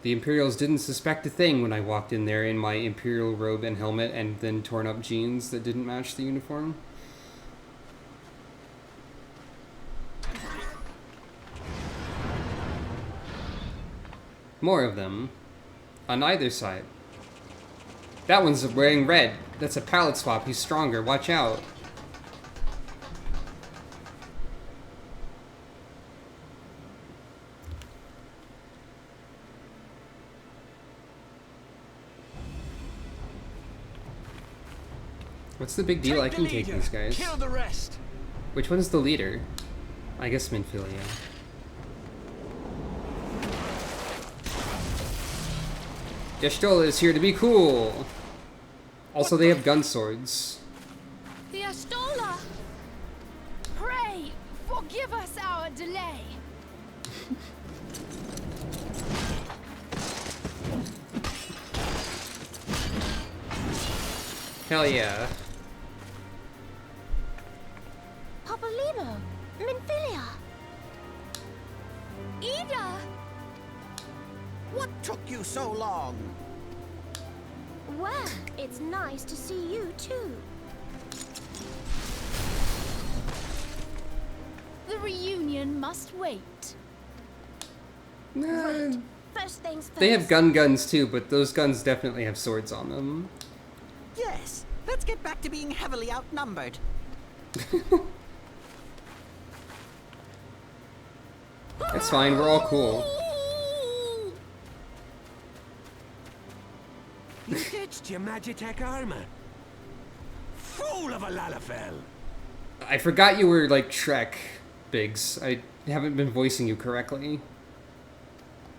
The Imperials didn't suspect a thing when I walked in there in my Imperial robe and helmet and then torn up jeans that didn't match the uniform. More of them. On either side. That one's wearing red. That's a palette swap. He's stronger. Watch out. What's the big deal? I can take these guys. Kill the rest. Which one's the leader? I guess Minfilia. Y'shtola is here to be cool. Also, they have gun swords. The Y'shtola! Pray, forgive us our delay. Hell yeah. Papolino, Minfilia. Ida! What took you so long? Well, it's nice to see you too. The reunion must wait. Nah, First things first. they have guns too, but those guns definitely have swords on them. Yes, let's get back to being heavily outnumbered. It's fine, we're all cool. You ditched your Magitech armor. Fool of a Lalafell. I forgot you were like Shrek, Biggs. I haven't been voicing you correctly.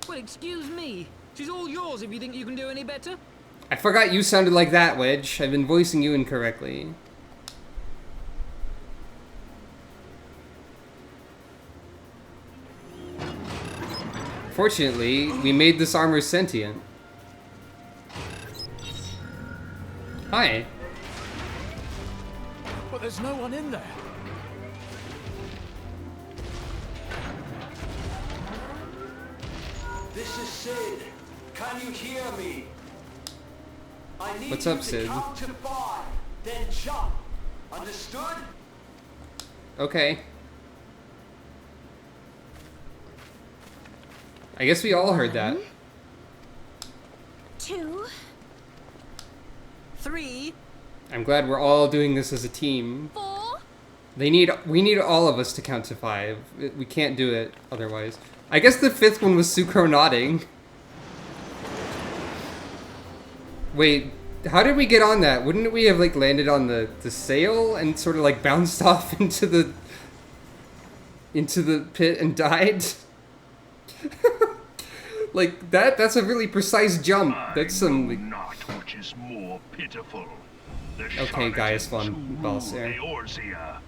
Well, excuse me. She's all yours if you think you can do any better. I forgot you sounded like that, Wedge. I've been voicing you incorrectly. Fortunately, we made this armor sentient. Hi. But there's no one in there. This is Sid. Can you hear me? I need What's you up, to Sid? count to 5, then jump. Understood? Okay. I guess we all heard that. 2, 3. I'm glad we're all doing this as a team. 4. We need all of us to count to 5. We can't do it otherwise. I guess the 5th one was Sucro nodding. Wait, how did we get on that? Wouldn't we have like landed on the sail and sort of like bounced off into the pit and died? Like that's a really precise jump. That's some like... not which is more pitiful. The Okay, Gaius von charlatans who Balser. rule Eorzea,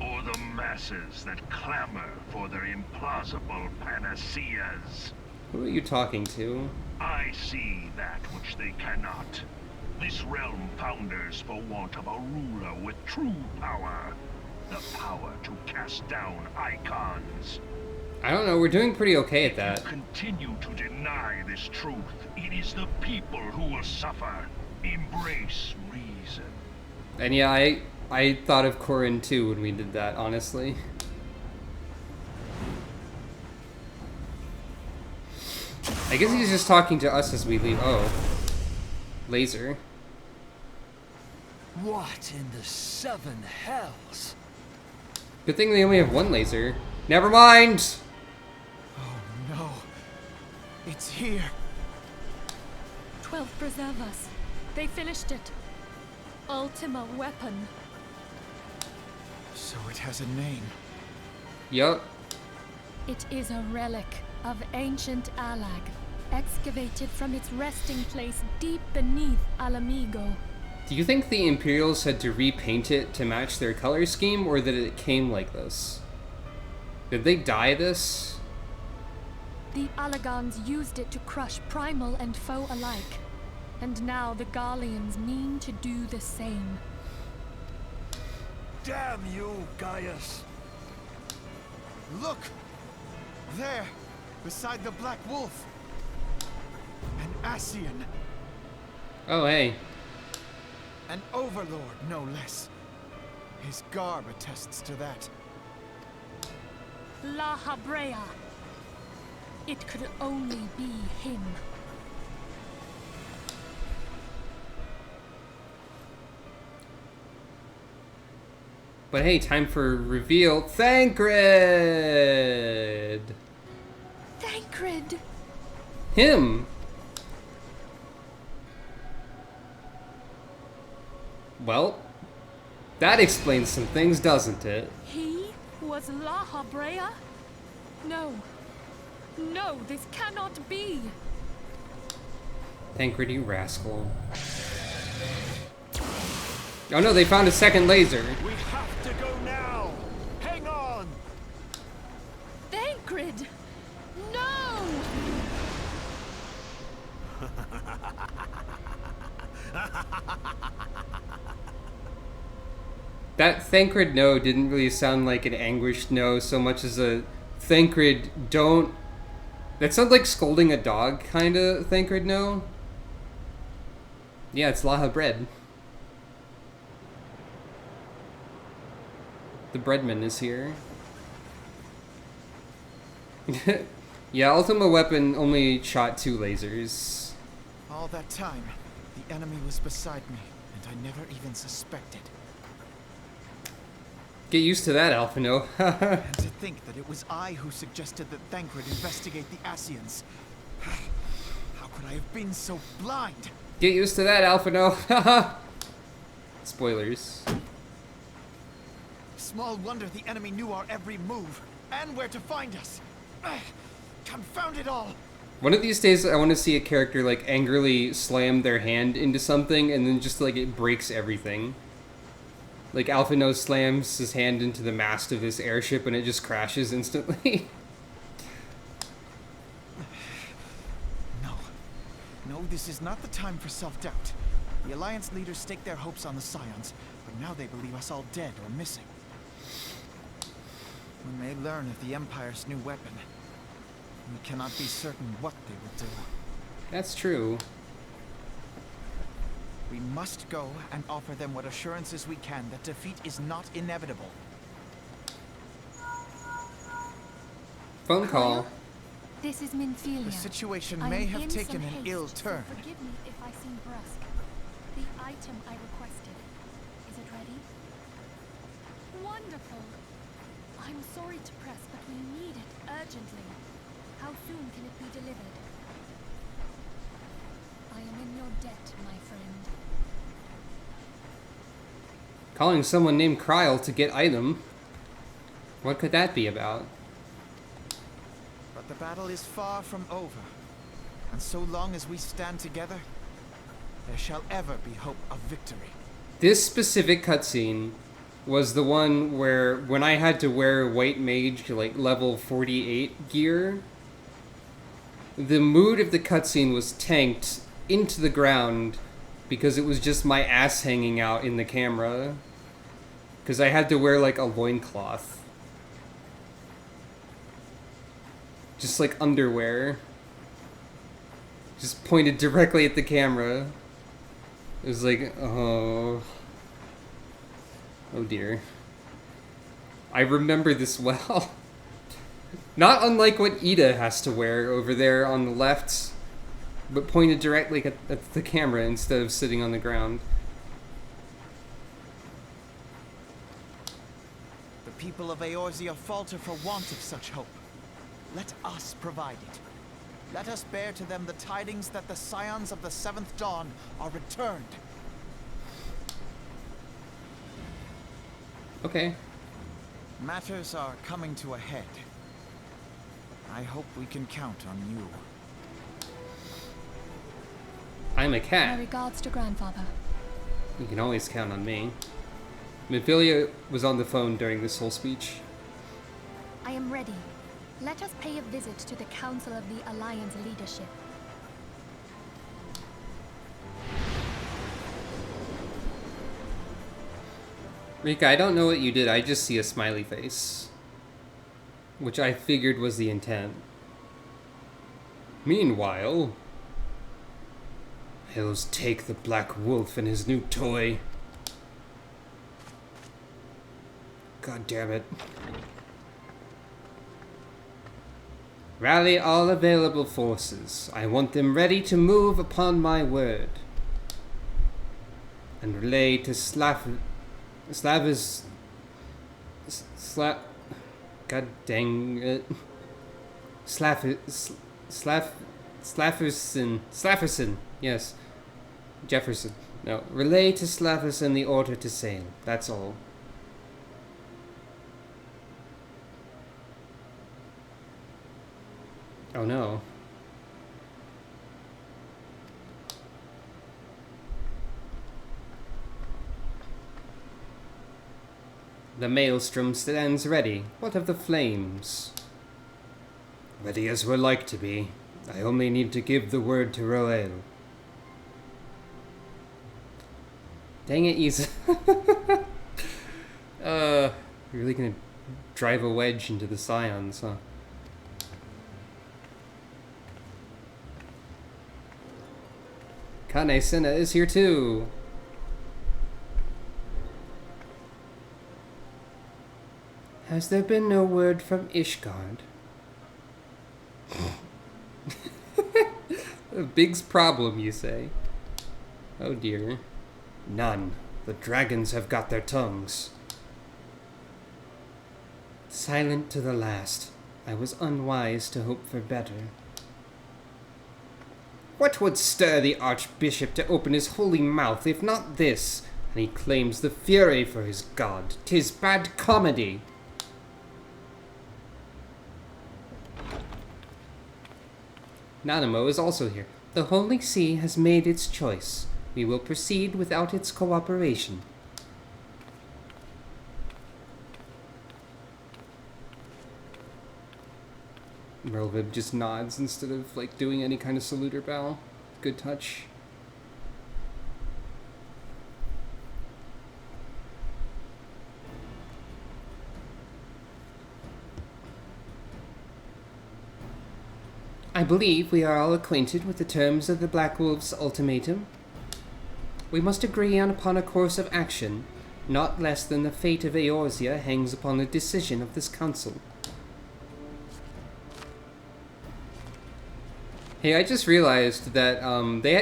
or the masses that clamor for their implausible panaceas. Who are you talking to? I see that which they cannot. This realm founders for want of a ruler with true power. The power to cast down icons. I don't know, we're doing pretty okay at that. If you continue to deny this truth, it is the people who will suffer. Embrace reason. And yeah, I thought of Corin too when we did that, honestly. I guess he's just talking to us as we leave. Oh. Laser. What in the 7 hells? Good thing they only have one laser. Never mind! Oh no. It's here. 12 preserve us. They finished it. Ultima weapon. So it has a name. Yup. It is a relic of ancient Alag, excavated from its resting place deep beneath Alamigo. Do you think the Imperials had to repaint it to match their color scheme, or that it came like this? Did they dye this? The Alagans used it to crush primal and foe alike. And now the Garleans mean to do the same. Damn you, Gaius! Look! There, beside the Black Wolf. An Ascian. Oh, hey. An overlord, no less. His garb attests to that. La Habrea. It could only be him. But hey, time for reveal. Thancred! Thancred! Him! Well, that explains some things, doesn't it? He was La Habrea? No. No, this cannot be. Thancred, you rascal. Oh no, they found a second laser. We have to go now! Hang on! Thancred! No! That Thancred no didn't really sound like an anguished no so much as a Thancred don't... That sounds like scolding a dog, kinda, Thancred no. Yeah, it's Laha bread. The breadman is here. Yeah, Ultima weapon only shot 2 lasers. All that time, the enemy was beside me, and I never even suspected. Get used to that, Alphino. And to think that it was I who suggested that Thancred investigate the Ascians. How could I have been so blind? Get used to that, Alphino. Spoilers. Small wonder the enemy knew our every move, and where to find us. Confound it all! One of these days, I want to see a character, like, angrily slam their hand into something, and then just, like, it breaks everything. Like, Alphino slams his hand into the mast of this airship, and it just crashes instantly. No, this is not the time for self-doubt. The Alliance leaders staked their hopes on the Scions, but now they believe us all dead or missing. We may learn of the Empire's new weapon. We cannot be certain what they will do. That's true. We must go and offer them what assurances we can that defeat is not inevitable. Phone call. This is Minfilia. The situation I may am have in taken some an haste, ill so turn. forgive me if I seem brusque. The item I requested. Is it ready? Wonderful! I'm sorry to press, but we need it urgently. How soon can it be delivered? I am in your debt, my friend. Calling someone named Kryl to get item? What could that be about? But the battle is far from over. And so long as we stand together, there shall ever be hope of victory. This specific cutscene was the one where when I had to wear white mage like level 48 gear, the mood of the cutscene was tanked into the ground because it was just my ass hanging out in the camera. Because I had to wear like a loincloth. Just like underwear. Just pointed directly at the camera. It was like, oh. Oh dear. I remember this well. Not unlike what Ida has to wear over there on the left, but pointed directly at the camera instead of sitting on the ground. The people of Eorzea falter for want of such hope. Let us provide it. Let us bear to them the tidings that the scions of the Seventh Dawn are returned. Okay. Matters are coming to a head. I hope we can count on you. I'm a My cat. regards to grandfather. You can always count on me. Mephilia was on the phone during this whole speech. I am ready. Let us pay a visit to the Council of the Alliance leadership. Rika, I don't know what you did, I just see a smiley face. Which I figured was the intent. Meanwhile... Hills take the Black Wolf and his new toy. God damn it. Rally all available forces. I want them ready to move upon my word. And relay to God dang it. Slafferson, yes. Jefferson. No. Relay to Slafferson the order to sail. That's all. Oh no. The maelstrom stands ready. What of the flames? Ready as we're like to be. I only need to give the word to Roel. Dang it, Isa. You're really gonna drive a wedge into the Scions, huh? Kane Senna is here too. Has there been no word from Ishgard? Big's problem, you say? Oh dear. None. The dragons have got their tongues. Silent to the last. I was unwise to hope for better. What would stir the Archbishop to open his holy mouth, if not this? And he claims the fury for his god. 'Tis bad comedy. Nanamo is also here. The Holy See has made its choice. We will proceed without its cooperation. Merlvib just nods instead of, like, doing any kind of salute or bow. Good touch. I believe we are all acquainted with the terms of the Black Wolf's ultimatum. We must agree upon a course of action, not less than the fate of Eorzea hangs upon the decision of this council. Hey, I just realized that they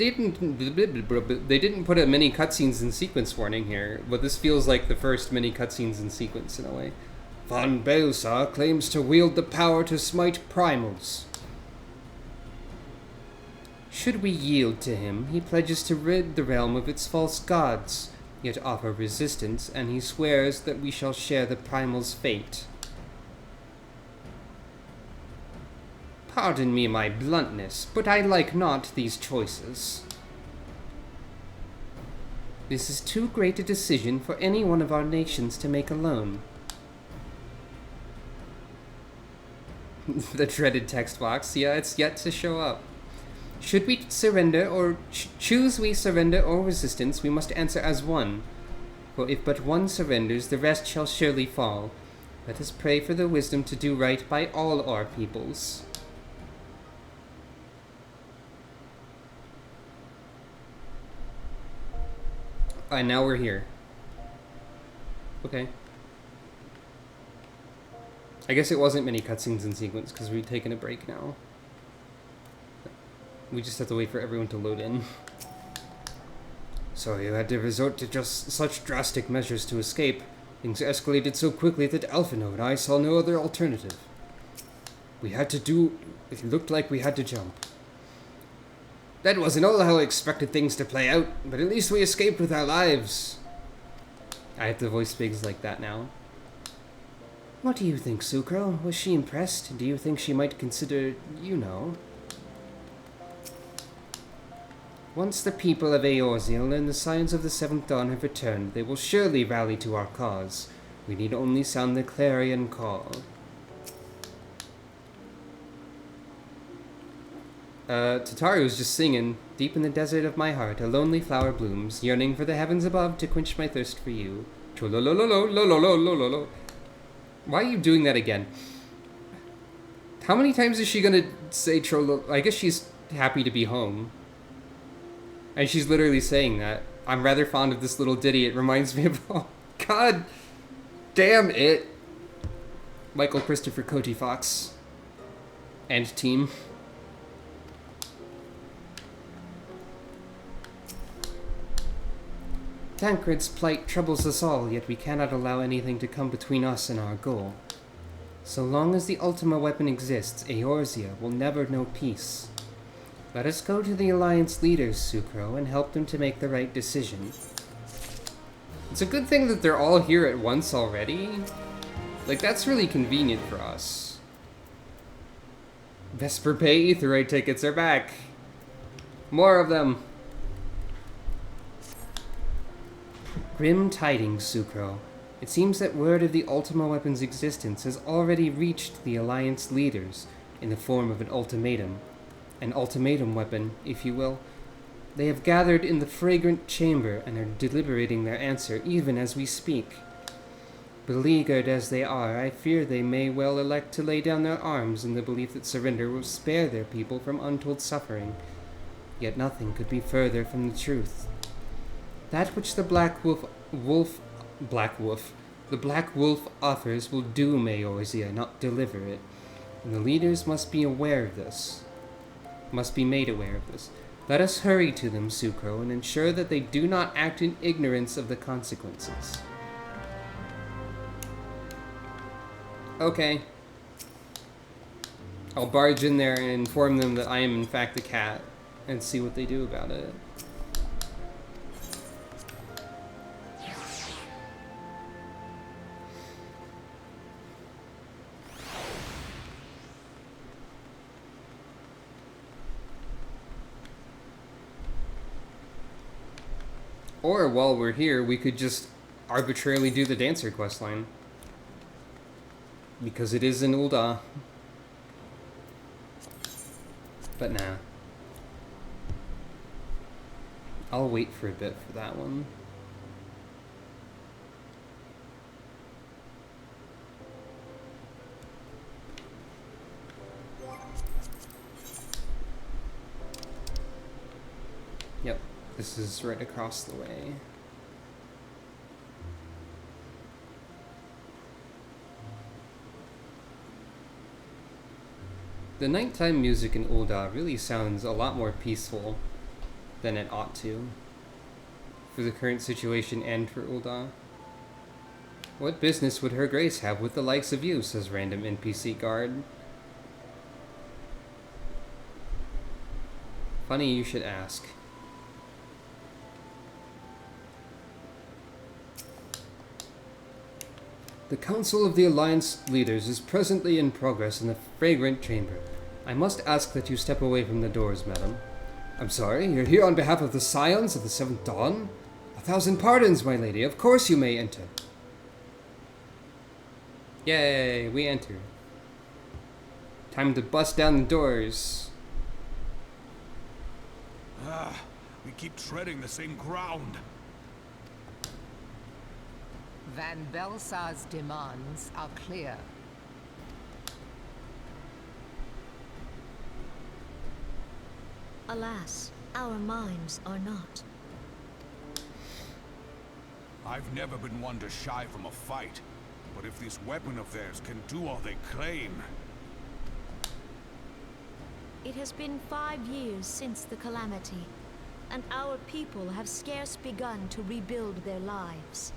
didn't put a mini cutscenes in sequence warning here, but this feels like the first mini cutscenes in sequence in a way. Von Baelsar claims to wield the power to smite primals. Should we yield to him, he pledges to rid the realm of its false gods, yet offer resistance, and he swears that we shall share the primal's fate. Pardon me my bluntness, but I like not these choices. This is too great a decision for any one of our nations to make alone. The dreaded text box, yeah, it's yet to show up. Should we surrender or choose we surrender or resistance, we must answer as one. For if but one surrenders, the rest shall surely fall. Let us pray for the wisdom to do right by all our peoples. And now we're here. Okay. I guess it wasn't many cutscenes in sequence because we've taken a break now. We just have to wait for everyone to load in. So you had to resort to just such drastic measures to escape. Things escalated so quickly that Alphino and I saw no other alternative. We had to do... It looked like we had to jump. That wasn't all how I expected things to play out, but at least we escaped with our lives. I have to voice Biggs like that now. What do you think, Sucro? Was she impressed? Do you think she might consider, you know... Once the people of Eorzea learn the signs of the Seventh Dawn have returned, they will surely rally to our cause. We need only sound the clarion call. Tataru's just singing, deep in the desert of my heart, a lonely flower blooms, yearning for the heavens above to quench my thirst for you. Chololololo. Why are you doing that again? How many times is she gonna say Trololo? I guess she's happy to be home. And she's literally saying that. I'm rather fond of this little ditty. It reminds me of... Oh, God damn it. Michael Christopher Coty Fox. And team. Tancred's plight troubles us all, yet we cannot allow anything to come between us and our goal. So long as the Ultima weapon exists, Eorzea will never know peace. Let us go to the Alliance leaders, Sucro, and help them to make the right decision. It's a good thing that they're all here at once already. Like, that's really convenient for us. Vesper Pay Aetheroid tickets are back. More of them. Grim tidings, Sucro. It seems that word of the Ultima weapon's existence has already reached the Alliance leaders in the form of an ultimatum. An ultimatum weapon, if you will. They have gathered in the fragrant chamber and are deliberating their answer even as we speak. Beleaguered as they are, I fear they may well elect to lay down their arms in the belief that surrender will spare their people from untold suffering. Yet nothing could be further from the truth. That which the Black Wolf offers will doom Eorzea, not deliver it. And the leaders must be aware of this. Must be made aware of this. Let us hurry to them, Sucro, and ensure that they do not act in ignorance of the consequences. Okay. I'll barge in there and inform them that I am in fact a cat, and see what they do about it. Or, while we're here, we could just arbitrarily do the Dancer questline. Because it is in Ul'dah. But nah. I'll wait for a bit for that one. Yep. This is right across the way. The nighttime music in Ul'dah really sounds a lot more peaceful than it ought to. For the current situation and for Ul'dah. What business would Her Grace have with the likes of you, says random NPC guard. Funny you should ask. The Council of the Alliance Leaders is presently in progress in the Fragrant Chamber. I must ask that you step away from the doors, madam. I'm sorry, you're here on behalf of the Scions of the Seventh Dawn? 1,000 pardons, my lady. Of course you may enter. Yay, we enter. Time to bust down the doors. We keep treading the same ground. Van Belsar's demands are clear. Alas, our minds are not. I've never been one to shy from a fight, but if this weapon of theirs can do all they claim... It has been 5 years since the calamity, and our people have scarce begun to rebuild their lives.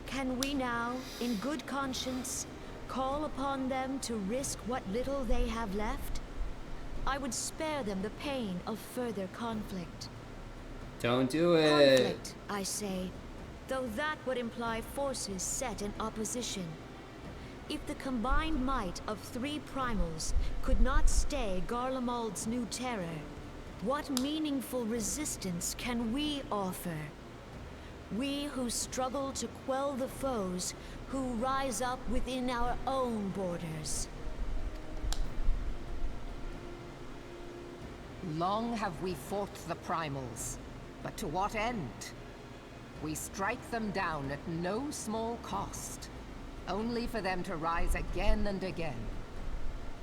Can we now, in good conscience, call upon them to risk what little they have left? I would spare them the pain of further conflict. Don't do it. Conflict, I say, though that would imply forces set in opposition. If the combined might of 3 primals could not stay Garlemald's new terror, what meaningful resistance can we offer? We who struggle to quell the foes who rise up within our own borders. Long have we fought the primals, but to what end? We strike them down at no small cost, only for them to rise again and again.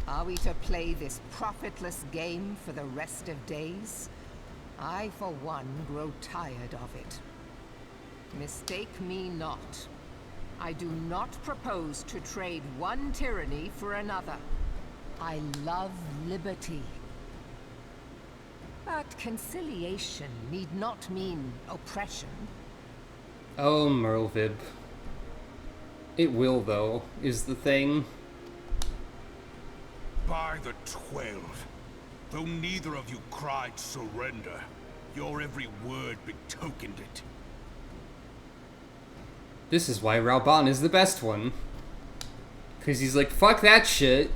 Are we to play this profitless game for the rest of days? I, for one, grow tired of it. Mistake me not. I do not propose to trade one tyranny for another. I love liberty. But conciliation need not mean oppression. Oh, Merlvib. It will, though, is the thing. By the 12, though neither of you cried surrender, your every word betokened it. This is why Raoban is the best one. Because he's like, fuck that shit.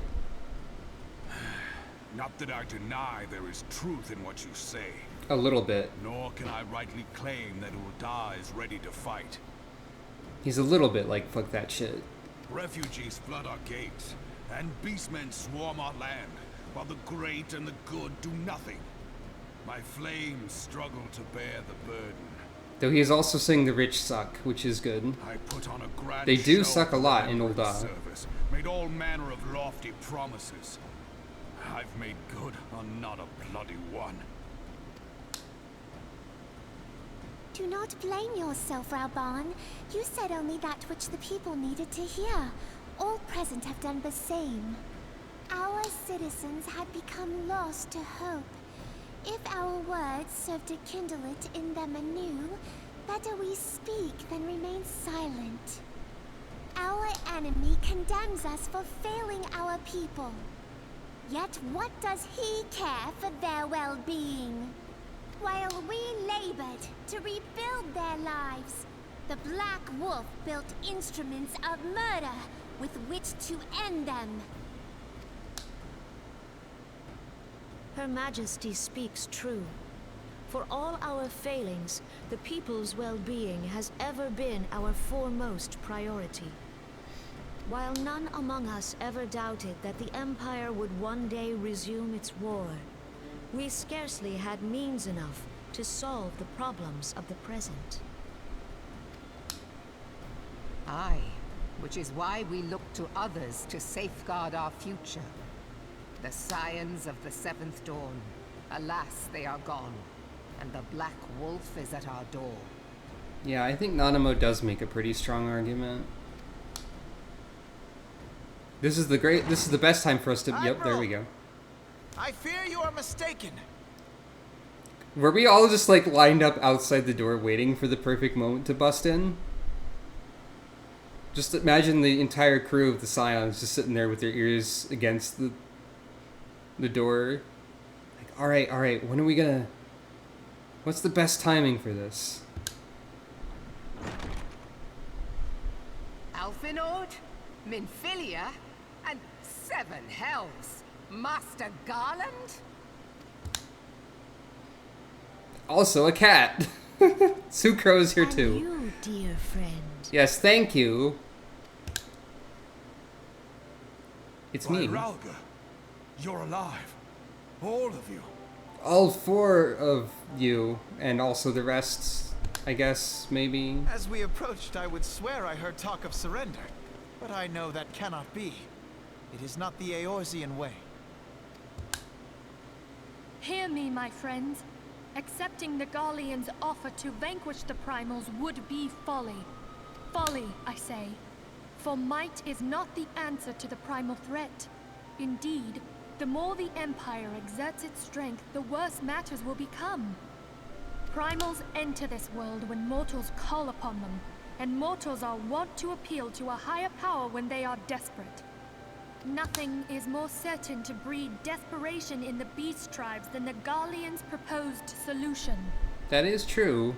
Not that I deny there is truth in what you say. A little bit. Nor can I rightly claim that Ul'dah is ready to fight. He's a little bit like, fuck that shit. Refugees flood our gates, and beastmen swarm our land, while the great and the good do nothing. My flames struggle to bear the burden. Though he is also saying the rich suck, which is good. I put on a grand They do show suck a for lot in remembrance Ul'dah. service, made all manner of lofty promises. I've made good on not a bloody one. Do not blame yourself, Raoban. You said only that which the people needed to hear. All present have done the same. Our citizens had become lost to hope. If our words serve to kindle it in them anew, better we speak than remain silent. Our enemy condemns us for failing our people. Yet what does he care for their well-being? While we labored to rebuild their lives, the Black Wolf built instruments of murder with which to end them. Her Majesty speaks true. For all our failings, the people's well-being has ever been our foremost priority. While none among us ever doubted that the Empire would one day resume its war, we scarcely had means enough to solve the problems of the present. Aye, which is why we look to others to safeguard our future. The Scions of the Seventh Dawn. Alas, they are gone, and the Black Wolf is at our door. Yeah, I think Nanamo does make a pretty strong argument. This is the best time for us to... Yep, there we go. I fear you are mistaken. Were we all just like lined up outside the door waiting for the perfect moment to bust in? Just imagine the entire crew of the Scions just sitting there with their ears against the door. Like, alright, when are we gonna... What's the best timing for this? Alphinord, Minfilia, and 7 hells. Master Garland? Also a cat. Sucro's here too. And you, dear friend. Yes, thank you. It's me. Ralga, you're alive. All of you. All 4 of you, and also the rest, I guess, maybe. As we approached, I would swear I heard talk of surrender. But I know that cannot be. It is not the Eorzean way. Hear me, my friends. Accepting the Garleans' offer to vanquish the Primals would be folly. Folly, I say. For might is not the answer to the Primal threat. Indeed, the more the Empire exerts its strength, the worse matters will become. Primals enter this world when mortals call upon them, and mortals are wont to appeal to a higher power when they are desperate. Nothing is more certain to breed desperation in the beast tribes than the Garleans' proposed solution. That is true.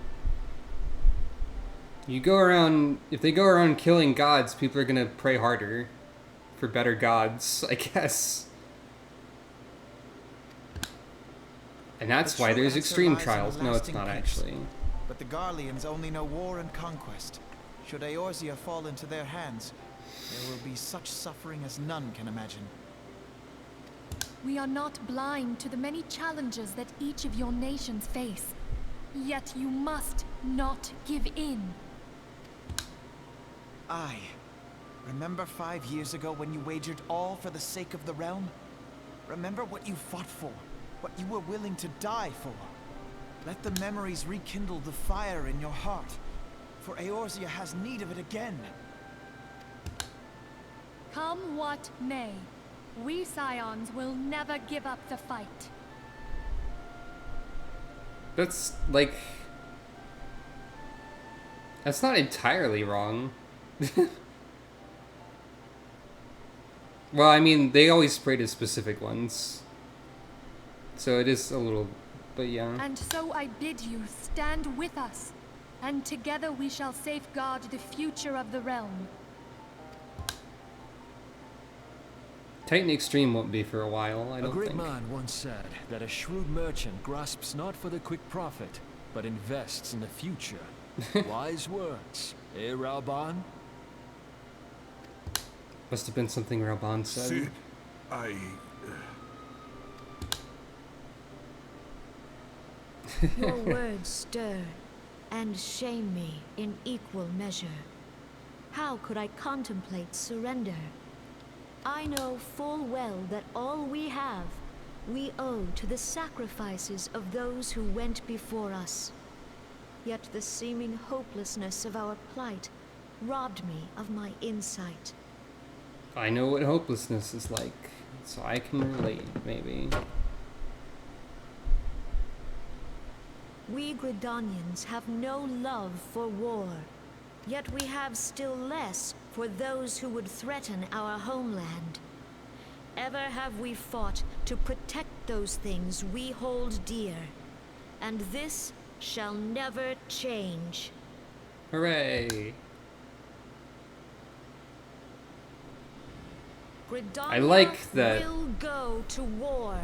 You go around... If they go around killing gods, people are gonna pray harder for better gods, I guess. And that's why there's extreme trials. No, it's not actually. But the Garleans only know war and conquest. Should Eorzea fall into their hands, there will be such suffering as none can imagine. We are not blind to the many challenges that each of your nations face. Yet you must not give in. Aye. Remember 5 years ago when you wagered all for the sake of the realm? Remember what you fought for, what you were willing to die for. Let the memories rekindle the fire in your heart, for Eorzea has need of it again. Come what may, we Scions will never give up the fight. That's, like... That's not entirely wrong. Well, I mean, they always pray to specific ones. So it is a little... But yeah. And so I bid you stand with us, and together we shall safeguard the future of the realm. Titan Extreme won't be for a while, I don't think. A great man once said that a shrewd merchant grasps not for the quick profit, but invests in the future. Wise words, eh, Ralban? Must have been something Ralban said. Sid, Your words stir and shame me in equal measure. How could I contemplate surrender? I know full well that all we have, we owe to the sacrifices of those who went before us. Yet the seeming hopelessness of our plight robbed me of my insight. I know what hopelessness is like, so I can relate, maybe. We Gridanians have no love for war, yet we have still less for those who would threaten our homeland. Ever have we fought to protect those things we hold dear, and this shall never change. Hooray! Gridania I like that will go to war.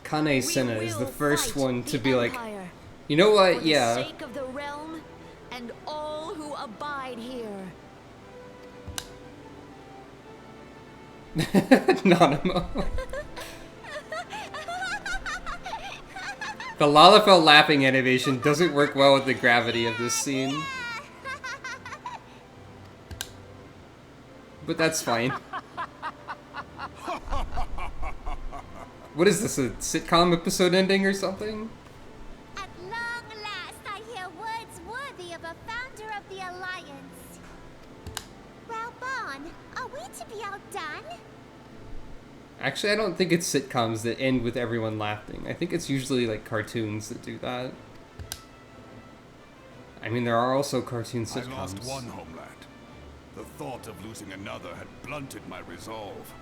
Kane Senna is the first one to be like, Empire, you know what, for the yeah. sake of the realm and all who abide here. Nanamo. The Lalafell laughing animation doesn't work well with the gravity of this scene. But that's fine. What is this, a sitcom episode ending or something? At long last, I hear words worthy of a founder of the Alliance. Ralban, are we to be outdone? Actually, I don't think it's sitcoms that end with everyone laughing. I think it's usually like cartoons that do that. I mean, there are also cartoon sitcoms. I lost one homeland. The thought of losing another had blunted my resolve.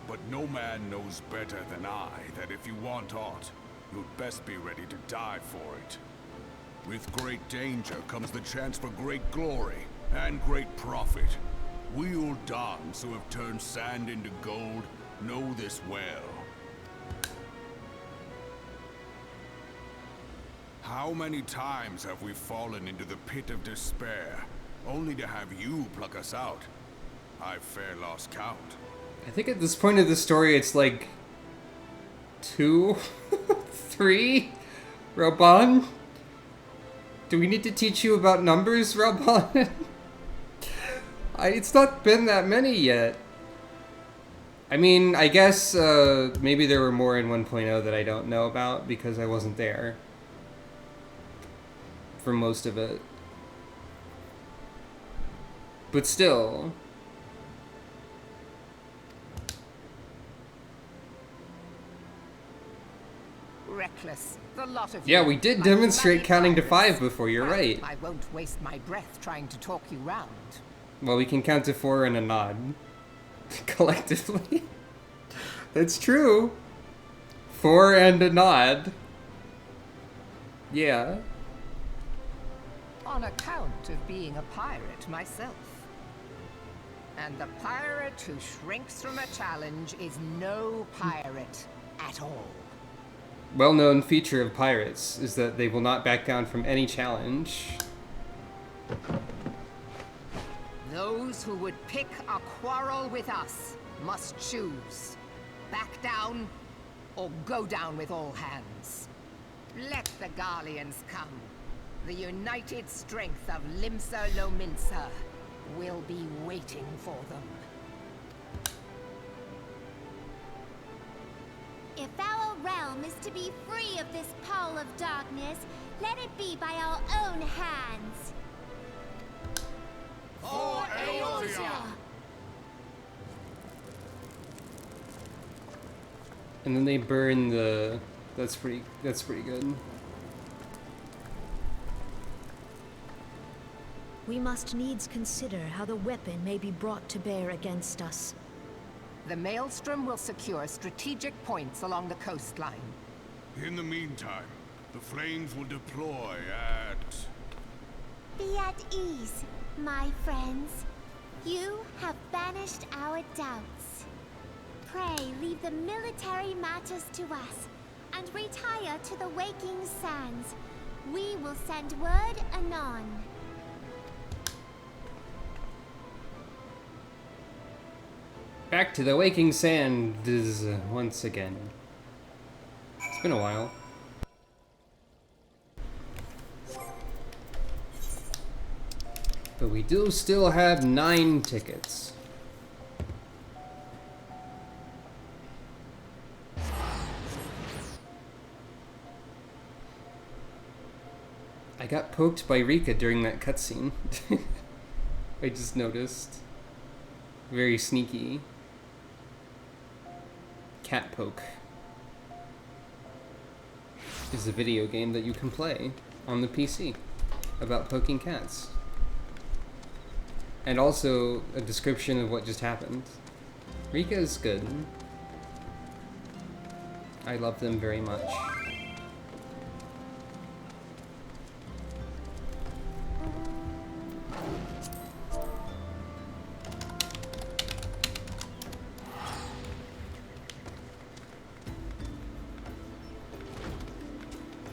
But no man knows better than I that if you want aught, you'd best be ready to die for it. With great danger comes the chance for great glory and great profit. We Uldans who have turned sand into gold know this well. How many times have we fallen into the pit of despair, only to have you pluck us out? I've fair lost count. I think at this point of the story, it's like 2, 3. Reborn? Do we need to teach you about numbers, Reborn? It's not been that many yet. I mean, I guess maybe there were more in 1.0 that I don't know about because I wasn't there for most of it. But still. Reckless, the lot of Yeah, you. we did Like demonstrate bloody counting to pirates. 5 before, you're right. I won't waste my breath trying to talk you round. Well, we can count to 4 and a nod. Collectively. That's true. 4 and a nod. Yeah. On account of being a pirate myself. And the pirate who shrinks from a challenge is no pirate at all. Well-known feature of pirates is that they will not back down from any challenge. Those who would pick a quarrel with us must choose. Back down or go down with all hands. Let the Garleans come. The united strength of Limsa Lominsa will be waiting for them. If our realm is to be free of this pall of darkness, let it be by our own hands. For Eorzea! And then they burn the... That's pretty good. We must needs consider how the weapon may be brought to bear against us. The Maelstrom will secure strategic points along the coastline. In the meantime, the flames will deploy at... Be at ease, my friends. You have banished our doubts. Pray leave the military matters to us, and retire to the waking sands. We will send word anon. Back to the waking sands once again. It's been a while. But we do still have 9 tickets. I got poked by Rika during that cutscene. I just noticed. Very sneaky. Cat Poke is a video game that you can play on the PC about poking cats. And also a description of what just happened. Rika is good. I love them very much.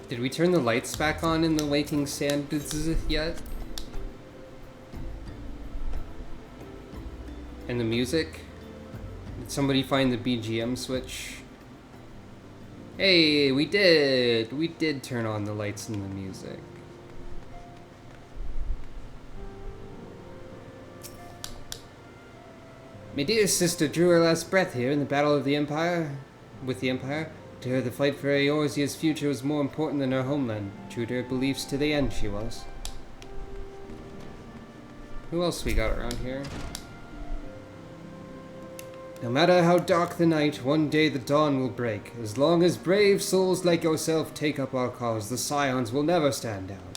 Did we turn the lights back on in the Waking Sands yet? And the music? Did somebody find the BGM switch? Hey, we did! We did turn on the lights and the music. My dear sister drew her last breath here in the Battle of the Empire. With the Empire. To her, the fight for Eorzea's future was more important than her homeland. True to her beliefs to the end, she was. Who else we got around here? No matter how dark the night, one day the dawn will break. As long as brave souls like yourself take up our cause, the Scions will never stand down.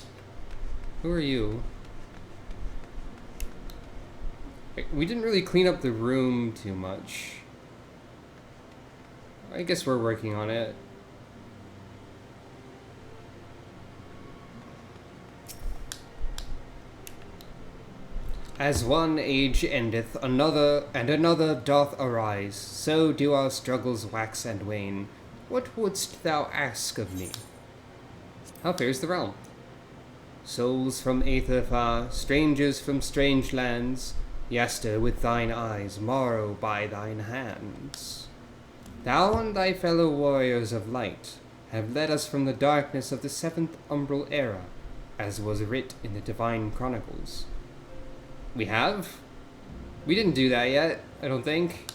Who are you? We didn't really clean up the room too much. I guess we're working on it. As one age endeth, another and another doth arise. So do our struggles wax and wane. What wouldst thou ask of me? How fares the realm? Souls from aether far, strangers from strange lands, yester with thine eyes, morrow by thine hands. Thou and thy fellow warriors of light have led us from the darkness of the seventh umbral era, as was writ in the divine chronicles. We have? We didn't do that yet, I don't think.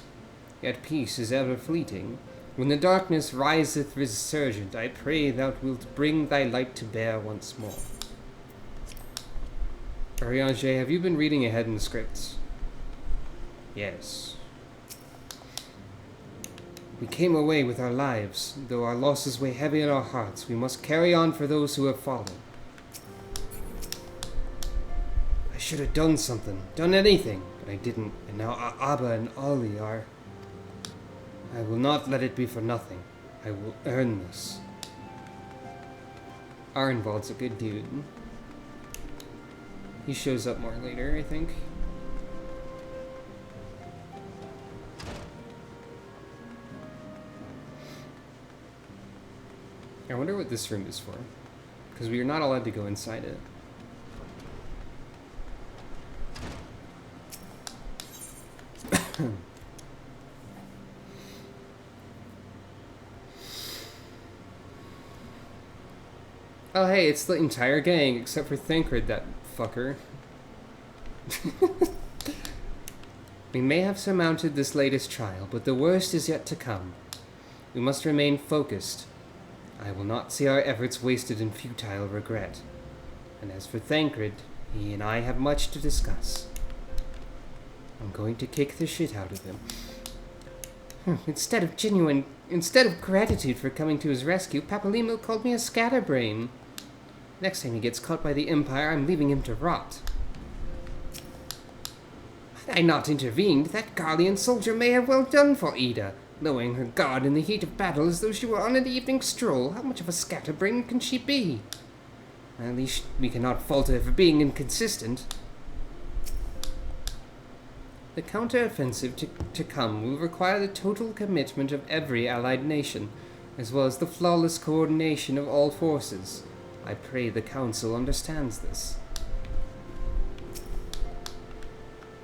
Yet peace is ever fleeting. When the darkness riseth resurgent, I pray thou wilt bring thy light to bear once more. Ariange, have you been reading ahead in the scripts? Yes. We came away with our lives. Though our losses weigh heavy on our hearts, we must carry on for those who have fallen. I should have done something, done anything, but I didn't, and now Abba and Ollie are... I will not let it be for nothing. I will earn this. Arnvald's a good dude. He shows up more later, I think. I wonder what this room is for, because we are not allowed to go inside it. Oh hey, it's the entire gang except for Thancred, that fucker. We may have surmounted this latest trial, but the worst is yet to come. We must remain focused. I will not see our efforts wasted in futile regret. And as for Thancred, he and I have much to discuss. I'm going to kick the shit out of him. Instead of gratitude for coming to his rescue, Papalimo called me a scatterbrain. Next time he gets caught by the Empire, I'm leaving him to rot. Had I not intervened, that Garlean soldier may have well done for Ida, lowering her guard in the heat of battle as though she were on an evening stroll. How much of a scatterbrain can she be? At least we cannot fault her for being inconsistent. The counter-offensive to come will require the total commitment of every allied nation, as well as the flawless coordination of all forces. I pray the Council understands this.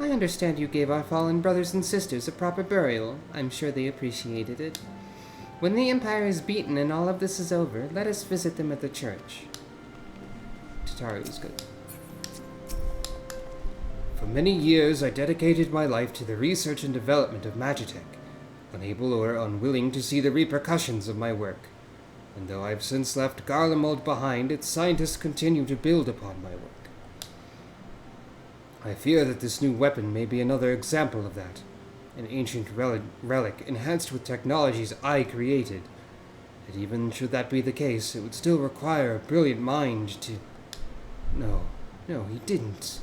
I understand you gave our fallen brothers and sisters a proper burial. I'm sure they appreciated it. When the Empire is beaten and all of this is over, let us visit them at the church. Tataru is good. For many years, I dedicated my life to the research and development of Magitech, unable or unwilling to see the repercussions of my work. And though I've since left Garlemald behind, its scientists continue to build upon my work. I fear that this new weapon may be another example of that, an ancient relic enhanced with technologies I created. And even should that be the case, it would still require a brilliant mind to... No, he didn't.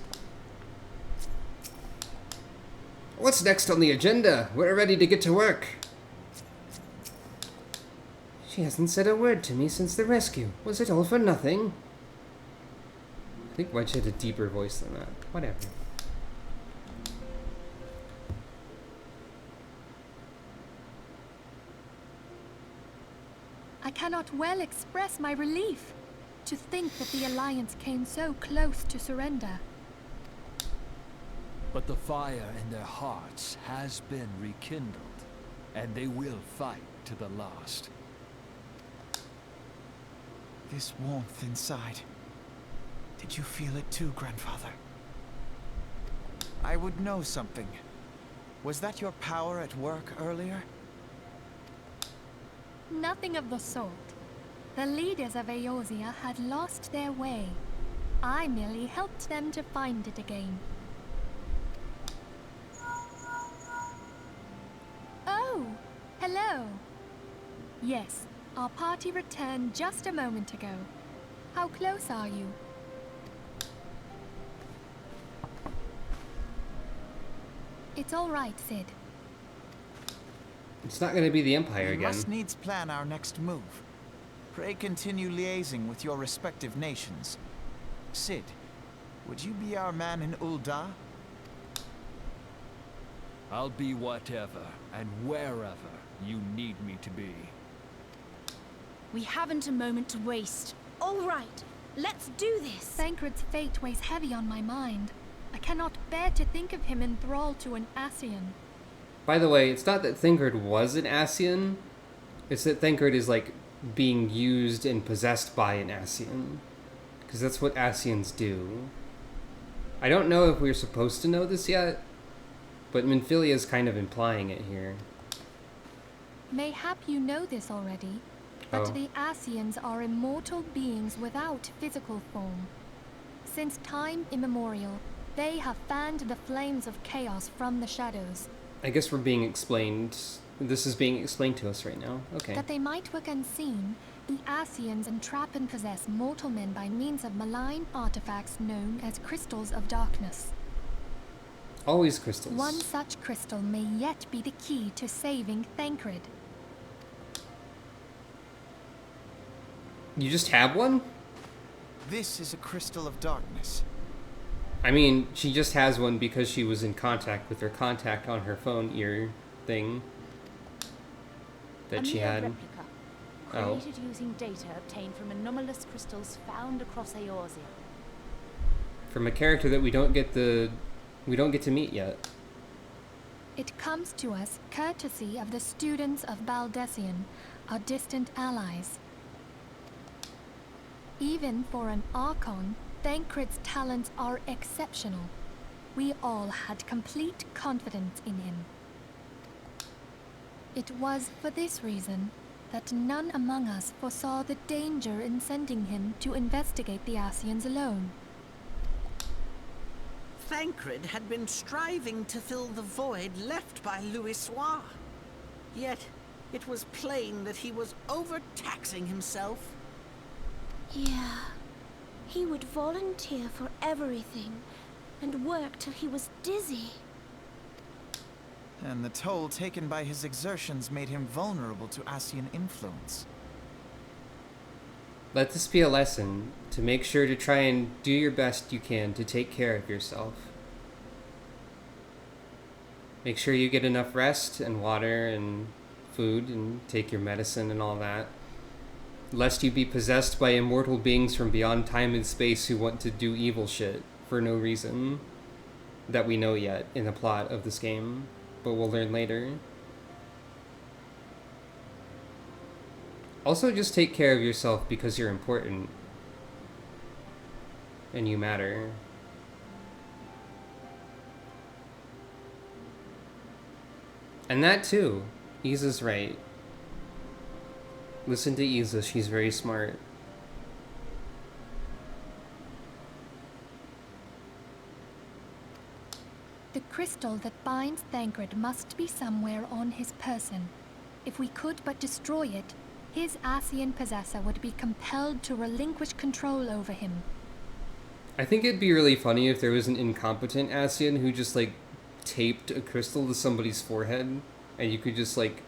What's next on the agenda? We're ready to get to work. She hasn't said a word to me since the rescue. Was it all for nothing? I think Wedge had a deeper voice than that. Whatever. I cannot well express my relief to think that the Alliance came so close to surrender. But the fire in their hearts has been rekindled, and they will fight to the last. This warmth inside. Did you feel it too, Grandfather? I would know something. Was that your power at work earlier? Nothing of the sort. The leaders of Eorzea had lost their way. I merely helped them to find it again. So, yes, our party returned just a moment ago. How close are you? It's all right, Sid. It's not going to be the Empire We again. must needs plan our next move. Pray continue liaising with your respective nations. Sid, would you be our man in Ul'dah? I'll be whatever and wherever you need me to be. We haven't a moment to waste. All right, let's do this. Thancred's fate weighs heavy on my mind. I cannot bear to think of him in thrall to an Ascian. By the way, it's not that Thancred was an Ascian. It's that Thancred is, like, being used and possessed by an Ascian. Because that's what Ascians do. I don't know if we're supposed to know this yet, but Minfilia's kind of implying it here. Mayhap you know this already, but Oh. the Ascians are immortal beings without physical form. Since time immemorial, they have fanned the flames of chaos from the shadows. I guess we're being explained. This is being explained to us right now. Okay. That they might work unseen, the Ascians entrap and possess mortal men by means of malign artifacts known as crystals of darkness. Always crystals. One such crystal may yet be the key to saving Thancred. You just have one? This is a crystal of darkness. I mean, she just has one because she was in contact with her contact on her phone ear thing that she had. Replica, created using data obtained from anomalous crystals found across Eorzea. From a character that we don't get to meet yet. It comes to us courtesy of the students of Baldessian, our distant allies. Even for an Archon, Thancred's talents are exceptional. We all had complete confidence in him. It was for this reason that none among us foresaw the danger in sending him to investigate the Ascians alone. Thancred had been striving to fill the void left by Louisoix. Yet, it was plain that he was overtaxing himself. Yeah. He would volunteer for everything and work till he was dizzy. And the toll taken by his exertions made him vulnerable to Ascian influence. Let this be a lesson to make sure to try and do your best you can to take care of yourself. Make sure you get enough rest and water and food and take your medicine and all that. Lest you be possessed by immortal beings from beyond time and space who want to do evil shit for no reason that we know yet in the plot of this game, but we'll learn later. Also, just take care of yourself because you're important. And you matter. And that too. Iza's right. Listen to Isa, she's very smart. The crystal that binds Thancred must be somewhere on his person. If we could but destroy it, his Ascian possessor would be compelled to relinquish control over him. I think it'd be really funny if there was an incompetent Ascian who just, like, taped a crystal to somebody's forehead, and you could just, like,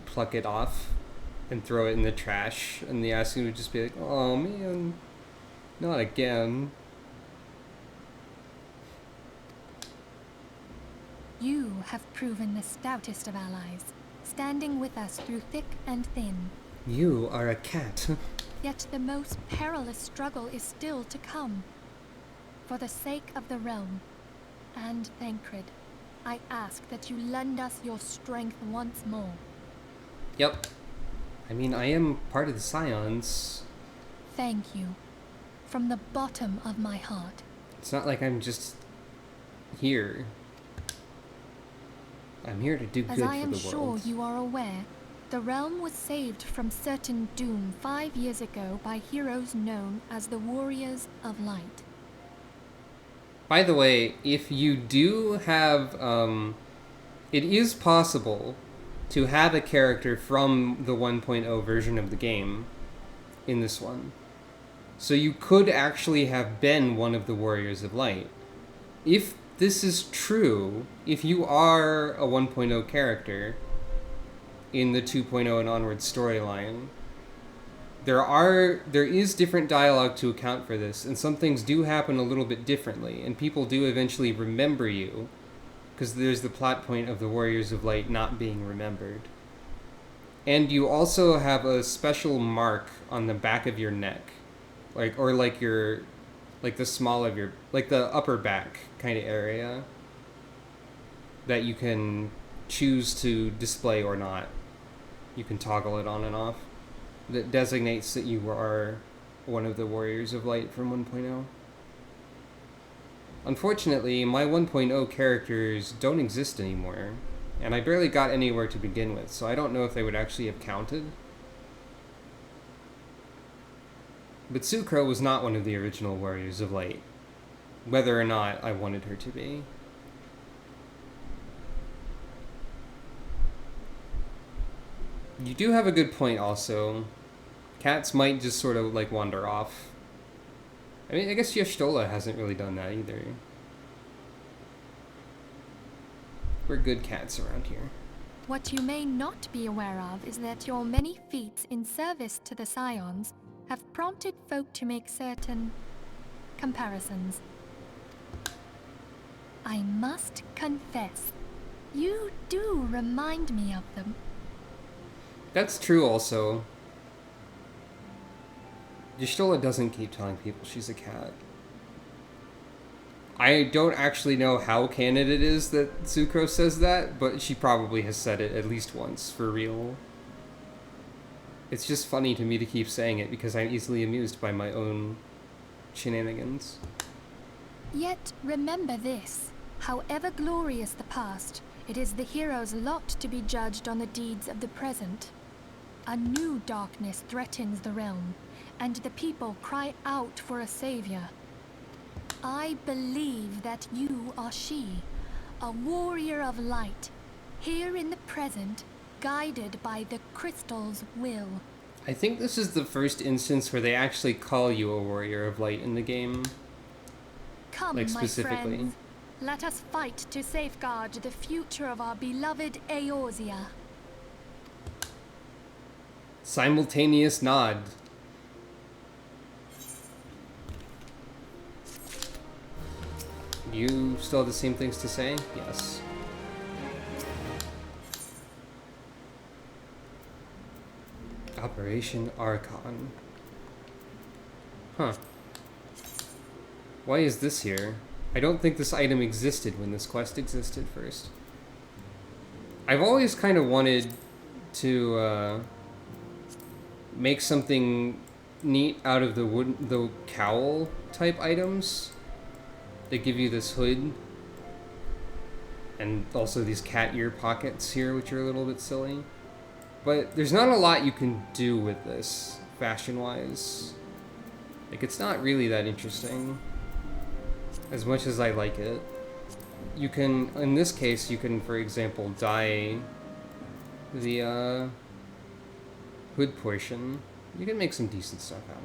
pluck it off and throw it in the trash, and the Ascian would just be like, oh man, not again. You have proven the stoutest of allies, standing with us through thick and thin. You are a cat. Yet the most perilous struggle is still to come. For the sake of the realm, and Thancred, I ask that you lend us your strength once more. Yep. I mean, I am part of the Scions. Thank you. From the bottom of my heart. It's not like I'm just here. I'm here to do good for the world. As I am sure you are aware, the realm was saved from certain doom 5 years ago by heroes known as the Warriors of Light. By the way, if you do have, it is possible to have a character from the 1.0 version of the game in this one. So you could actually have been one of the Warriors of Light. If this is true, if you are a 1.0 character in the 2.0 and onward storyline, there is different dialogue to account for this, and some things do happen a little bit differently, and people do eventually remember you, because there's the plot point of the Warriors of Light not being remembered. And you also have a special mark on the back of your neck, like the small of your, like the upper back kind of area, that you can choose to display or not. You can toggle it on and off. That designates that you are one of the Warriors of Light from 1.0. Unfortunately, my 1.0 characters don't exist anymore, and I barely got anywhere to begin with, so I don't know if they would actually have counted. But Sucro was not one of the original Warriors of Light, whether or not I wanted her to be. You do have a good point also. Cats might just sort of like wander off. I mean, I guess Y'shtola hasn't really done that either. We're good cats around here. What you may not be aware of is that your many feats in service to the Scions have prompted folk to make certain comparisons. I must confess, you do remind me of them. That's true also. Y'shtola doesn't keep telling people she's a cat. I don't actually know how canon it is that Sucro says that, but she probably has said it at least once, for real. It's just funny to me to keep saying it because I'm easily amused by my own shenanigans. Yet remember this, however glorious the past, it is the hero's lot to be judged on the deeds of the present. A new darkness threatens the realm, and the people cry out for a savior. I believe that you are she, a warrior of light, here in the present, guided by the crystal's will. I think this is the first instance where they actually call you a warrior of light in the game. Come, like, my specifically. friends, let us fight to safeguard the future of our beloved Eorzea. Simultaneous nod. You still have the same things to say? Yes. Operation Archon. Huh. Why is this here? I don't think this item existed when this quest existed first. I've always kind of wanted to make something neat out of the cowl type items. They give you this hood, and also these cat ear pockets here, which are a little bit silly. But there's not a lot you can do with this, fashion-wise. Like, it's not really that interesting, as much as I like it. You can, in this case, you can, for example, dye the hood portion. You can make some decent stuff out of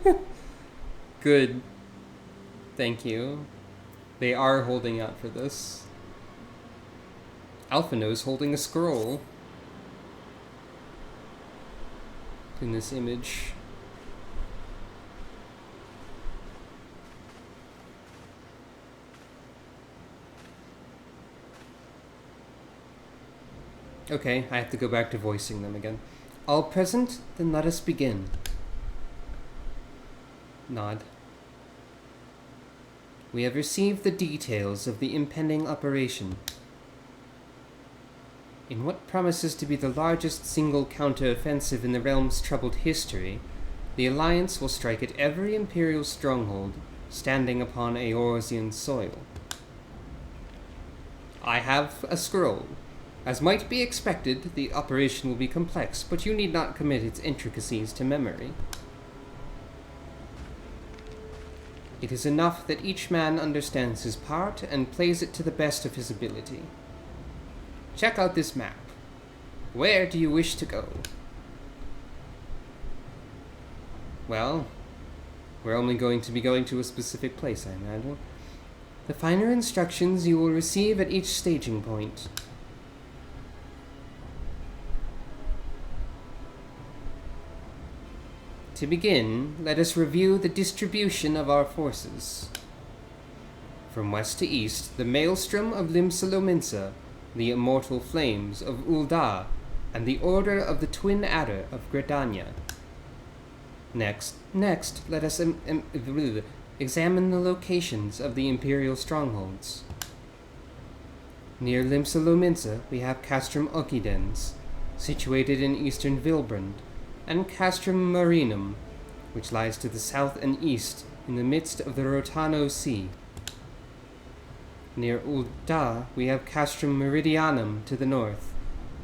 it. Good. Thank you. They are holding out for this. Alphino's holding a scroll in this image. Okay, I have to go back to voicing them again. All present? Then let us begin. Nod. We have received the details of the impending operation. In what promises to be the largest single counter-offensive in the realm's troubled history, the Alliance will strike at every Imperial stronghold standing upon Eorzean soil. I have a scroll. As might be expected, the operation will be complex, but you need not commit its intricacies to memory. It is enough that each man understands his part and plays it to the best of his ability. Check out this map. Where do you wish to go? Well, we're only going to be going to a specific place, I imagine. The finer instructions you will receive at each staging point. To begin, let us review the distribution of our forces. From west to east, the Maelstrom of Limsa, the Immortal Flames of Ul'dah, and the Order of the Twin Adder of Gridania. Next, let us examine the locations of the Imperial strongholds. Near Limsa, we have Castrum Ocidens, situated in eastern Vilbrand, and Castrum Marinum, which lies to the south and east in the midst of the Rotano Sea. Near Ul'dah, we have Castrum Meridianum to the north,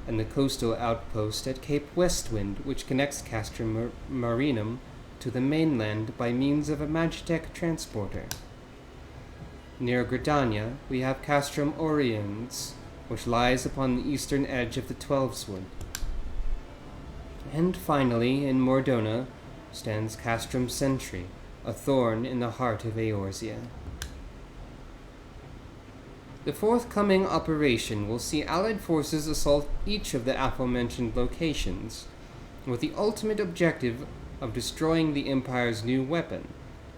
and the coastal outpost at Cape Westwind, which connects Castrum Marinum to the mainland by means of a Magitech transporter. Near Gridania, we have Castrum Oriens, which lies upon the eastern edge of the Twelveswood. And finally, in Mordona, stands Castrum Sentry, a thorn in the heart of Eorzea. The forthcoming operation will see Allied forces assault each of the aforementioned locations, with the ultimate objective of destroying the Empire's new weapon,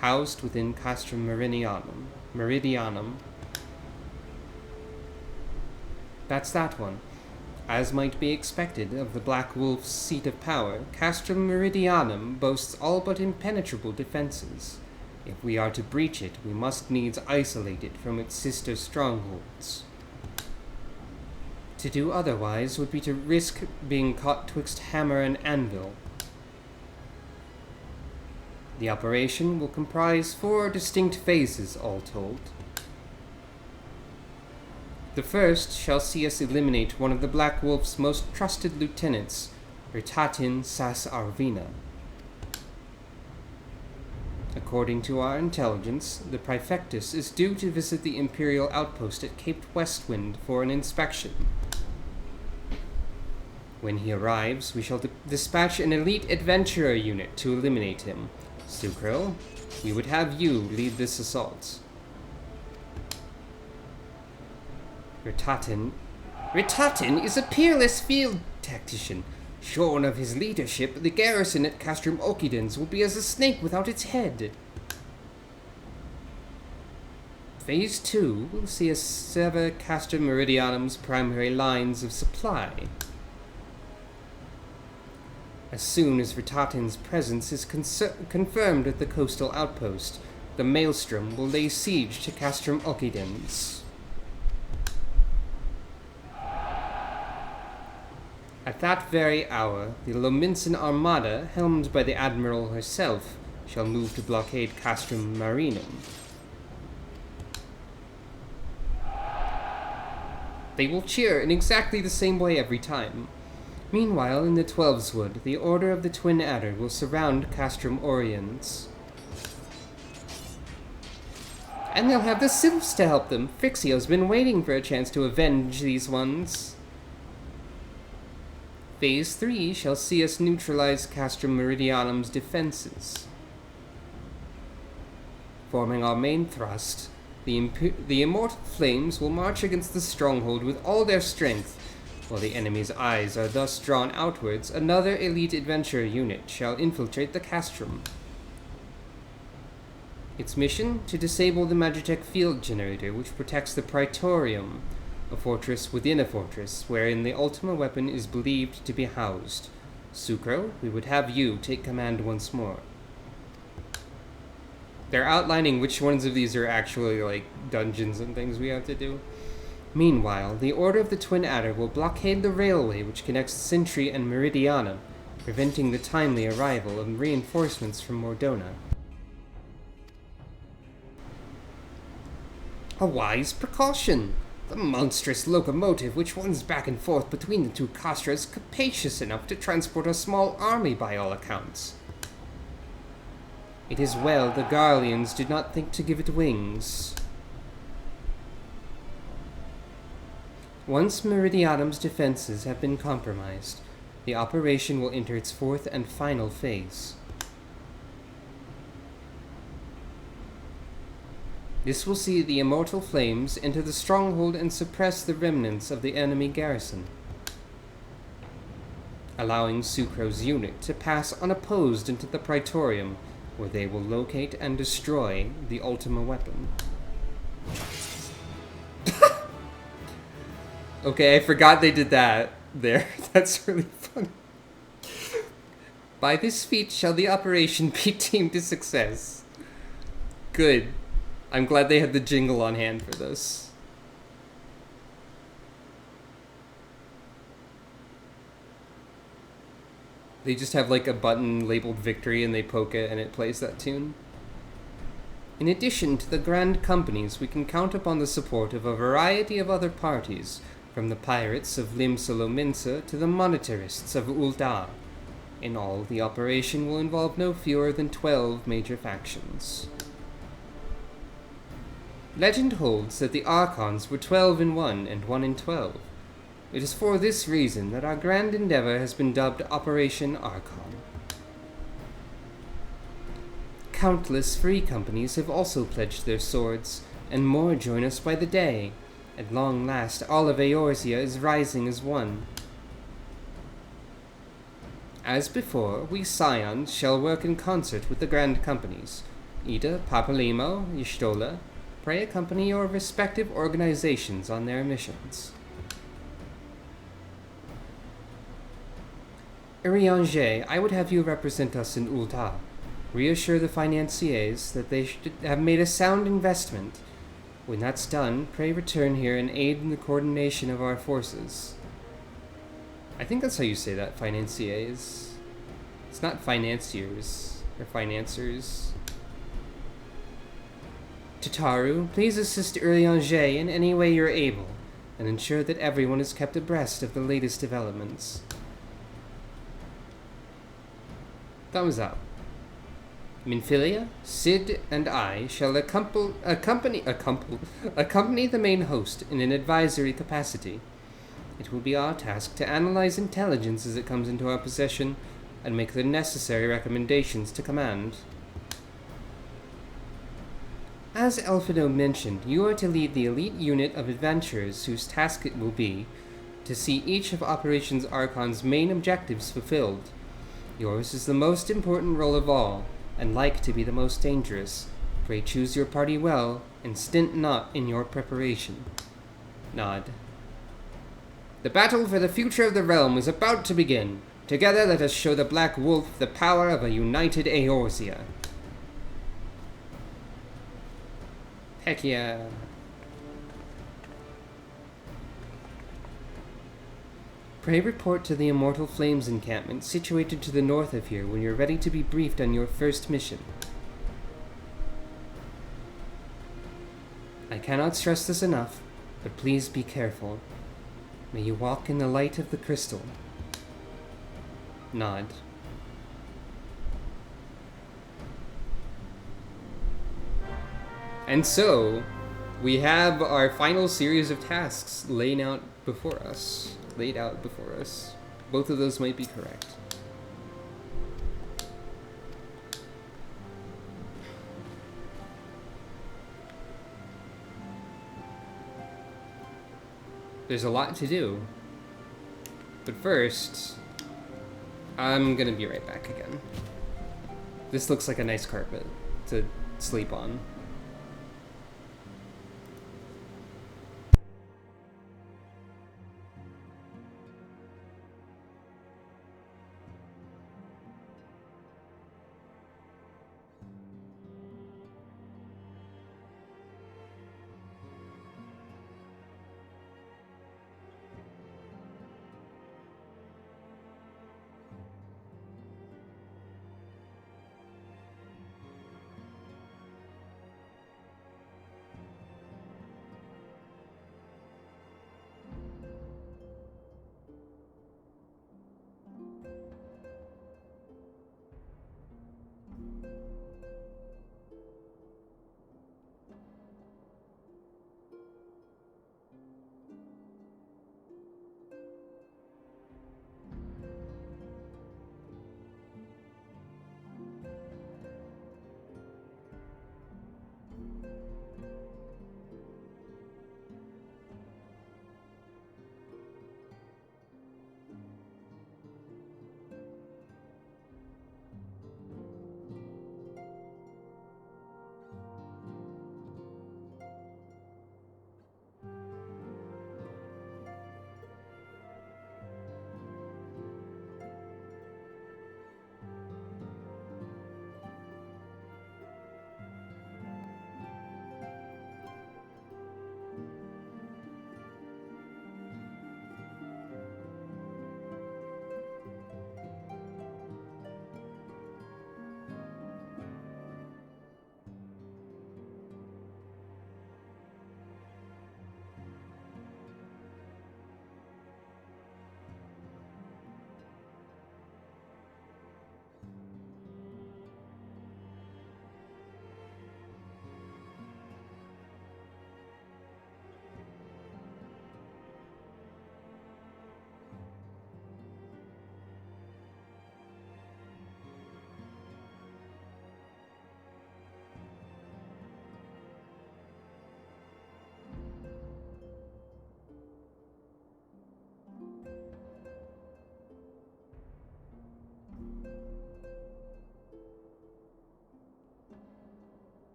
housed within Castrum Meridianum. That's that one. As might be expected of the Black Wolf's seat of power, Castrum Meridianum boasts all but impenetrable defenses. If we are to breach it, we must needs isolate it from its sister strongholds. To do otherwise would be to risk being caught twixt hammer and anvil. The operation will comprise 4 distinct phases, all told. The first shall see us eliminate one of the Black Wolf's most trusted lieutenants, Ritatin Sas Arvina. According to our intelligence, the Praefectus is due to visit the Imperial outpost at Cape Westwind for an inspection. When he arrives, we shall dispatch an elite adventurer unit to eliminate him. Sucro, we would have you lead this assault. Ritatin is a peerless field tactician. Shorn of his leadership, the garrison at Castrum Ocidens will be as a snake without its head. Phase 2 will see us sever Castrum Meridianum's primary lines of supply. As soon as Ritatin's presence is confirmed at the coastal outpost, the Maelstrom will lay siege to Castrum Ocidens. At that very hour, the Lominsan Armada, helmed by the Admiral herself, shall move to blockade Castrum Marinum. They will cheer in exactly the same way every time. Meanwhile, in the Twelveswood, the Order of the Twin Adder will surround Castrum Oriens. And they'll have the Sylphs to help them. Frixio's been waiting for a chance to avenge these ones. Phase 3 shall see us neutralize Castrum Meridianum's defenses. Forming our main thrust, the Immortal Flames will march against the stronghold with all their strength. While the enemy's eyes are thus drawn outwards, another elite adventurer unit shall infiltrate the Castrum. Its mission? To disable the Magitech field generator, which protects the Praetorium, a fortress within a fortress, wherein the Ultima weapon is believed to be housed. Sucro, we would have you take command once more. They're outlining which ones of these are actually, like, dungeons and things we have to do. Meanwhile, the Order of the Twin Adder will blockade the railway which connects Sentry and Meridiana, preventing the timely arrival of reinforcements from Mordona. A wise precaution! The monstrous locomotive which runs back and forth between the two castra is capacious enough to transport a small army by all accounts. It is well the Garleans did not think to give it wings. Once Meridianum's defenses have been compromised, the operation will enter its fourth and final phase. This will see the immortal flames enter the stronghold and suppress the remnants of the enemy garrison, allowing Sucro's unit to pass unopposed into the Praetorium, where they will locate and destroy the Ultima weapon. Okay, I forgot they did that there. That's really funny. By this feat shall the operation be deemed a success. Good. I'm glad they had the jingle on hand for this. They just have like a button labeled victory and they poke it and it plays that tune. In addition to the grand companies, we can count upon the support of a variety of other parties, from the pirates of Limsolominsa to the monetarists of Ul'dah. In all, the operation will involve no fewer than 12 major factions. Legend holds that the Archons were 12 in 1 and 1 in 12. It is for this reason that our grand endeavor has been dubbed Operation Archon. Countless free companies have also pledged their swords, and more join us by the day. At long last, all of Eorzea is rising as one. As before, we Scions shall work in concert with the grand companies. Ida, Papalimo, Y'shtola, pray accompany your respective organizations on their missions. Urianger, I would have you represent us in Ul'dah. Reassure the financiers that they should have made a sound investment. When that's done, pray return here and aid in the coordination of our forces. I think that's how you say that, financiers. It's not financiers, or financiers. Tataru, please assist Urianger in any way you're able, and ensure that everyone is kept abreast of the latest developments. Thumbs up. Minfilia, Cid, and I shall accompany the main host in an advisory capacity. It will be our task to analyze intelligence as it comes into our possession and make the necessary recommendations to command. As Elfido mentioned, you are to lead the elite unit of adventurers whose task it will be to see each of Operations Archon's main objectives fulfilled. Yours is the most important role of all, and like to be the most dangerous. Pray choose your party well, and stint not in your preparation. Nod. The battle for the future of the realm is about to begin. Together let us show the Black Wolf the power of a united Eorzea. Heck yeah. Pray report to the Immortal Flames encampment situated to the north of here when you're ready to be briefed on your first mission. I cannot stress this enough, but please be careful. May you walk in the light of the crystal. Nod. And so, we have our final series of tasks laid out before us. Both of those might be correct. There's a lot to do. But first, I'm gonna be right back again. This looks like a nice carpet to sleep on.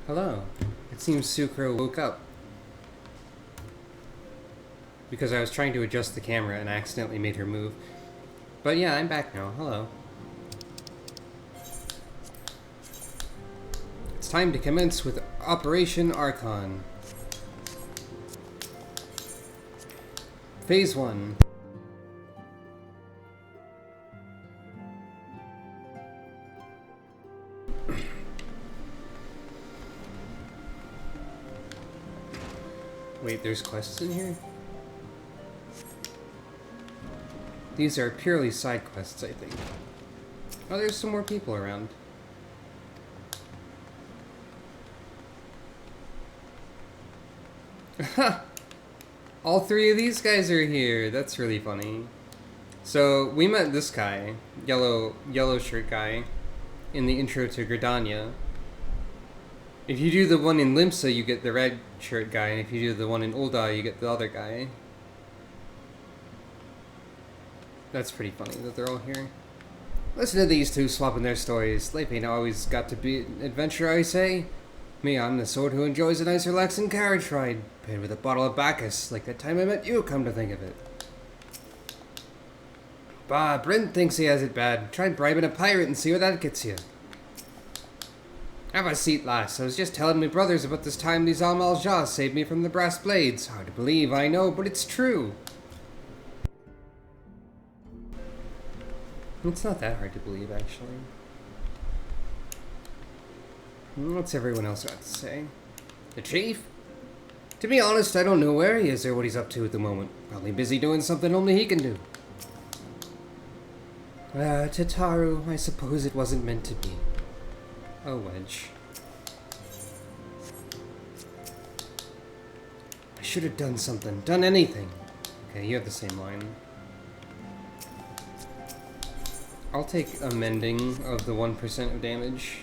Hello. It seems Sucro woke up. Because I was trying to adjust the camera and accidentally made her move. But yeah, I'm back now. Hello. It's time to commence with Operation Archon. Phase 1. Wait, there's quests in here? These are purely side quests, I think. Oh, there's some more people around. All three of these guys are here. That's really funny. So, we met this guy, yellow shirt guy, in the intro to Gridania. If you do the one in Limsa, you get the red shirt guy, and if you do the one in Ul'dah, you get the other guy. That's pretty funny that they're all here. Listen to these two swapping their stories. Life ain't always got to be an adventure, I say. Me, I'm the sort who enjoys a nice relaxing carriage ride, paired with a bottle of Bacchus, like that time I met you, come to think of it. Bah, Brent thinks he has it bad. Try bribing a pirate and see where that gets you. Have a seat, lass. I was just telling my brothers about this time these Al Jah saved me from the brass blades. Hard to believe, I know, but it's true. It's not that hard to believe, actually. What's everyone else got to say? The chief? To be honest, I don't know where he is or what he's up to at the moment. Probably busy doing something only he can do. Tataru, I suppose it wasn't meant to be. Oh, Wedge. I should have done something. Done anything. Okay, you have the same line. I'll take a mending of the 1% of damage.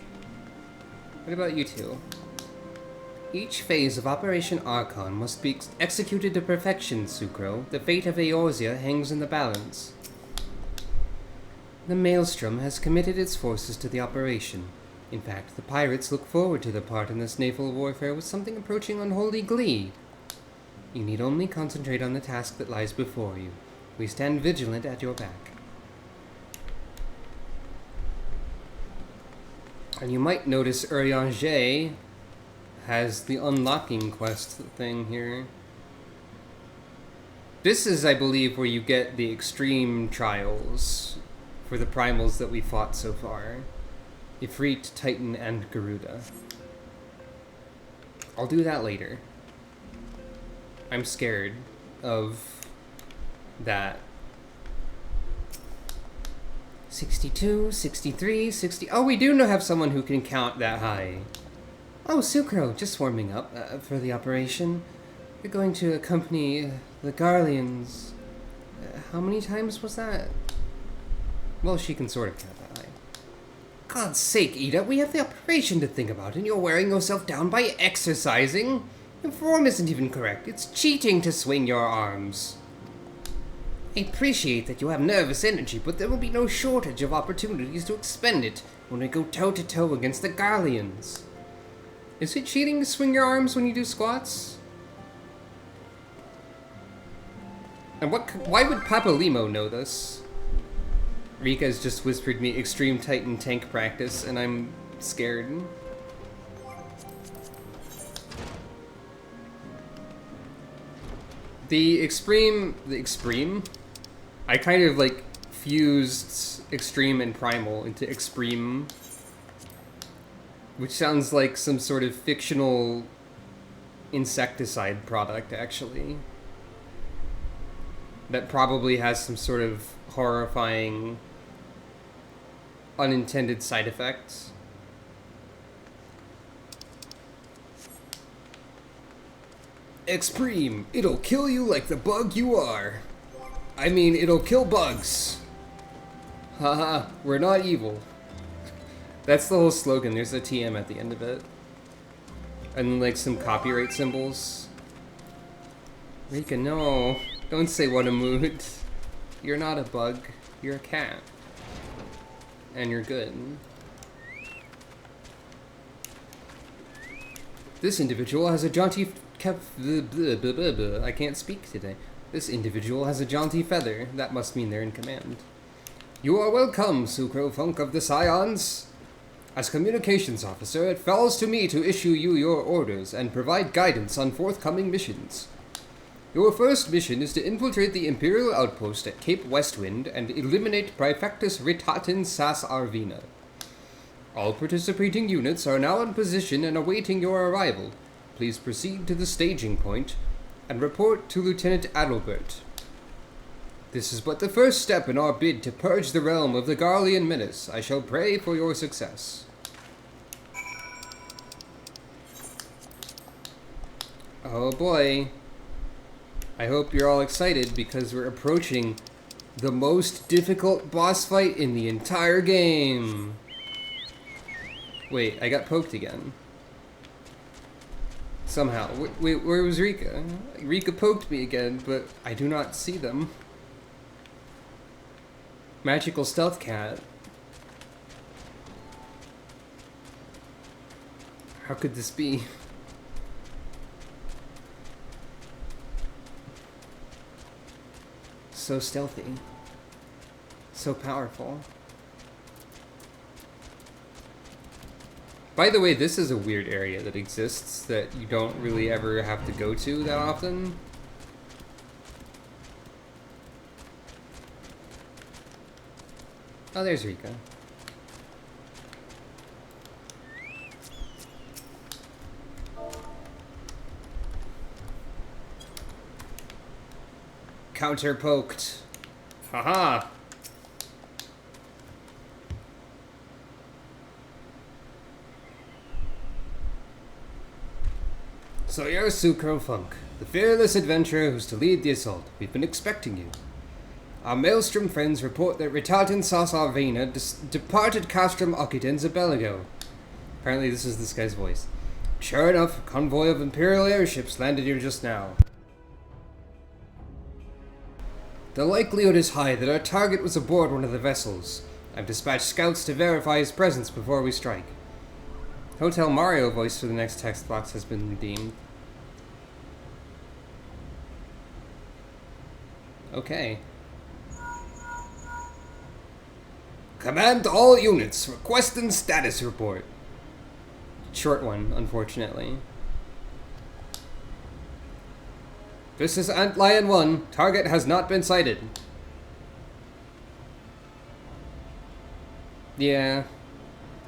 What about you two? Each phase of Operation Archon must be executed to perfection, Sucro. The fate of Eorzea hangs in the balance. The Maelstrom has committed its forces to the operation. In fact, the pirates look forward to their part in this naval warfare with something approaching unholy glee. You need only concentrate on the task that lies before you. We stand vigilant at your back. And you might notice Urianger has the unlocking quest thing here. This is, I believe, where you get the extreme trials for the primals that we fought so far. Ifrit, Titan, and Garuda. I'll do that later. I'm scared of that. 62, 63, 60... Oh, we do have someone who can count that high. Oh, Sucro, just warming up for the operation. You're going to accompany the Garleans. How many times was that? Well, she can sort of count that high. God's sake, Ida, we have the operation to think about, and you're wearing yourself down by exercising? Your form isn't even correct. It's cheating to swing your arms. I appreciate that you have nervous energy, but there will be no shortage of opportunities to expend it when we go toe-to-toe against the Garleans. Is it cheating to swing your arms when you do squats? And why would Papa Limo know this? Rika's just whispered me Extreme Titan tank practice, and I'm scared. The Extreme? I kind of like fused Extreme and Primal into Extreme, which sounds like some sort of fictional insecticide product, actually. That probably has some sort of horrifying unintended side effects. Extreme, it'll kill you like the bug you are. I mean, it'll kill bugs. Haha, we're not evil. That's the whole slogan. There's a TM at the end of it. And like some copyright symbols. Rika, no. Don't say what a mood. You're not a bug. You're a cat. And you're good. This individual has a jaunty I can't speak today. This individual has a jaunty feather. That must mean they're in command. You are welcome, Sucrofunk of the Scions. As communications officer, it falls to me to issue you your orders and provide guidance on forthcoming missions. Your first mission is to infiltrate the Imperial outpost at Cape Westwind and eliminate Praefectus Ritatin Sas Arvina. All participating units are now in position and awaiting your arrival. Please proceed to the staging point and report to Lieutenant Adalbert. This is but the first step in our bid to purge the realm of the Garlean menace. I shall pray for your success. Oh boy. I hope you're all excited because we're approaching the most difficult boss fight in the entire game. Wait, I got poked again. Somehow. Wait, where was Rika? Rika poked me again, but I do not see them. Magical Stealth Cat. How could this be? So stealthy. So powerful. By the way, this is a weird area that exists that you don't really ever have to go to that often. Oh, there's Rika. Counter poked. Haha. So you're Sucrofunk, the fearless adventurer who's to lead the assault. We've been expecting you. Our Maelstrom friends report that Ritatin Sas Arvina departed Castrum Occitans a bell ago. Apparently this is this guy's voice. Sure enough, a convoy of Imperial airships landed here just now. The likelihood is high that our target was aboard one of the vessels. I've dispatched scouts to verify his presence before we strike. Hotel Mario voice for the next text box has been redeemed. Okay. Command all units, requesting status report. Short one, unfortunately. This is Antlion 1. Target has not been sighted. Yeah.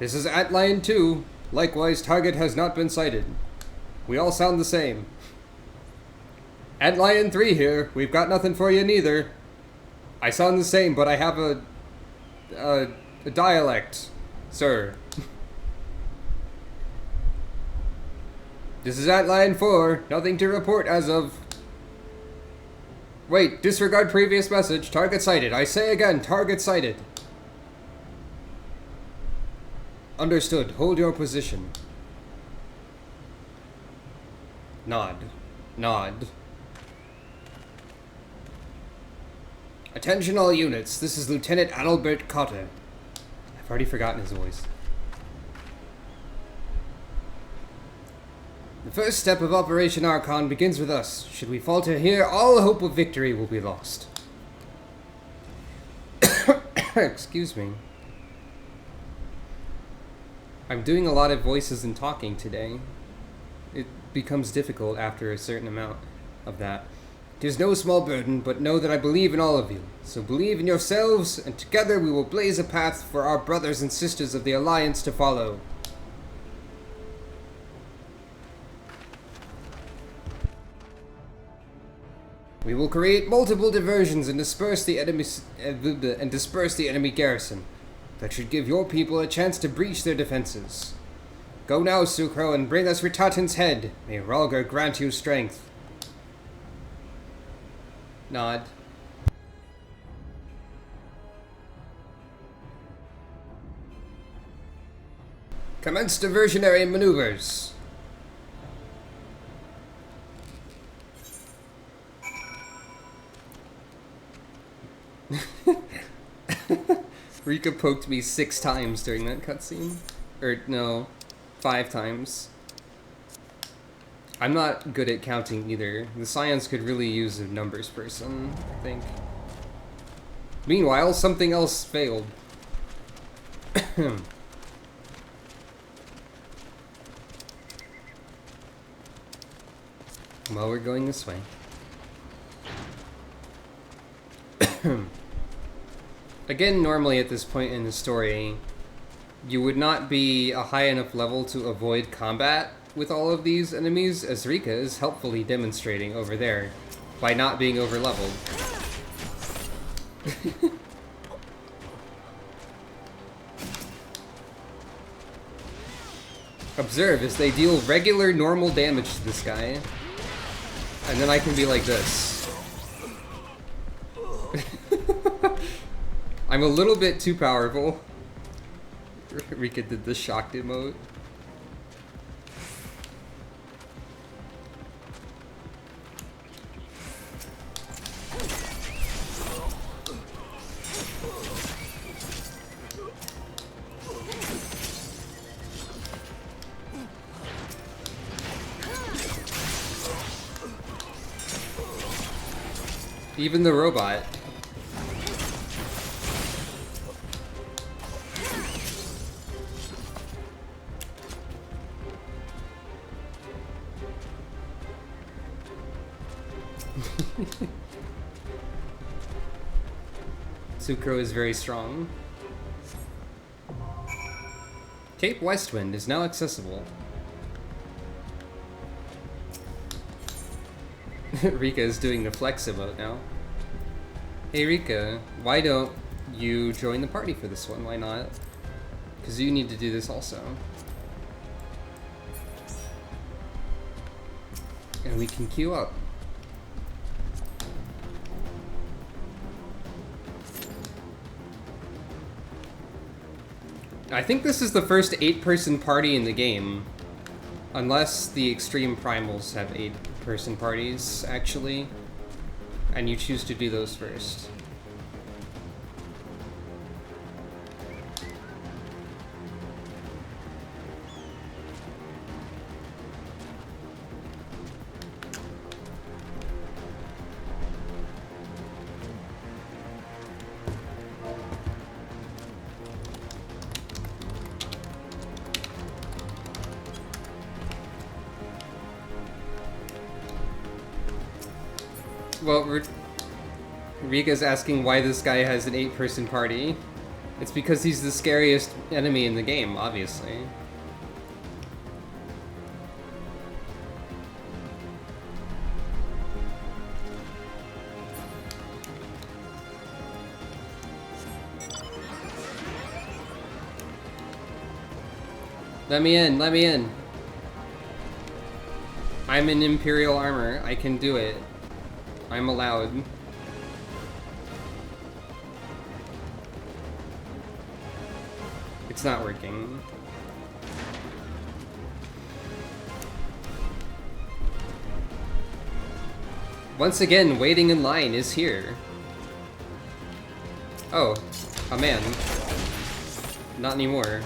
This is Antlion 2. Likewise, target has not been sighted. We all sound the same. Antlion 3 here. We've got nothing for you neither. I sound the same, but I have a dialect, sir. This is Antlion 4. Nothing to report as of... Wait, disregard previous message. Target sighted. I say again, target sighted. Understood. Hold your position. Nod. Nod. Attention all units. This is Lieutenant Adalbert Cotter. I've already forgotten his voice. The first step of Operation Archon begins with us. Should we falter here, all hope of victory will be lost. Excuse me. I'm doing a lot of voices and talking today. It becomes difficult after a certain amount of that. It is no small burden, but know that I believe in all of you. So believe in yourselves, and together we will blaze a path for our brothers and sisters of the Alliance to follow. We will create multiple diversions and disperse the enemy garrison. That should give your people a chance to breach their defenses. Go now, Sucro, and bring us Ritatin's head. May Ralgar grant you strength. Nod. Commence diversionary maneuvers. Rika poked me 6 times during that cutscene. Or, no, 5 times. I'm not good at counting either. The Scions could really use a numbers person, I think. Meanwhile, something else failed. Well, we're going this way. Again, normally at this point in the story, you would not be a high enough level to avoid combat with all of these enemies, as Rika is helpfully demonstrating over there by not being over-leveled. Observe as they deal regular, normal damage to this guy. And then I can be like this. I'm a little bit too powerful. Rika did the shocked emote. Even the robot. Sucro is very strong. Cape Westwind is now accessible. Rika is doing the flex emote now. Hey Rika, why don't you join the party for this one? Why not? Because you need to do this also. And we can queue up. I think this is the first 8-person party in the game. Unless the Extreme Primals have 8-person parties, actually. And you choose to do those first. Well, Rika's asking why this guy has an 8-person party. It's because he's the scariest enemy in the game, obviously. Let me in, let me in. I'm in Imperial armor, I can do it. I'm allowed. It's not working. Once again, waiting in line is here. Oh, a man. Not anymore.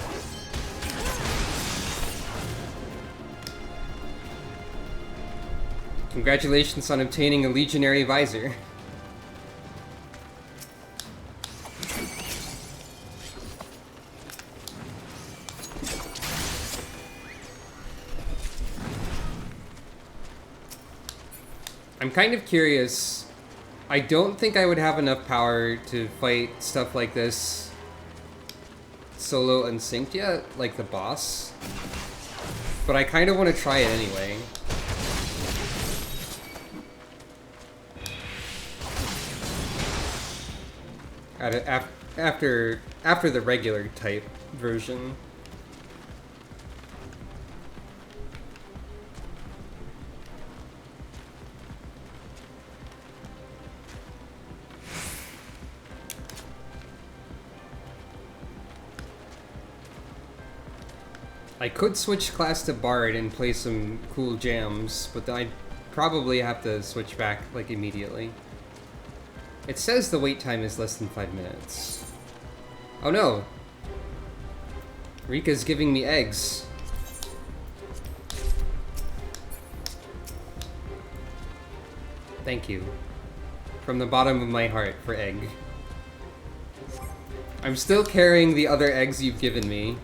Congratulations on obtaining a Legionary Visor. I'm kind of curious. I don't think I would have enough power to fight stuff like this solo unsynced yet, like the boss. But I kind of want to try it anyway. After the regular type version. I could switch class to Bard and play some cool jams, but then I'd probably have to switch back like immediately. It says the wait time is less than 5 minutes. Oh no! Rika's giving me eggs. Thank you. From the bottom of my heart for egg. I'm still carrying the other eggs you've given me.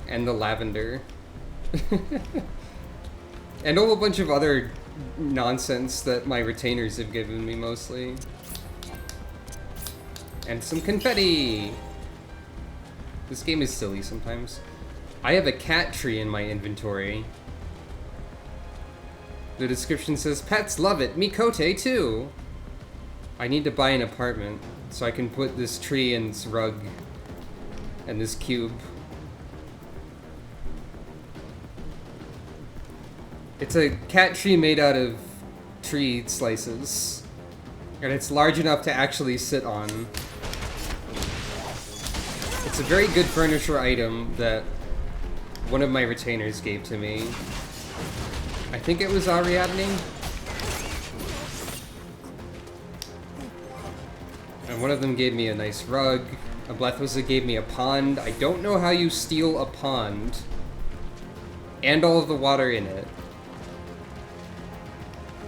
And the lavender. And a whole bunch of other nonsense that my retainers have given me mostly. And some confetti! This game is silly sometimes. I have a cat tree in my inventory. The description says, pets love it, Mikote too! I need to buy an apartment so I can put this tree and this rug and this cube. It's a cat tree made out of tree slices. And it's large enough to actually sit on. It's a very good furniture item that one of my retainers gave to me. I think it was Ariadne. And one of them gave me a nice rug. A Blethwizard gave me a pond. I don't know how you steal a pond and all of the water in it.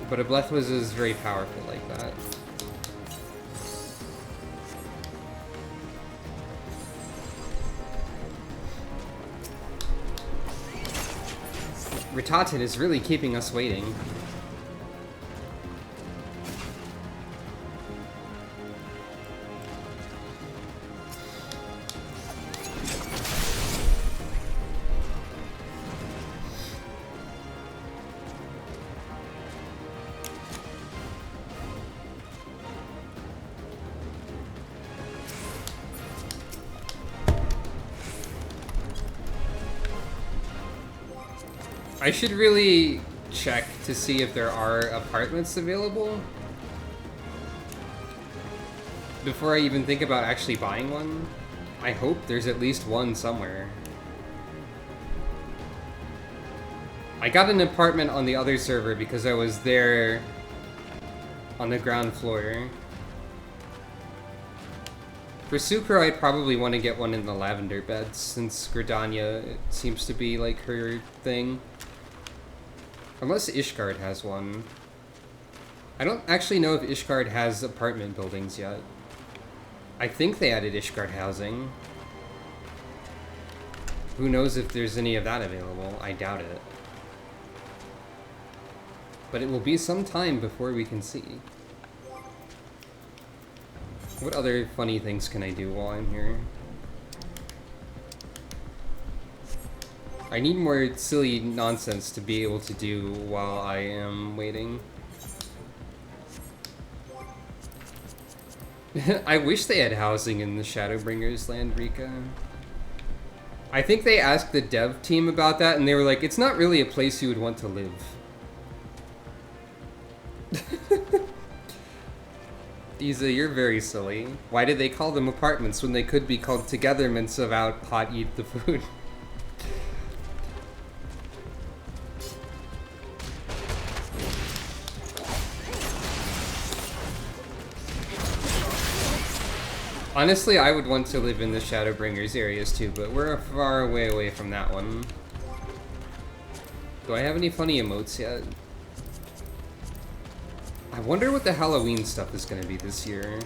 But a Blethwizard is very powerful like that. Ritatin is really keeping us waiting. I should really check to see if there are apartments available before I even think about actually buying one. I hope there's at least one somewhere. I got an apartment on the other server because I was there on the ground floor. For Sucro, I'd probably want to get one in the lavender beds since Gridania seems to be like her thing. Unless Ishgard has one. I don't actually know if Ishgard has apartment buildings yet. I think they added Ishgard housing. Who knows if there's any of that available? I doubt it. But it will be some time before we can see. What other funny things can I do while I'm here? I need more silly nonsense to be able to do while I am waiting. I wish they had housing in the Shadowbringers land, Rika. I think they asked the dev team about that and they were like, it's not really a place you would want to live. Isa, you're very silly. Why did they call them apartments when they could be called togethernments about hot eat the food? Honestly, I would want to live in the Shadowbringers areas too, but we're far away from that one. Do I have any funny emotes yet? I wonder what the Halloween stuff is going to be this year,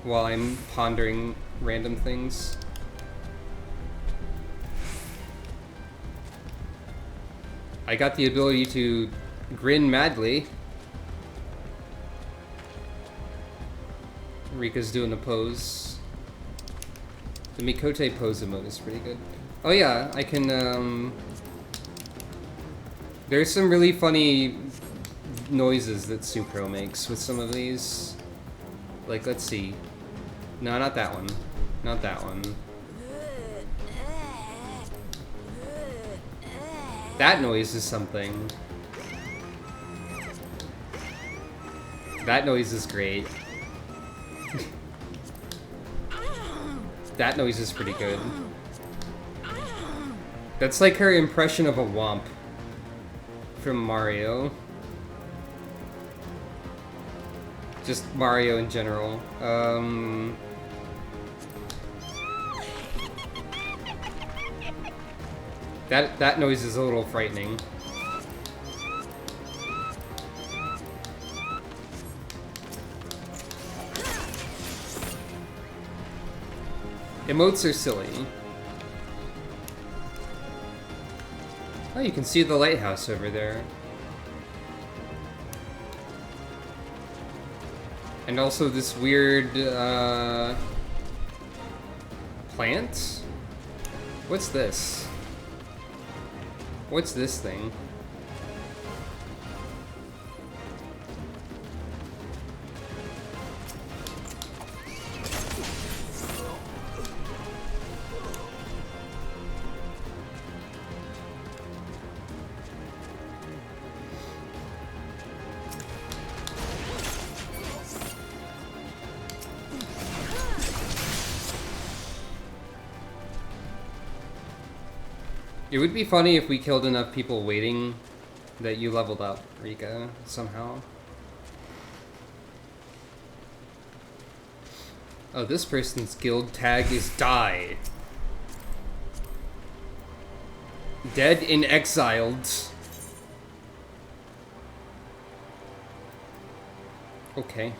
while I'm pondering random things. I got the ability to grin madly. Rika's doing a pose. The Mikote pose emote is pretty good. Oh yeah, I can, there's some really funny noises that Sucro makes with some of these. Like, let's see. No, not that one. Not that one. That noise is something. That noise is great. That noise is pretty good. That's like her impression of a womp from Mario. Just Mario in general. That noise is a little frightening. Emotes are silly. Oh, you can see the lighthouse over there. And also this weird, plant? What's this? What's this thing? It would be funny if we killed enough people waiting that you leveled up, Rika, somehow. Oh, this person's guild tag is die. Dead and exiled. Okay.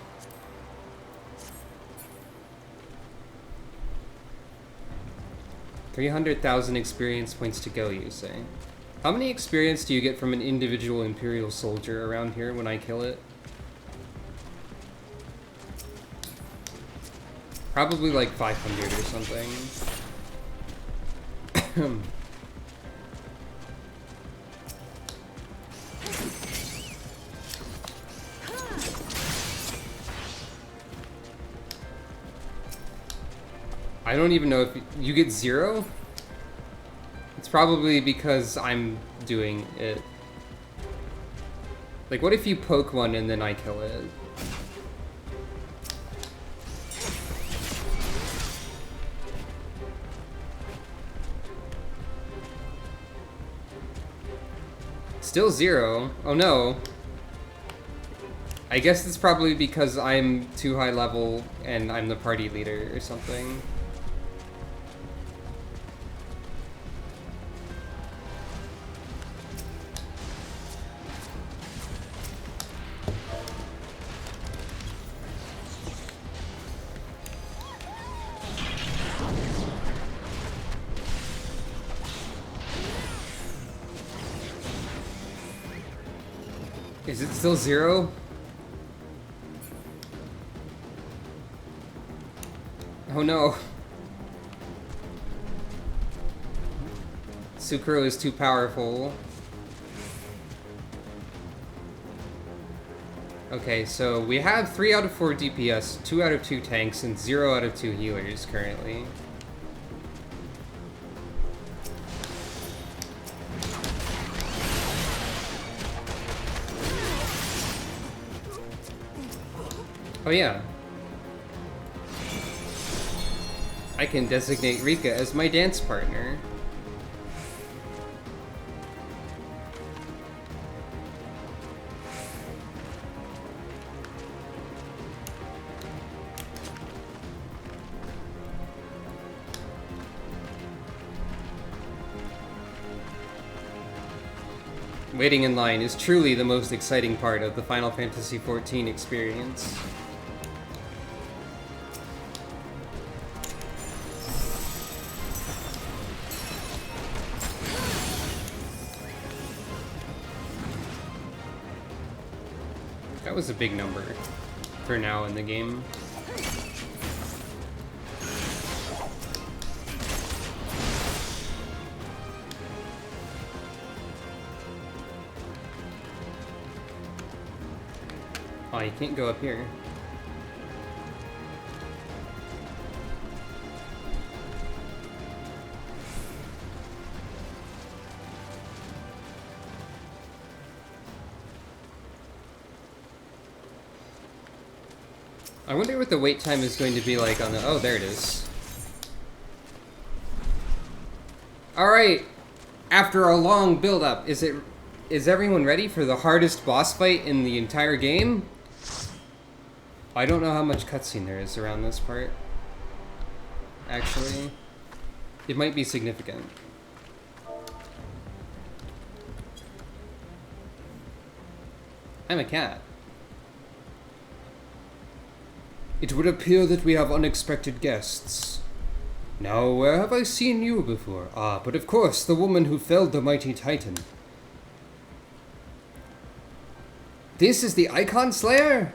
$300,000 experience points to go, you say. How many experience do you get from an individual Imperial soldier around here when I kill it? Probably like 500 or something. I don't even know if you get 0? It's probably because I'm doing it. Like, what if you poke one and then I kill it? Still 0. Oh no. I guess it's probably because I'm too high level and I'm the party leader or something. Is it still 0? Oh no. Sucro is too powerful. Okay, so we have 3 out of 4 DPS, 2 out of 2 tanks, and 0 out of 2 healers currently. Oh yeah. I can designate Rika as my dance partner. Waiting in line is truly the most exciting part of the Final Fantasy XIV experience. That was a big number for now in the game. Oh, you can't go up here. I wonder what the wait time is going to be like on the... Oh, there it is. Alright! After a long build-up, is everyone ready for the hardest boss fight in the entire game? I don't know how much cutscene there is around this part. Actually, it might be significant. I'm a cat. It would appear that we have unexpected guests. Now, where have I seen you before? Ah, but of course, the woman who felled the mighty Titan. This is the Icon Slayer?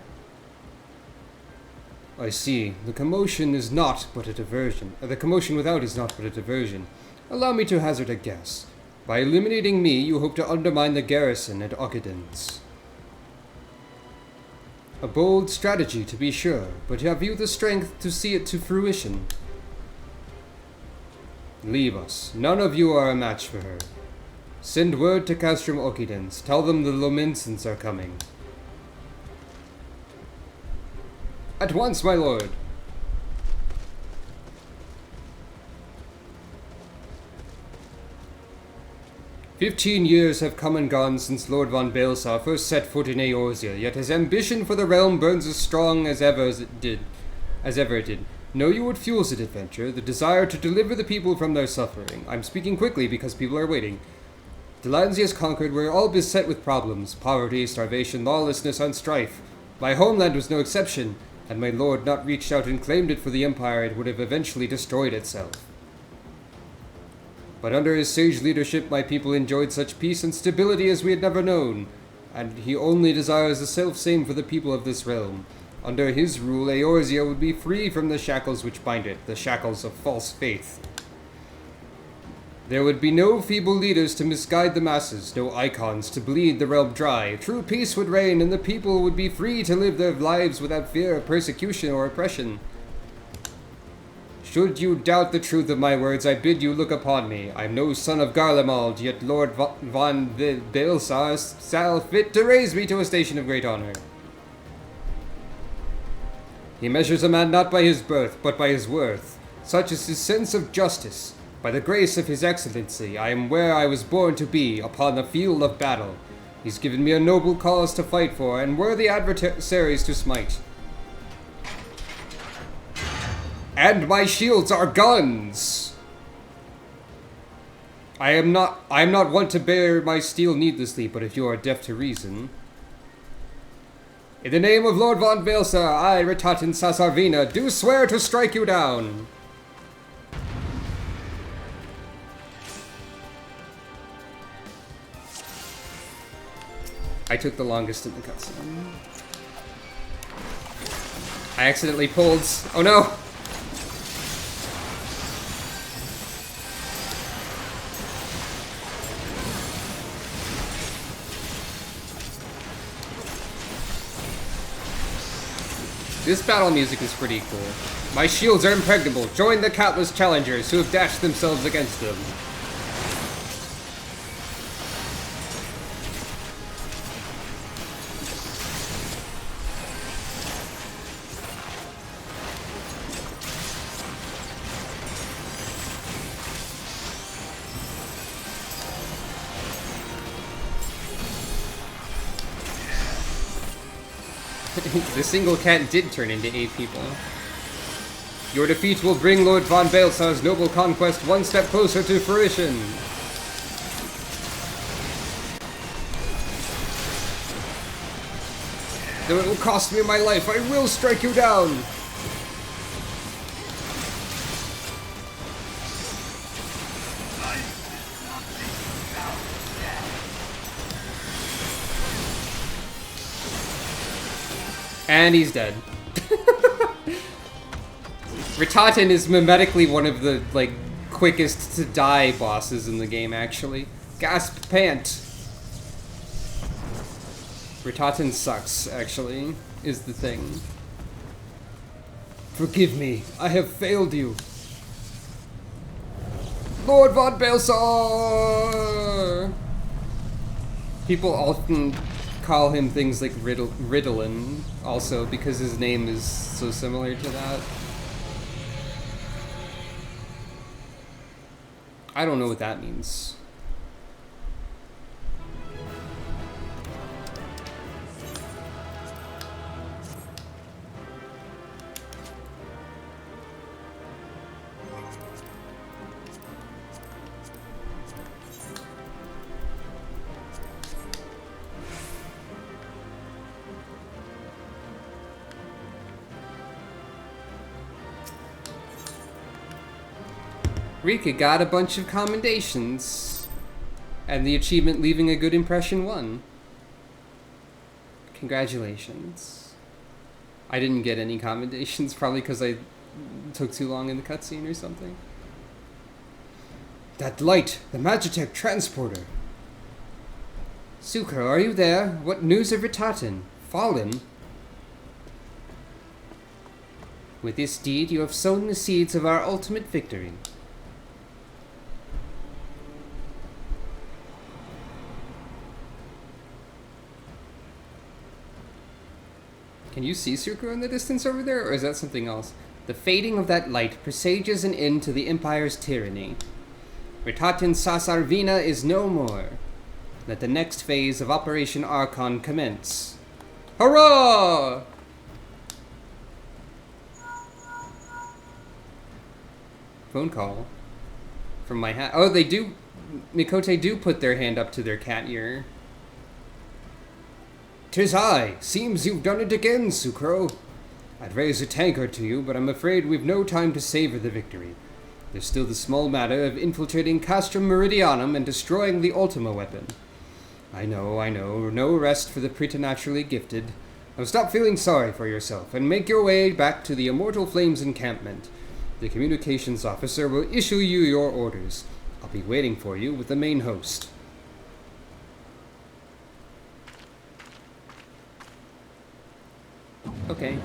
I see. The commotion is not but a diversion. The commotion without is not but a diversion. Allow me to hazard a guess. By eliminating me, you hope to undermine the garrison at Ockidens. A bold strategy, to be sure, but have you the strength to see it to fruition? Leave us. None of you are a match for her. Send word to Castrum Ockidens. Tell them the Lominsons are coming. At once, my lord. "15 years have come and gone since Lord von Baelsar first set foot in Eorzea, yet his ambition for the realm burns as strong as ever it did. Know you what fuels that adventure? The desire to deliver the people from their suffering. I'm speaking quickly because people are waiting. The lands he has conquered were all beset with problems: poverty, starvation, lawlessness, and strife. My homeland was no exception. Had my lord not reached out and claimed it for the Empire, it would have eventually destroyed itself. But under his sage leadership, my people enjoyed such peace and stability as we had never known, and he only desires the self-same for the people of this realm. Under his rule, Eorzea would be free from the shackles which bind it, the shackles of false faith. There would be no feeble leaders to misguide the masses, no icons to bleed the realm dry. True peace would reign, and the people would be free to live their lives without fear of persecution or oppression. Should you doubt the truth of my words, I bid you look upon me. I am no son of Garlemald, yet Lord von Baelsar saw fit to raise me to a station of great honor. He measures a man not by his birth, but by his worth. Such is his sense of justice. By the grace of his excellency, I am where I was born to be, upon the field of battle. He's given me a noble cause to fight for, and worthy adversaries to smite. And my shields are guns! I am not one to bear my steel needlessly, but if you are deaf to reason... In the name of Lord von Baelsar, I, Ritatin Sasarvina, do swear to strike you down! I took the longest in the cutscene. I accidentally pulled... Oh no! This battle music is pretty cool. My shields are impregnable. Join the countless challengers who have dashed themselves against them. The single cat did turn into 8 people. Your defeat will bring Lord von Baelsar's noble conquest one step closer to fruition. Though it will cost me my life, I will strike you down! And he's dead. Ritatin is mimetically one of the, like, quickest to die bosses in the game, actually. Gasp pant! Ritatin sucks, actually, is the thing. Forgive me, I have failed you. Lord von Baelsar! People often call him things like Ritalin, also, because his name is so similar to that. I don't know what that means. Rika got a bunch of commendations. And the achievement Leaving a Good Impression won. Congratulations. I didn't get any commendations, probably because I took too long in the cutscene or something. That light! The Magitech transporter! Sucro, are you there? What news of Ritaten? Fallen? With this deed, you have sown the seeds of our ultimate victory. Can you see Sucro in the distance over there, or is that something else? The fading of that light presages an end to the Empire's tyranny. Ritaten Sasarvina is no more. Let the next phase of Operation Archon commence. Hurrah! Phone call. From my hat. Oh, they do. Mikote do put their hand up to their cat ear. 'Tis I. Seems you've done it again, Sucro. I'd raise a tankard to you, but I'm afraid we've no time to savor the victory. There's still the small matter of infiltrating Castrum Meridianum and destroying the Ultima weapon. I know. No rest for the preternaturally gifted. Now stop feeling sorry for yourself and make your way back to the Immortal Flames encampment. The communications officer will issue you your orders. I'll be waiting for you with the main host. Okay.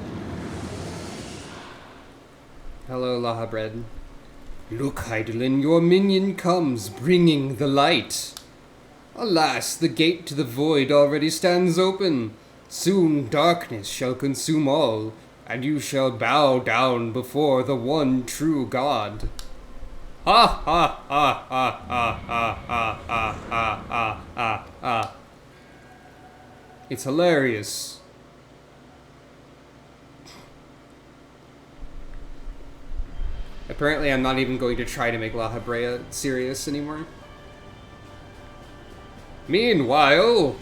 Hello, Laha Bread. Look, Heidelin, your minion comes, bringing the light. Alas, the gate to the void already stands open. Soon darkness shall consume all, and you shall bow down before the one true God. Ha ha ha ha ha ha ha ha ha ha ha. It's hilarious. Apparently I'm not even going to try to make La Habrea serious anymore. Meanwhile...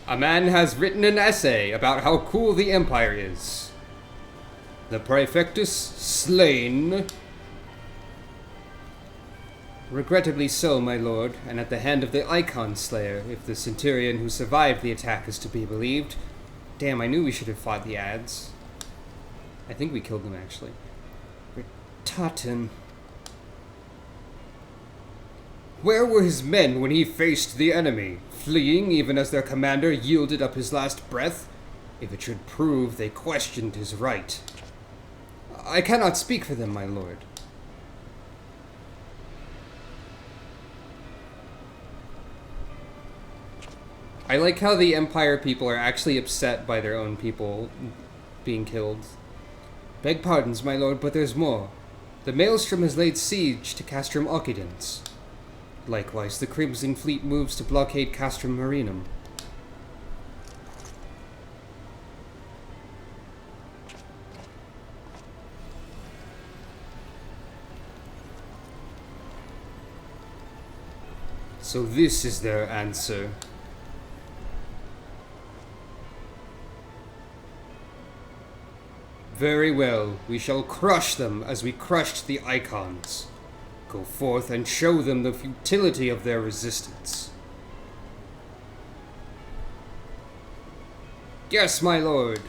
a man has written an essay about how cool the Empire is. The Praefectus slain. Regrettably so, my lord, and at the hand of the Icon Slayer, if the Centurion who survived the attack is to be believed. Damn, I knew we should have fought the ads. I think we killed them, actually. Ritaten. Where were his men when he faced the enemy? Fleeing even as their commander yielded up his last breath? If it should prove they questioned his right. I cannot speak for them, my lord. I like how the Empire people are actually upset by their own people being killed. Beg pardons, my lord, but there's more. The Maelstrom has laid siege to Castrum Occidens. Likewise, the Crimson Fleet moves to blockade Castrum Marinum. So this is their answer. Very well, we shall crush them as we crushed the Icons. Go forth and show them the futility of their resistance. Yes, my lord.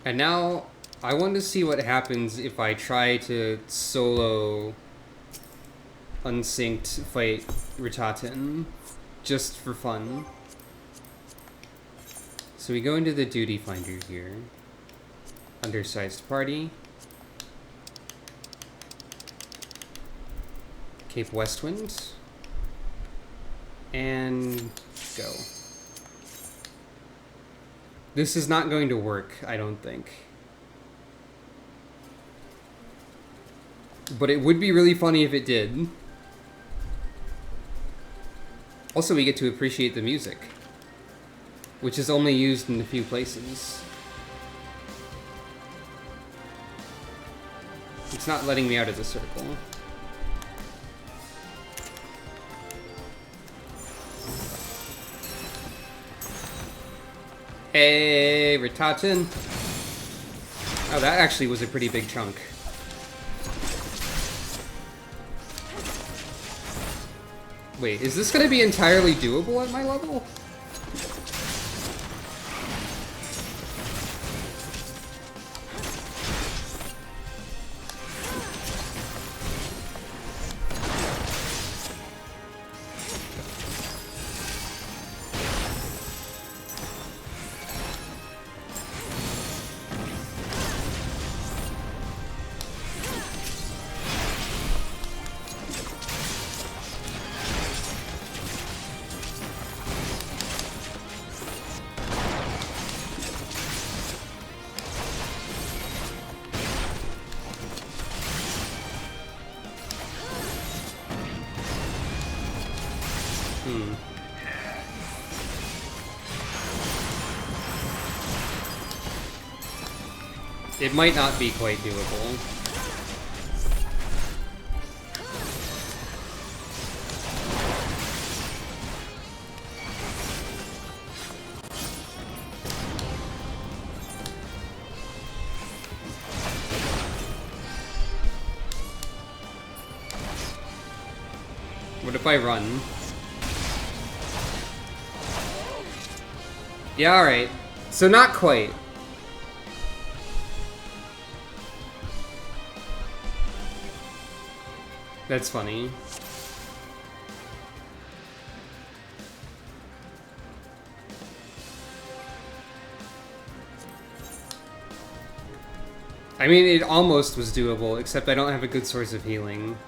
And now, I want to see what happens if I try to solo unsynced fight Ritaten, just for fun. So we go into the duty finder here. Undersized party. Cape Westwind. And go. This is not going to work, I don't think. But it would be really funny if it did. Also, we get to appreciate the music. which is only used in a few places. It's not letting me out of the circle. Hey, Ritachin. Oh, that actually was a pretty big chunk. Wait, is this gonna be entirely doable at my level? It might not be quite doable. What if I run? Yeah, alright. So not quite. That's funny. I mean, it almost was doable, except I don't have a good source of healing.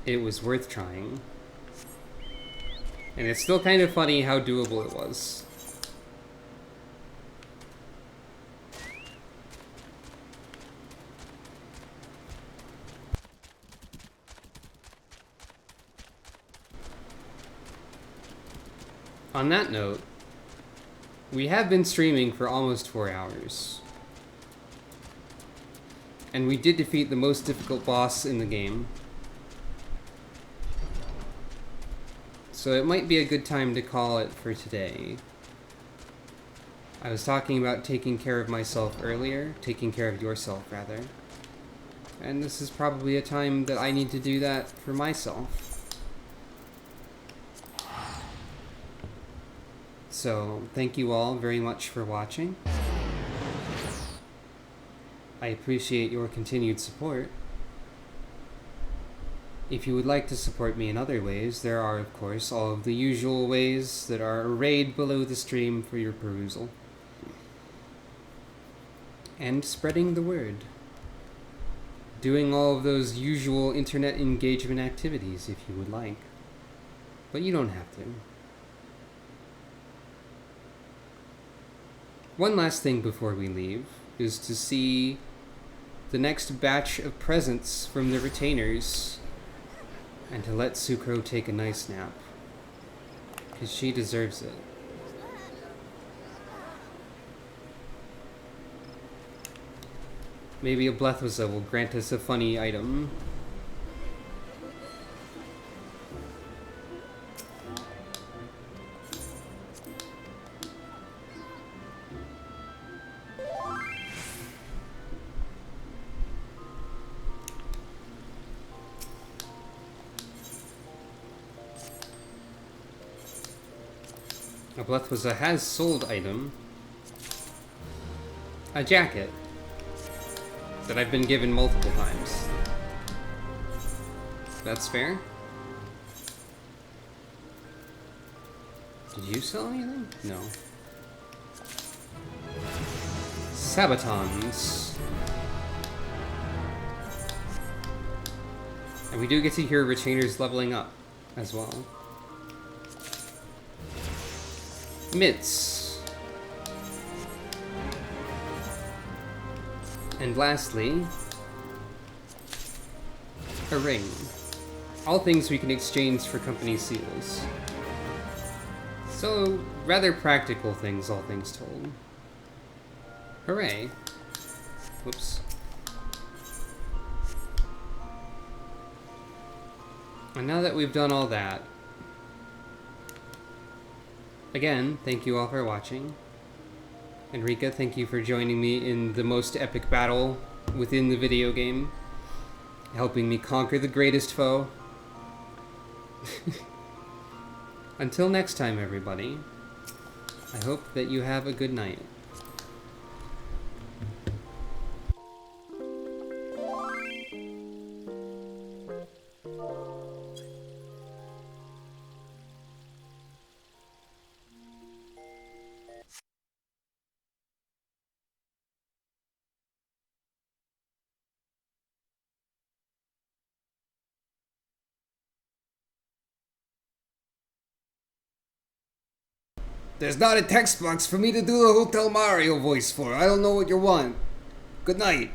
It was worth trying. And it's still kind of funny how doable it was. On that note, we have been streaming for almost 4 hours. And we did defeat the most difficult boss in the game. So it might be a good time to call it for today. I was talking about taking care of myself earlier, taking care of yourself rather. And this is probably a time that I need to do that for myself. So thank you all very much for watching. I appreciate your continued support. If you would like to support me in other ways, there are, of course, all of the usual ways that are arrayed below the stream for your perusal. And spreading the word. Doing all of those usual internet engagement activities if you would like. But you don't have to. One last thing before we leave is to see the next batch of presents from the retainers. And to let Sucro take a nice nap. Because she deserves it. Maybe a Blethwasa will grant us a funny item. A Blethwasa has sold item. A jacket. That I've been given multiple times. That's fair. Did you sell anything? No. Sabatons. And we do get to hear retainers leveling up as well. Mitts. And lastly, A ring. All things we can exchange for company seals. So, rather practical things, all things told. Hooray. Whoops. And now that we've done all that, again, thank you all for watching. Enrica, thank you for joining me in the most epic battle within the video game, helping me conquer the greatest foe. Until next time, everybody, I hope that you have a good night. There's not a text box for me to do the Hotel Mario voice for. I don't know what you want. Good night.